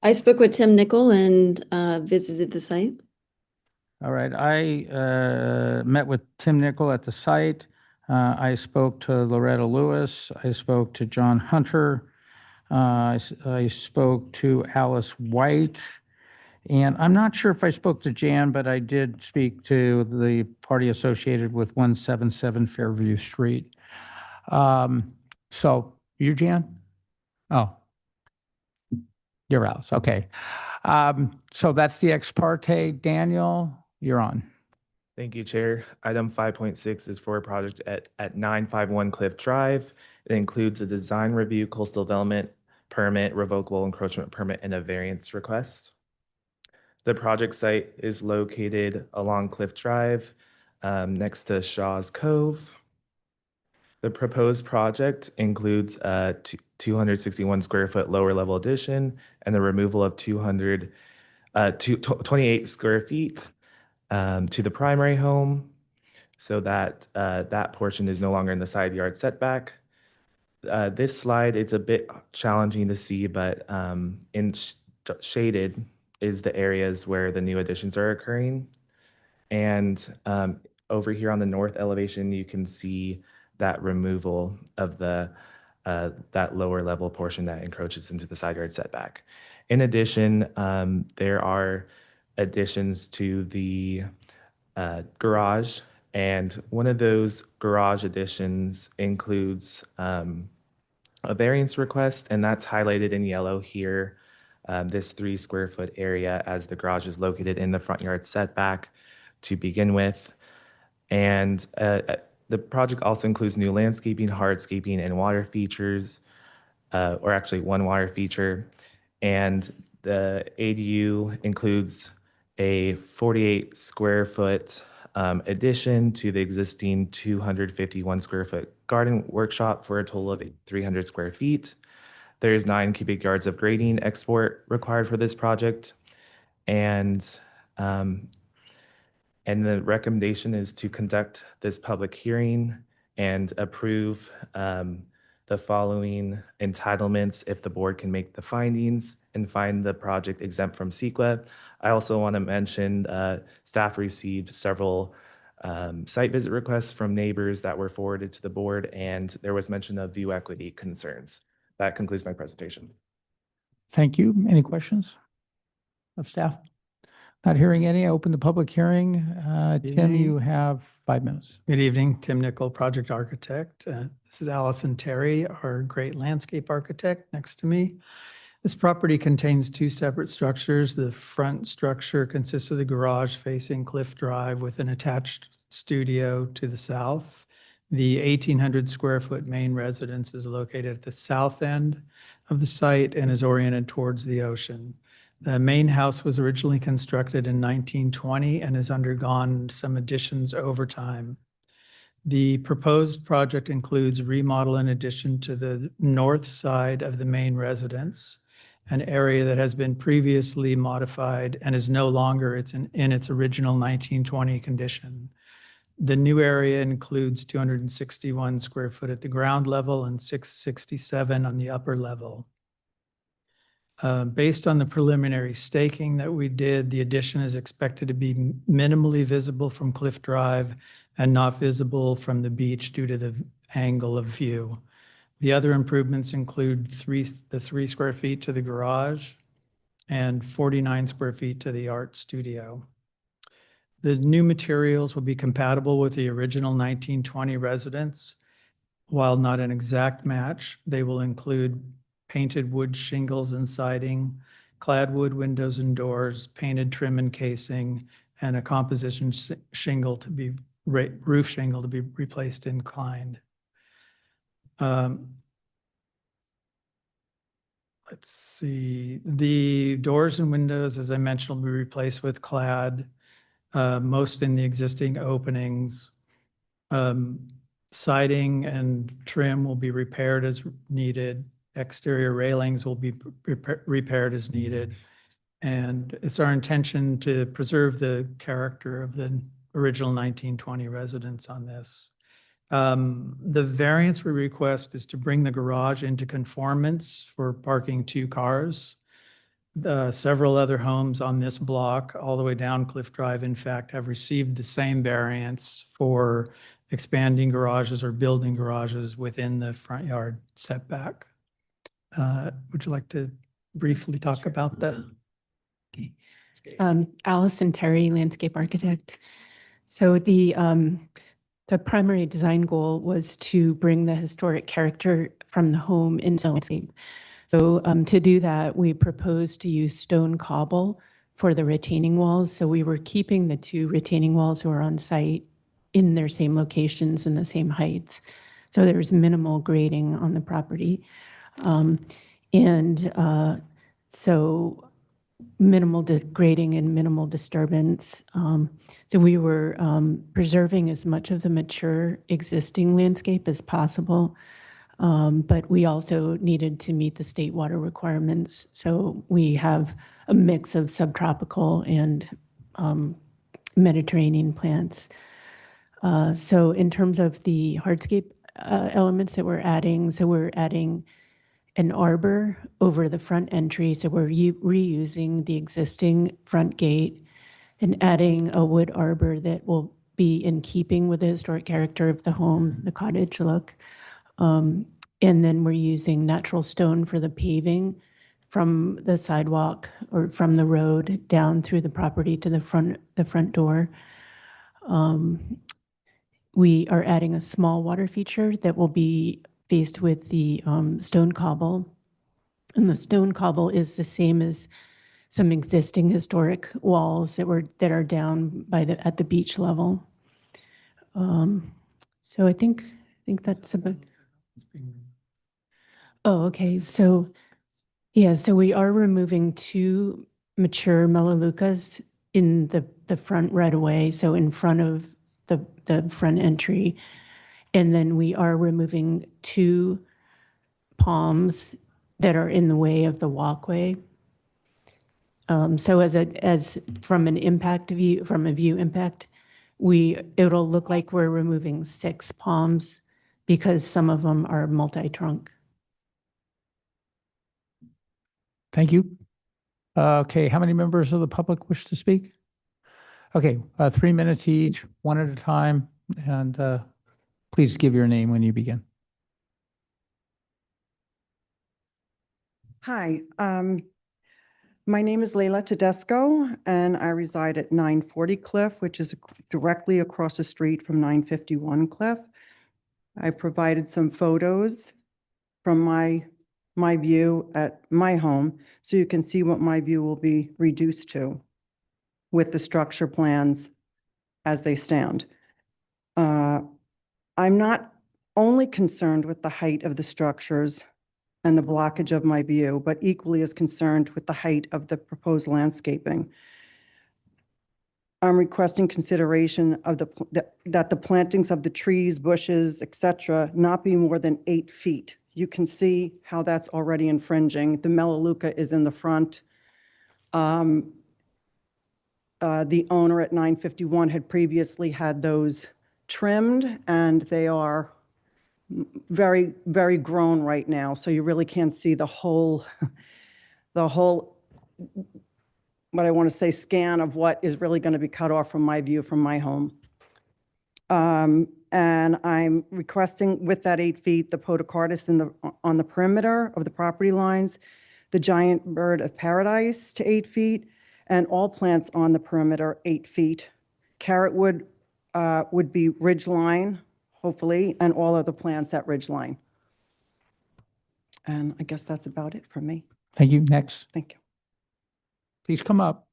S4: I spoke with Tim Nickel and visited the site.
S1: All right, I met with Tim Nickel at the site. I spoke to Loretta Lewis. I spoke to John Hunter. I spoke to Alice White. And I'm not sure if I spoke to Jan, but I did speak to the party associated with 177 Fairview Street. So you're Jan? Oh, you're Alice. Okay. So that's the ex parte. Daniel, you're on.
S9: Thank you, Chair. Item 5.6 is for a project at 951 Cliff Drive. It includes a design review, coastal development permit, revocable encroachment permit, and a variance request. The project site is located along Cliff Drive, next to Shaw's Cove. The proposed project includes a 261 square foot lower level addition and the removal of 28 square feet to the primary home, so that that portion is no longer in the side yard setback. This slide, it's a bit challenging to see, but shaded is the areas where the new additions are occurring. And over here on the north elevation, you can see that removal of the that lower level portion that encroaches into the side yard setback. In addition, there are additions to the garage, and one of those garage additions includes a variance request, and that's highlighted in yellow here. This 3 square foot area, as the garage is located in the front yard setback to begin with. And the project also includes new landscaping, hardscaping, and water features, or actually one water feature. And the ADU includes a 48 square foot addition to the existing 251 square foot garden workshop for a total of 300 square feet. There's 9 cubic yards of grading export required for this project. And the recommendation is to conduct this public hearing and approve the following entitlements if the board can make the findings and find the project exempt from CEQA. I also want to mention staff received several site visit requests from neighbors that were forwarded to the board, and there was mention of view equity concerns. That concludes my presentation.
S1: Thank you. Any questions of staff? Not hearing any. I open the public hearing. Tim, you have 5 minutes.
S12: Good evening, Tim Nickel, project architect. This is Allison Terry, our great landscape architect next to me. This property contains 2 separate structures. The front structure consists of the garage facing Cliff Drive with an attached studio to the south. The 1,800 square foot main residence is located at the south end of the site and is oriented towards the ocean. The main house was originally constructed in 1920 and has undergone some additions over time. The proposed project includes remodel in addition to the north side of the main residence, an area that has been previously modified and is no longer in its original 1920 condition. The new area includes 261 square foot at the ground level and 667 on the upper level. Based on the preliminary staking that we did, the addition is expected to be minimally visible from Cliff Drive and not visible from the beach due to the angle of view. The other improvements include the 3 square feet to the garage and 49 square feet to the art studio. The new materials will be compatible with the original 1920 residence. While not an exact match, they will include painted wood shingles and siding, clad wood windows and doors, painted trim and casing, and a composition shingle to be roof shingle to be replaced inclined. Let's see, the doors and windows, as I mentioned, will be replaced with clad, most in the existing openings. Siding and trim will be repaired as needed. Exterior railings will be repaired as needed. And it's our intention to preserve the character of the original 1920 residence on this. The variance we request is to bring the garage into conformance for parking 2 cars. Several other homes on this block, all the way down Cliff Drive, in fact, have received the same variance for expanding garages or building garages within the front yard setback. Would you like to briefly talk about the?
S15: Allison Terry, landscape architect. So the primary design goal was to bring the historic character from the home into the landscape. So to do that, we proposed to use stone cobble for the retaining walls. So we were keeping the 2 retaining walls who are on site in their same locations and the same heights. So there was minimal grading on the property. So minimal grading and minimal disturbance. So we were preserving as much of the mature existing landscape as possible. But we also needed to meet the state water requirements. So we have a mix of subtropical and Mediterranean plants. So in terms of the hardscape elements that we're adding, so we're adding an arbor over the front entry. So we're reusing the existing front gate and adding a wood arbor that will be in keeping with the historic character of the home, the cottage look. And then we're using natural stone for the paving from the sidewalk or from the road down through the property to the front door. We are adding a small water feature that will be faced with the stone cobble. And the stone cobble is the same as some existing historic walls that are down at the beach level. So I think that's about. Oh, okay. So yeah, so we are removing 2 mature melaleucas in the front right away, so in front of the front entry. And then we are removing 2 palms that are in the way of the walkway. So as from an impact view, from a view impact, it'll look like we're removing 6 palms because some of them are multi-trunk.
S1: Thank you. Okay, how many members of the public wish to speak? Okay, 3 minutes each, one at a time, and please give your name when you begin.
S18: Hi, my name is Leila Tedesco, and I reside at 940 Cliff, which is directly across the street from 951 Cliff. I provided some photos from my view at my home, so you can see what my view will be reduced to with the structure plans as they stand. I'm not only concerned with the height of the structures and the blockage of my view, but equally as concerned with the height of the proposed landscaping. I'm requesting consideration of that the plantings of the trees, bushes, et cetera, not be more than 8 feet. You can see how that's already infringing. The Melaleuca is in the front. The owner at 951 had previously had those trimmed, and they are very, very grown right now. So you really can't see the whole, what I want to say, scan of what is really going to be cut off from my view from my home. And I'm requesting with that 8 feet, the podocartus on the perimeter of the property lines, the giant bird of paradise to 8 feet, and all plants on the perimeter 8 feet. Carrotwood would be ridgeline, hopefully, and all other plants at ridgeline. And I guess that's about it for me.
S1: Thank you. Next.
S18: Thank you.
S1: Please come up.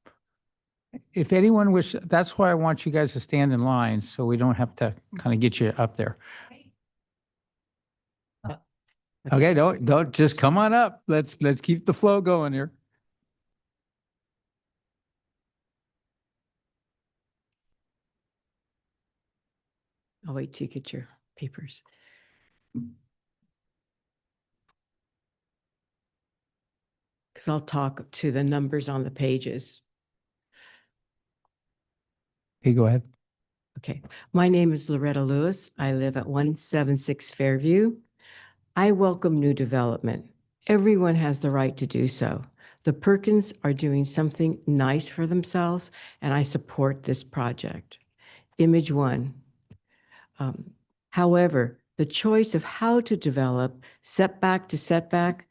S1: If anyone that's why I want you guys to stand in line, so we don't have to kind of get you up there. Okay, don't just come on up. Let's keep the flow going here.
S19: I'll wait till you get your papers. Because I'll talk to the numbers on the pages.
S1: Hey, go ahead.
S19: Okay. My name is Loretta Lewis. I live at 176 Fairview. I welcome new development. Everyone has the right to do so. The Perkins are doing something nice for themselves, and I support this project. Image 1. However, the choice of how to develop setback to setback,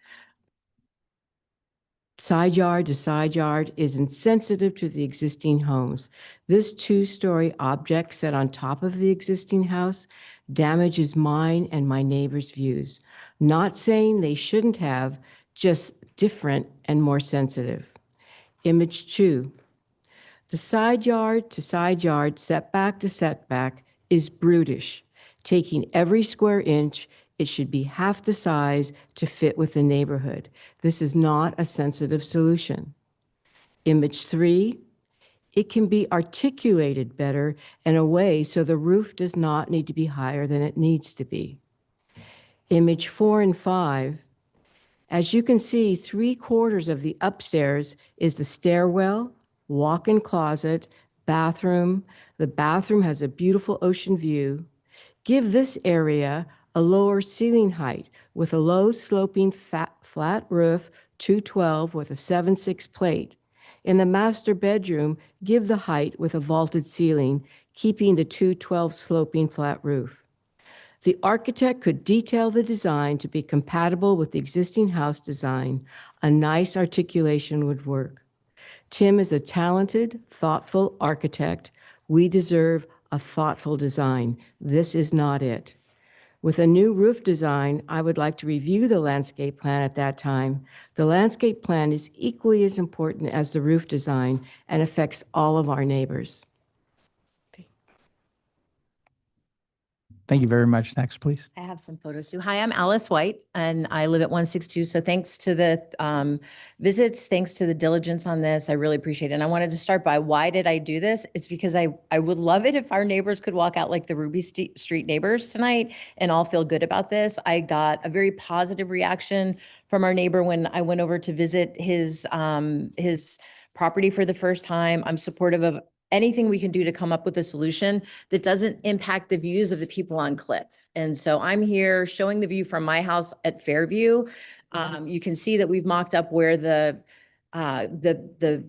S19: side yard to side yard is insensitive to the existing homes. This 2-story object set on top of the existing house damages mine and my neighbor's views. Not saying they shouldn't have, just different and more sensitive. Image 2. The side yard to side yard, setback to setback is brutish. Taking every square inch, it should be half the size to fit with the neighborhood. This is not a sensitive solution. Image 3, it can be articulated better in a way so the roof does not need to be higher than it needs to be. Image 4 and 5, as you can see, 3/4 of the upstairs is the stairwell, walk-in closet, bathroom. The bathroom has a beautiful ocean view. Give this area a lower ceiling height with a low sloping flat roof, 212 with a 7/6 plate. In the master bedroom, give the height with a vaulted ceiling, keeping the 212 sloping flat roof. The architect could detail the design to be compatible with the existing house design. A nice articulation would work. Tim is a talented, thoughtful architect. We deserve a thoughtful design. This is not it. With a new roof design, I would like to review the landscape plan at that time. The landscape plan is equally as important as the roof design and affects all of our neighbors.
S1: Thank you very much. Next, please.
S20: I have some photos too. Hi, I'm Alice White and I live at 162. So thanks to the visits, thanks to the diligence on this, I really appreciate it. And I wanted to start by why did I do this? It's because I would love it if our neighbors could walk out like the Ruby Street neighbors tonight and all feel good about this. I got a very positive reaction from our neighbor when I went over to visit his property for the first time. I'm supportive of anything we can do to come up with a solution that doesn't impact the views of the people on Cliff. And so I'm here showing the view from my house at Fairview. You can see that we've mocked up where the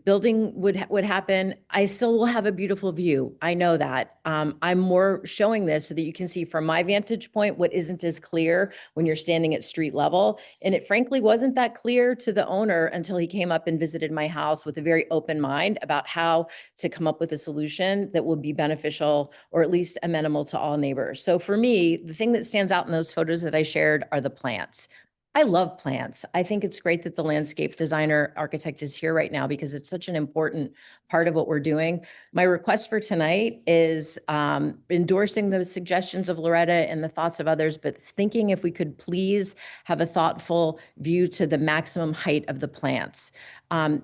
S20: building would happen. I still will have a beautiful view. I know that. I'm more showing this so that you can see from my vantage point what isn't as clear when you're standing at street level. And it frankly wasn't that clear to the owner until he came up and visited my house with a very open mind about how to come up with a solution that will be beneficial or at least amenable to all neighbors. So for me, the thing that stands out in those photos that I shared are the plants. I love plants. I think it's great that the landscape designer architect is here right now because it's such an important part of what we're doing. My request for tonight is endorsing the suggestions of Loretta and the thoughts of others, but thinking if we could please have a thoughtful view to the maximum height of the plants.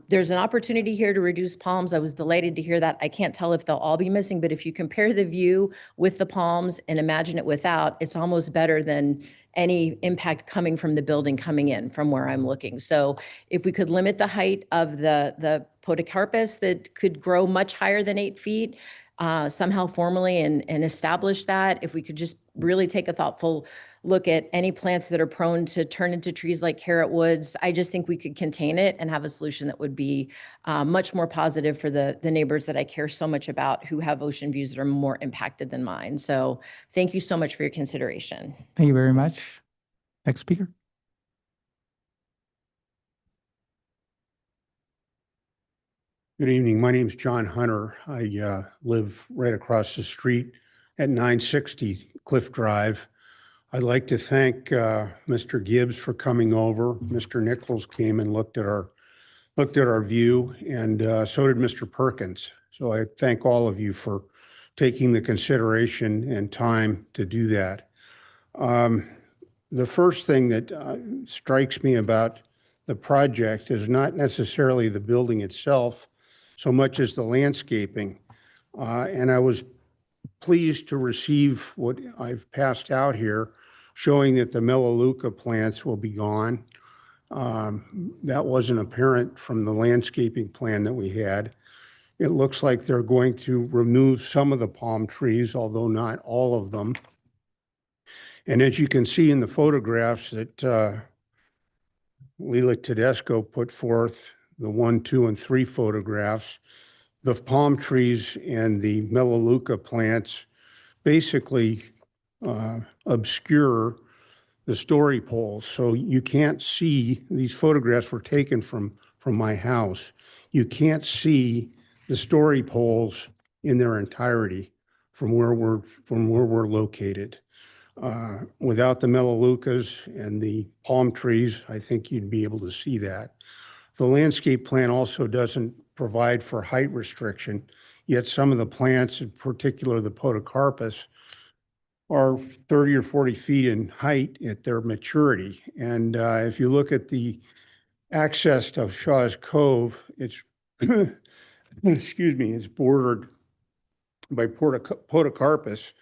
S20: There's an opportunity here to reduce palms. I was delighted to hear that. I can't tell if they'll all be missing, but if you compare the view with the palms and imagine it without, it's almost better than any impact coming from the building coming in from where I'm looking. So if we could limit the height of the podocarpus that could grow much higher than 8 feet, somehow formally and establish that, if we could just really take a thoughtful look at any plants that are prone to turn into trees like carrot woods, I just think we could contain it and have a solution that would be much more positive for the neighbors that I care so much about who have ocean views that are more impacted than mine. So thank you so much for your consideration.
S1: Thank you very much. Next speaker.
S21: Good evening. My name is John Hunter. I live right across the street at 960 Cliff Drive. I'd like to thank Mr. Gibbs for coming over. Mr. Nichols came and looked at our view, and so did Mr. Perkins. So I thank all of you for taking the consideration and time to do that. The first thing that strikes me about the project is not necessarily the building itself, so much as the landscaping. And I was pleased to receive what I've passed out here, showing that the Melaleuca plants will be gone. That wasn't apparent from the landscaping plan that we had. It looks like they're going to remove some of the palm trees, although not all of them. And as you can see in the photographs that Leila Tedesco put forth, the 1, 2, and 3 photographs, the palm trees and the Melaleuca plants basically obscure the story poles. So you can't see, these photographs were taken from my house. You can't see the story poles in their entirety from where we're located. Without the Melaleucas and the palm trees, I think you'd be able to see that. The landscape plan also doesn't provide for height restriction, yet some of the plants, in particular the podocarpus, are 30 or 40 feet in height at their maturity. And if you look at the access to Shaw's Cove, it's, excuse me, it's bordered by podocarpus,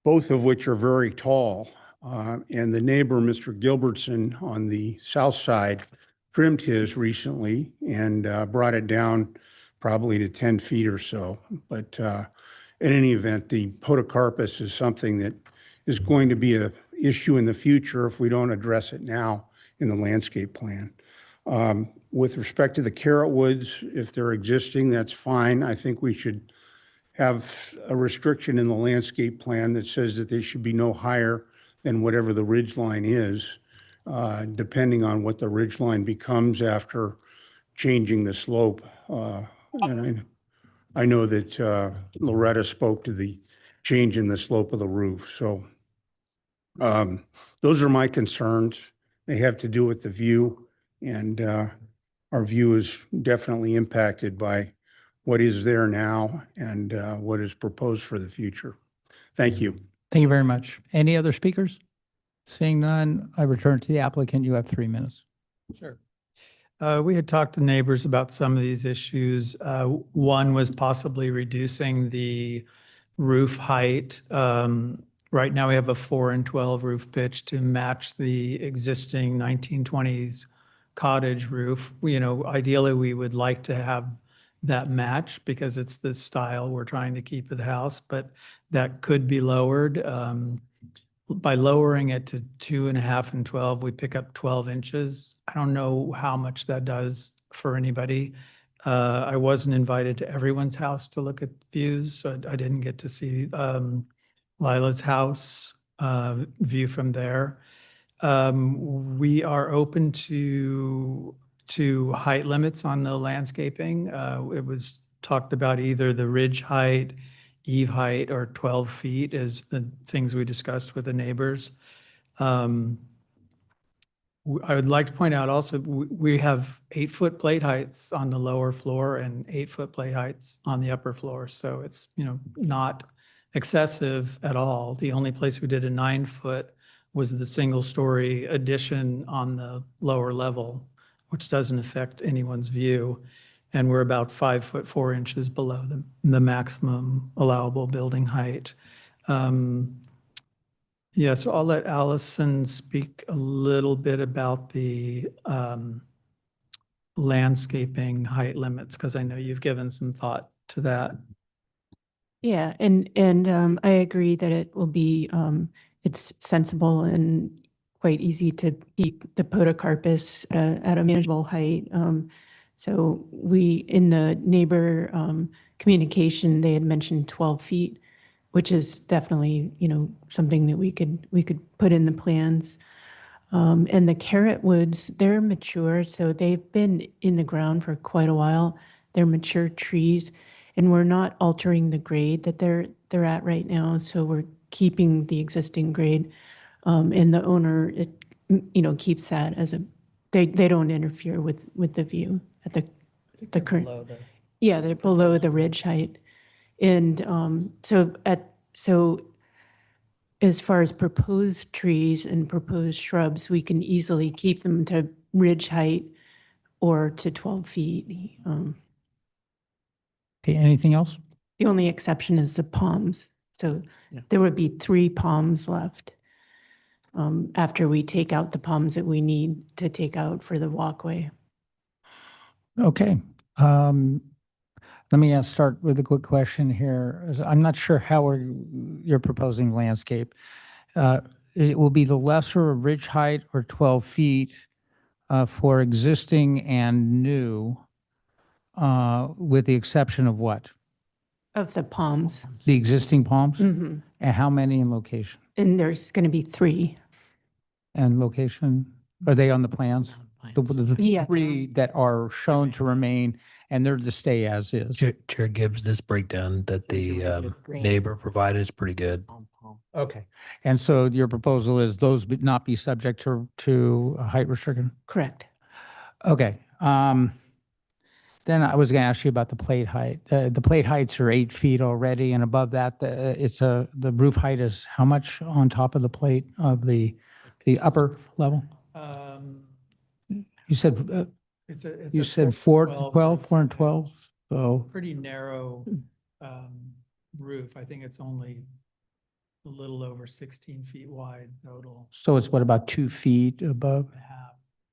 S21: both of which are very tall. And the neighbor, Mr. Gilbertson, on the south side, trimmed his recently and brought it down probably to 10 feet or so. But in any event, the podocarpus is something that is going to be an issue in the future if we don't address it now in the landscape plan. With respect to the carrot woods, if they're existing, that's fine. I think we should have a restriction in the landscape plan that says that they should be no higher than whatever the ridge line is, depending on what the ridge line becomes after changing the slope. And I know that Loretta spoke to the change in the slope of the roof. So those are my concerns. They have to do with the view, and our view is definitely impacted by what is there now and what is proposed for the future. Thank you.
S1: Thank you very much. Any other speakers? Seeing none, I return to the applicant. You have 3 minutes.
S12: Sure. We had talked to neighbors about some of these issues. One was possibly reducing the roof height. Right now, we have a 4 and 12 roof pitch to match the existing 1920s cottage roof. Ideally, we would like to have that match because it's the style we're trying to keep of the house, but that could be lowered. By lowering it to 2.5 and 12, we pick up 12 inches. I don't know how much that does for anybody. I wasn't invited to everyone's house to look at views, so I didn't get to see Lila's house view from there. We are open to height limits on the landscaping. It was talked about either the ridge height, eave height, or 12 feet as the things we discussed with the neighbors. I would like to point out also, we have 8-foot plate heights on the lower floor and 8-foot plate heights on the upper floor. So it's, not excessive at all. The only place we did a 9-foot was the single-story addition on the lower level, which doesn't affect anyone's view. And we're about 5 foot 4 inches below the maximum allowable building height. Yeah, so I'll let Allison speak a little bit about the landscaping height limits, because I know you've given some thought to that.
S15: Yeah, and I agree that it will be, it's sensible and quite easy to keep the podocarpus at a manageable height. So in the neighbor communication, they had mentioned 12 feet, which is definitely, something that we could put in the plans. And the carrot woods, they're mature, so they've been in the ground for quite a while. They're mature trees, and we're not altering the grade that they're at right now. So we're keeping the existing grade, and the owner, keeps that as they don't interfere with the view at the current. Yeah, they're below the ridge height. And so as far as proposed trees and proposed shrubs, we can easily keep them to ridge height or to 12 feet.
S1: Okay, anything else?
S15: The only exception is the palms. So there would be 3 palms left after we take out the palms that we need to take out for the walkway.
S1: Okay. Let me start with a quick question here. I'm not sure how you're proposing landscape. It will be the lesser of ridge height or 12 feet for existing and new, with the exception of what?
S15: Of the palms.
S1: The existing palms?
S15: Mhm.
S1: And how many in location?
S15: And there's going to be 3.
S1: And location, are they on the plans? The
S15: Yeah.
S1: 3 that are shown to remain, and they're to stay as is.
S2: Chair Gibbs, this breakdown that the neighbor provided is pretty good.
S1: Okay. And so your proposal is those would not be subject to a height restriction?
S15: Correct.
S1: Okay. Then I was going to ask you about the plate height. The plate heights are 8 feet already, and above that, the roof height is how much on top of the plate of the upper level? You said
S12: It's a
S1: you said 4 and 12. So
S12: pretty narrow roof. I think it's only a little over 16 feet wide total.
S1: so it's what, about 2 feet above?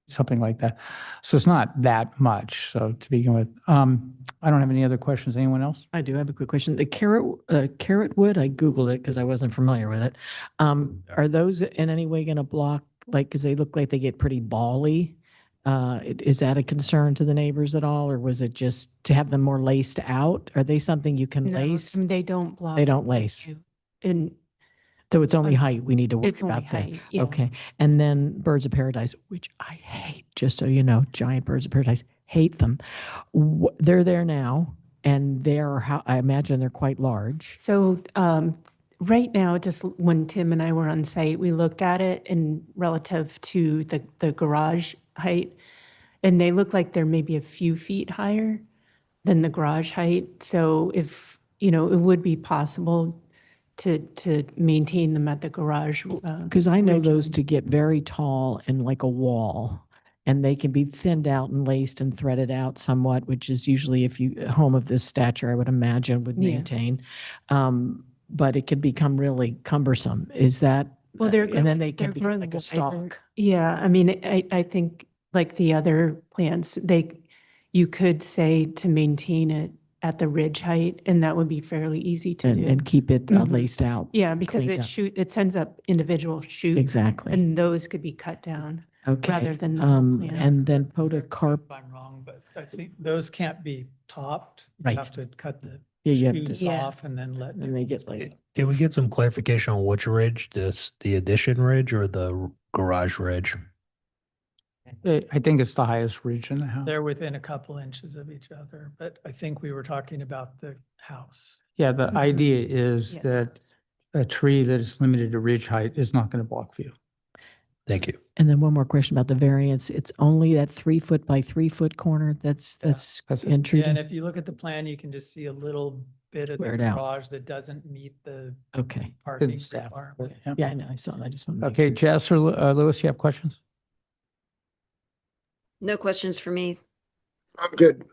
S1: Something like that. So it's not that much. So to begin with, I don't have any other questions. Anyone else?
S6: I do have a quick question. The carrot wood, I Googled it because I wasn't familiar with it. Are those in any way going to block, because they look like they get pretty bally? Is that a concern to the neighbors at all, or was it just to have them more laced out? Are they something you can
S15: No,
S6: lace?
S15: they don't block.
S6: They don't lace.
S15: And
S6: So it's only height we need to worry
S15: it's only
S6: about then.
S15: height, yeah.
S6: Okay. And then birds of paradise, which I hate, just so you know, giant birds of paradise, hate them. They're there now, and I imagine they're quite large.
S15: So right now, just when Tim and I were on site, we looked at it in relative to the garage height, and they look like they're maybe a few feet higher than the garage height. So if, it would be possible to maintain them at the garage.
S6: Because I know
S15: ridge
S6: those
S15: line.
S6: to get very tall and like a wall, and they can be thinned out and laced and threaded out somewhat, which is usually a home of this stature, I would imagine, would
S15: Yeah.
S6: maintain. But it could become really cumbersome. Is that?
S15: Well, they're
S6: and then they
S15: they're
S6: can be
S15: growing
S6: like a
S15: wider.
S6: stalk.
S15: Yeah, I mean, I think like the other plants, you could say to maintain it at the ridge height, and that would be fairly easy to do.
S6: And keep it
S15: Mhm.
S6: laced out.
S15: Yeah, because
S6: cleaned up.
S15: it sends up individual shoots.
S6: Exactly.
S15: And those could be cut down.
S6: Okay.
S15: Rather than the whole plant.
S6: And then podocarp.
S12: If I'm wrong, but I think those can't be topped. You
S6: Right.
S12: have to cut the
S6: Yeah, you have to-
S12: shoots
S15: Yeah.
S12: off and then let.
S6: And they get like,
S2: Can we get some clarification on which ridge, the addition ridge or the garage ridge?
S1: I think it's the highest ridge in the house.
S12: They're within a couple inches of each other, but I think we were talking about the house.
S1: Yeah, the idea is
S15: Yeah.
S1: that a tree that is limited to ridge height is not going to block view.
S2: Thank you.
S6: and then one more question about the variance. It's only that 3 foot by 3 foot corner that's
S1: that's it.
S12: Yeah, and
S6: intruding?
S12: if you look at the plan, you can just see a little bit of the
S6: Squared out.
S12: garage that doesn't meet the
S6: Okay.
S12: parking
S1: staff,
S12: requirement.
S1: Yeah.
S6: Yeah, I know, I saw that. I just want to.
S1: Okay, Jess or Louis, you have questions?
S4: No questions for me.
S5: I'm good.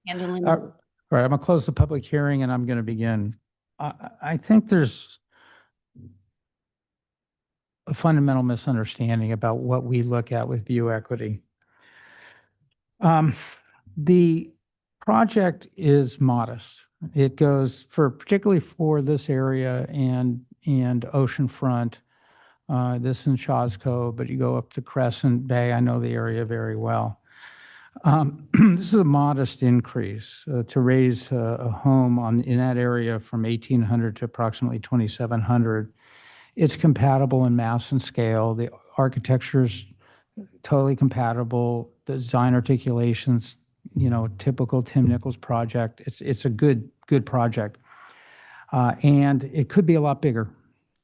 S4: Handling.
S1: All right, I'm going to close the public hearing and I'm going to begin. I think there's a fundamental misunderstanding about what we look at with view equity. The project is modest. It goes particularly for this area and oceanfront. This in Shaw's Cove, but you go up to Crescent Bay. I know the area very well. This is a modest increase to raise a home in that area from 1,800 to approximately 2,700. It's compatible in mass and scale. The architecture's totally compatible. The design articulations, typical Tim Nichols project. It's a good project, and it could be a lot bigger.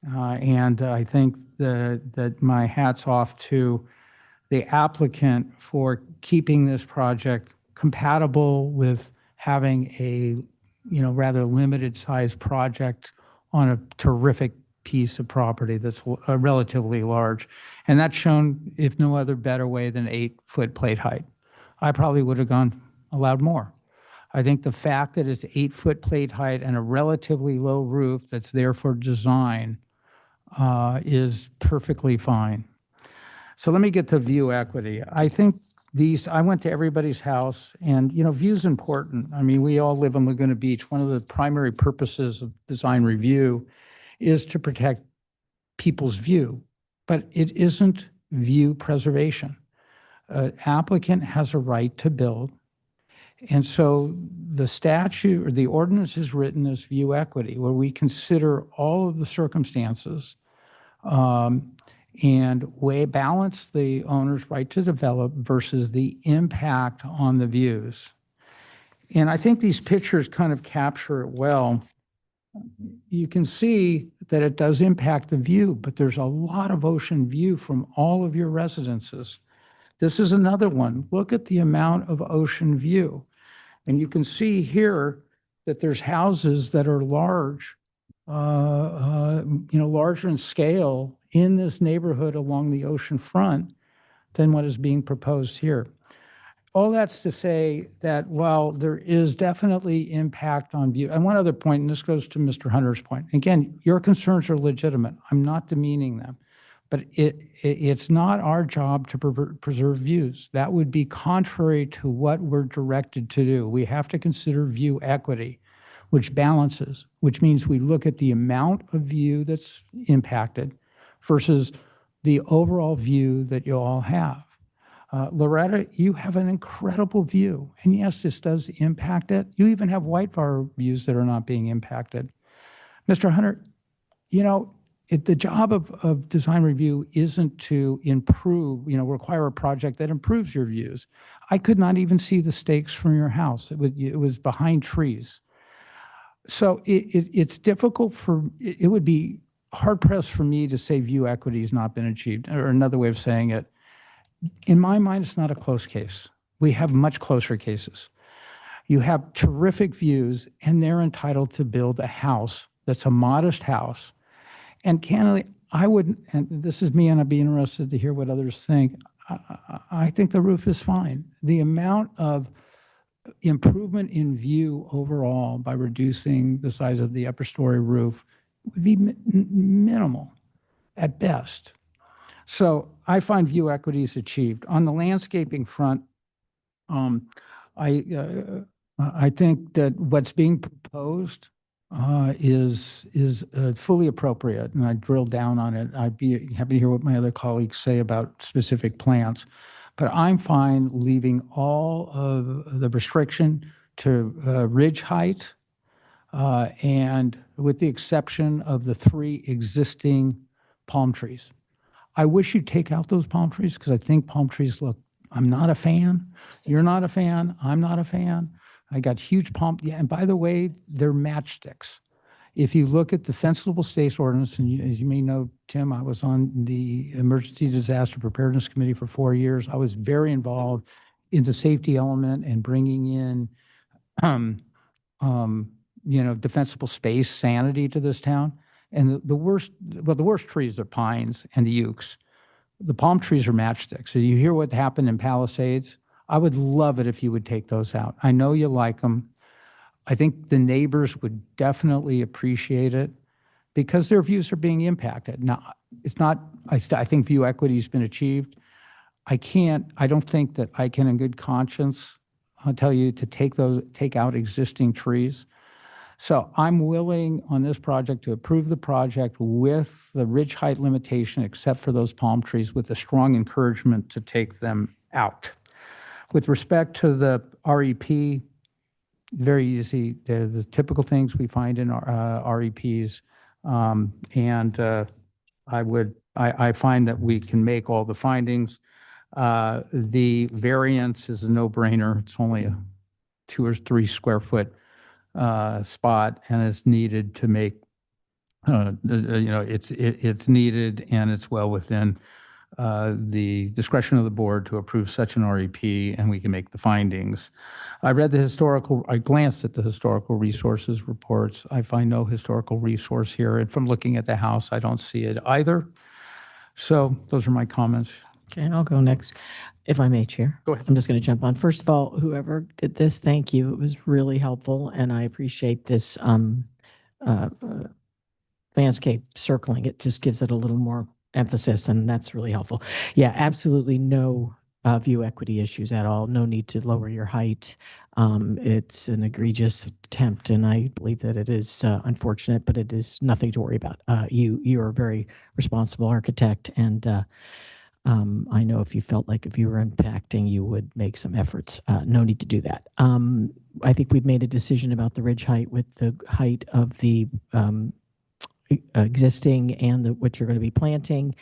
S1: And I think that my hat's off to the applicant for keeping this project compatible with having a, rather limited size project on a terrific piece of property that's relatively large. And that's shown, if no other better way than 8-foot plate height. I probably would have allowed more. I think the fact that it's 8-foot plate height and a relatively low roof that's there for design is perfectly fine. So let me get to view equity. I think I went to everybody's house and, view's important. I mean, we all live in Laguna Beach. One of the primary purposes of design review is to protect people's view, but it isn't view preservation. An applicant has a right to build. And so the statute or the ordinance is written as view equity, where we consider all of the circumstances and balance the owner's right to develop versus the impact on the views. And I think these pictures kind of capture it well. You can see that it does impact the view, but there's a lot of ocean view from all of your residences. This is another one. Look at the amount of ocean view. And you can see here that there's houses that are large, larger in scale in this neighborhood along the ocean front than what is being proposed here. All that's to say that while there is definitely impact on view, and one other point, and this goes to Mr. Hunter's point. Again, your concerns are legitimate. I'm not demeaning them, but it's not our job to preserve views. That would be contrary to what we're directed to do. We have to consider view equity, which balances, which means we look at the amount of view that's impacted versus the overall view that you all have. Loretta, you have an incredible view. And yes, this does impact it. You even have white bar views that are not being impacted. Mr. Hunter, the job of design review isn't to improve, require a project that improves your views. I could not even see the stakes from your house. It was behind trees. So it's difficult it would be hard pressed for me to say view equity has not been achieved, or another way of saying it. In my mind, it's not a close case. We have much closer cases. You have terrific views, and they're entitled to build a house that's a modest house. And candidly, I wouldn't, and this is me, and I'd be interested to hear what others think. I think the roof is fine. The amount of improvement in view overall by reducing the size of the upper story roof would be minimal at best. So I find view equity is achieved. On the landscaping front, I think that what's being proposed is fully appropriate, and I drilled down on it. I'd be happy to hear what my other colleagues say about specific plants, but I'm fine leaving all of the restriction to ridge height, and with the exception of the 3 existing palm trees. I wish you'd take out those palm trees because I think palm trees look, I'm not a fan. You're not a fan. I'm not a fan. I got huge palm, yeah, and by the way, they're matchsticks. If you look at the Fencelable Space Ordinance, and as you may know, Tim, I was on the Emergency Disaster Preparedness Committee for 4 years. I was very involved in the safety element and bringing in, defensible space sanity to this town. And the worst trees are pines and the ukes. The palm trees are matchsticks. So you hear what happened in Palisades? I would love it if you would take those out. I know you like them. I think the neighbors would definitely appreciate it because their views are being impacted. Now, it's not, I think view equity has been achieved. I don't think that I can in good conscience, I'll tell you to take out existing trees. So I'm willing on this project to approve the project with the ridge height limitation, except for those palm trees, with a strong encouragement to take them out. With respect to the REP, very easy. They're the typical things we find in our REPs. I find that we can make all the findings. The variance is a no-brainer. It's only a 2 or 3 square foot spot, and it's needed to make, it's needed, and it's well within the discretion of the board to approve such an REP, and we can make the findings. I glanced at the historical resources reports. I find no historical resource here, and from looking at the house, I don't see it either. So those are my comments.
S6: Okay, I'll go next, if I may, Chair.
S1: Go ahead.
S6: I'm just going to jump on. First of all, whoever did this, thank you. It was really helpful, and I appreciate this landscape circling. It just gives it a little more emphasis, and that's really helpful. Yeah, absolutely no view equity issues at all. No need to lower your height. It's an egregious attempt, and I believe that it is unfortunate, but it is nothing to worry about. You are a very responsible architect, and I know if you felt like if you were impacting, you would make some efforts. No need to do that. I think we've made a decision about the ridge height with the height of the existing and what you're going to be planting.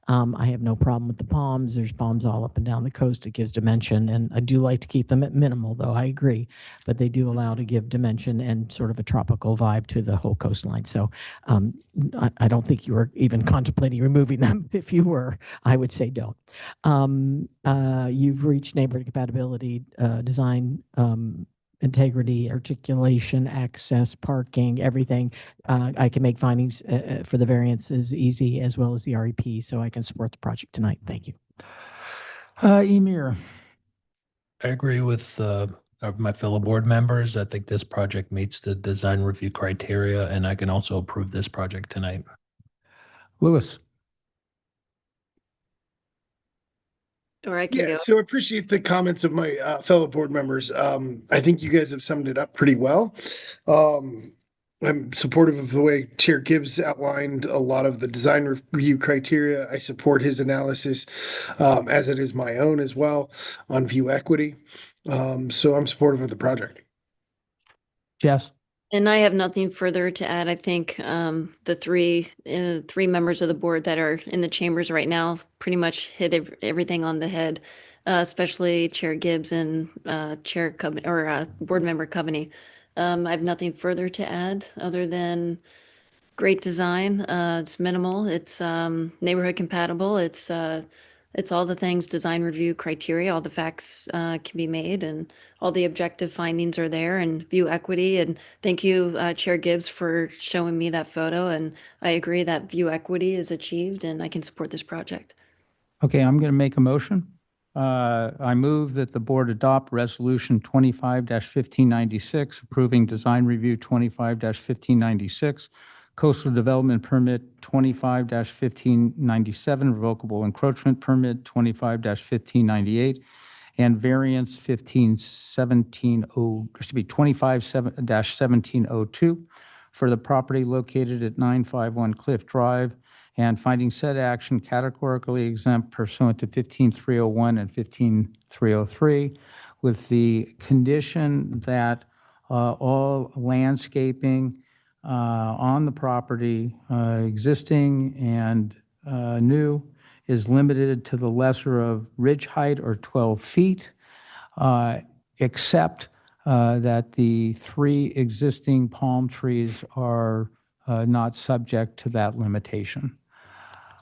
S6: I have no problem with the palms. There's palms all up and down the coast. It gives dimension, and I do like to keep them at minimal, though, I agree. But they do allow to give dimension and sort of a tropical vibe to the whole coastline. So I don't think you were even contemplating removing them. If you were, I would say don't. You've reached neighborhood compatibility, design integrity, articulation, access, parking, everything. I can make findings for the variances easy, as well as the REP, so I can support the project tonight. Thank you.
S1: Emir.
S2: I agree with my fellow board members. I think this project meets the design review criteria, and I can also approve this project tonight.
S1: Louis.
S4: Or I can
S5: Yeah,
S4: go.
S5: so I appreciate the comments of my fellow board members. I think you guys have summed it up pretty well. I'm supportive of the way Chair Gibbs outlined a lot of the design review criteria. I support his analysis, as it is my own as well, on view equity. So I'm supportive of the project.
S1: Jess?
S4: And I have nothing further to add. I think the three members of the board that are in the chambers right now pretty much hit everything on the head, especially Chair Gibbs and Board Member Coveney. I have nothing further to add other than great design. It's minimal. It's neighborhood compatible. It's It's all the things, design review criteria, all the facts can be made and all the objective findings are there and view equity. And thank you, Chair Gibbs, for showing me that photo. And I agree that view equity is achieved and I can support this project.
S1: Okay, I'm going to make a motion. I move that the board adopt Resolution 25-1596, approving design review 25-1596, coastal development permit 25-1597, revocable encroachment permit 25-1598, and variance 25-1702 for the property located at 951 Cliff Drive, and finding said action categorically exempt pursuant to 15301 and 15303, with the condition that all landscaping on the property, existing and new, is limited to the lesser of ridge height or 12 feet, except that the 3 existing palm trees are not subject to that limitation.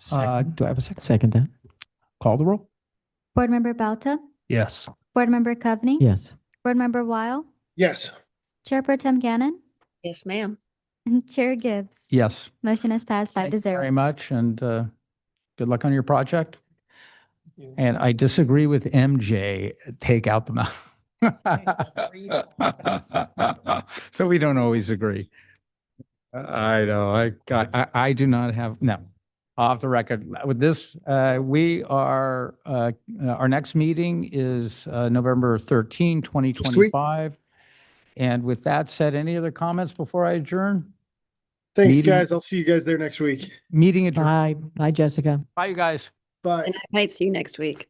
S1: Do I have a second?
S6: Second that.
S1: Call the roll.
S3: Board Member Bauta,
S2: Yes.
S3: Board Member Coveney.
S6: Yes.
S3: Board Member Weil,
S5: Yes.
S3: Chair Pro Tem Gannon,
S4: Yes, ma'am.
S3: and Chair Gibbs.
S1: Yes.
S3: Motion is passed 5 to
S1: Thank you very
S3: 0.
S1: much, and good luck on your project. And I disagree with MJ, take out the mouth. So we don't always agree. I know, I do not have, no, off the record. With this, we are, our next meeting is November 13, 2025. And with that said, any other comments before I adjourn?
S5: Thanks,
S1: Meeting-
S5: guys. I'll see you guys there next week.
S1: Meeting adjourned.
S6: Bye. Bye, Jessica.
S1: Bye, you guys.
S5: Bye.
S4: And I might see you next week.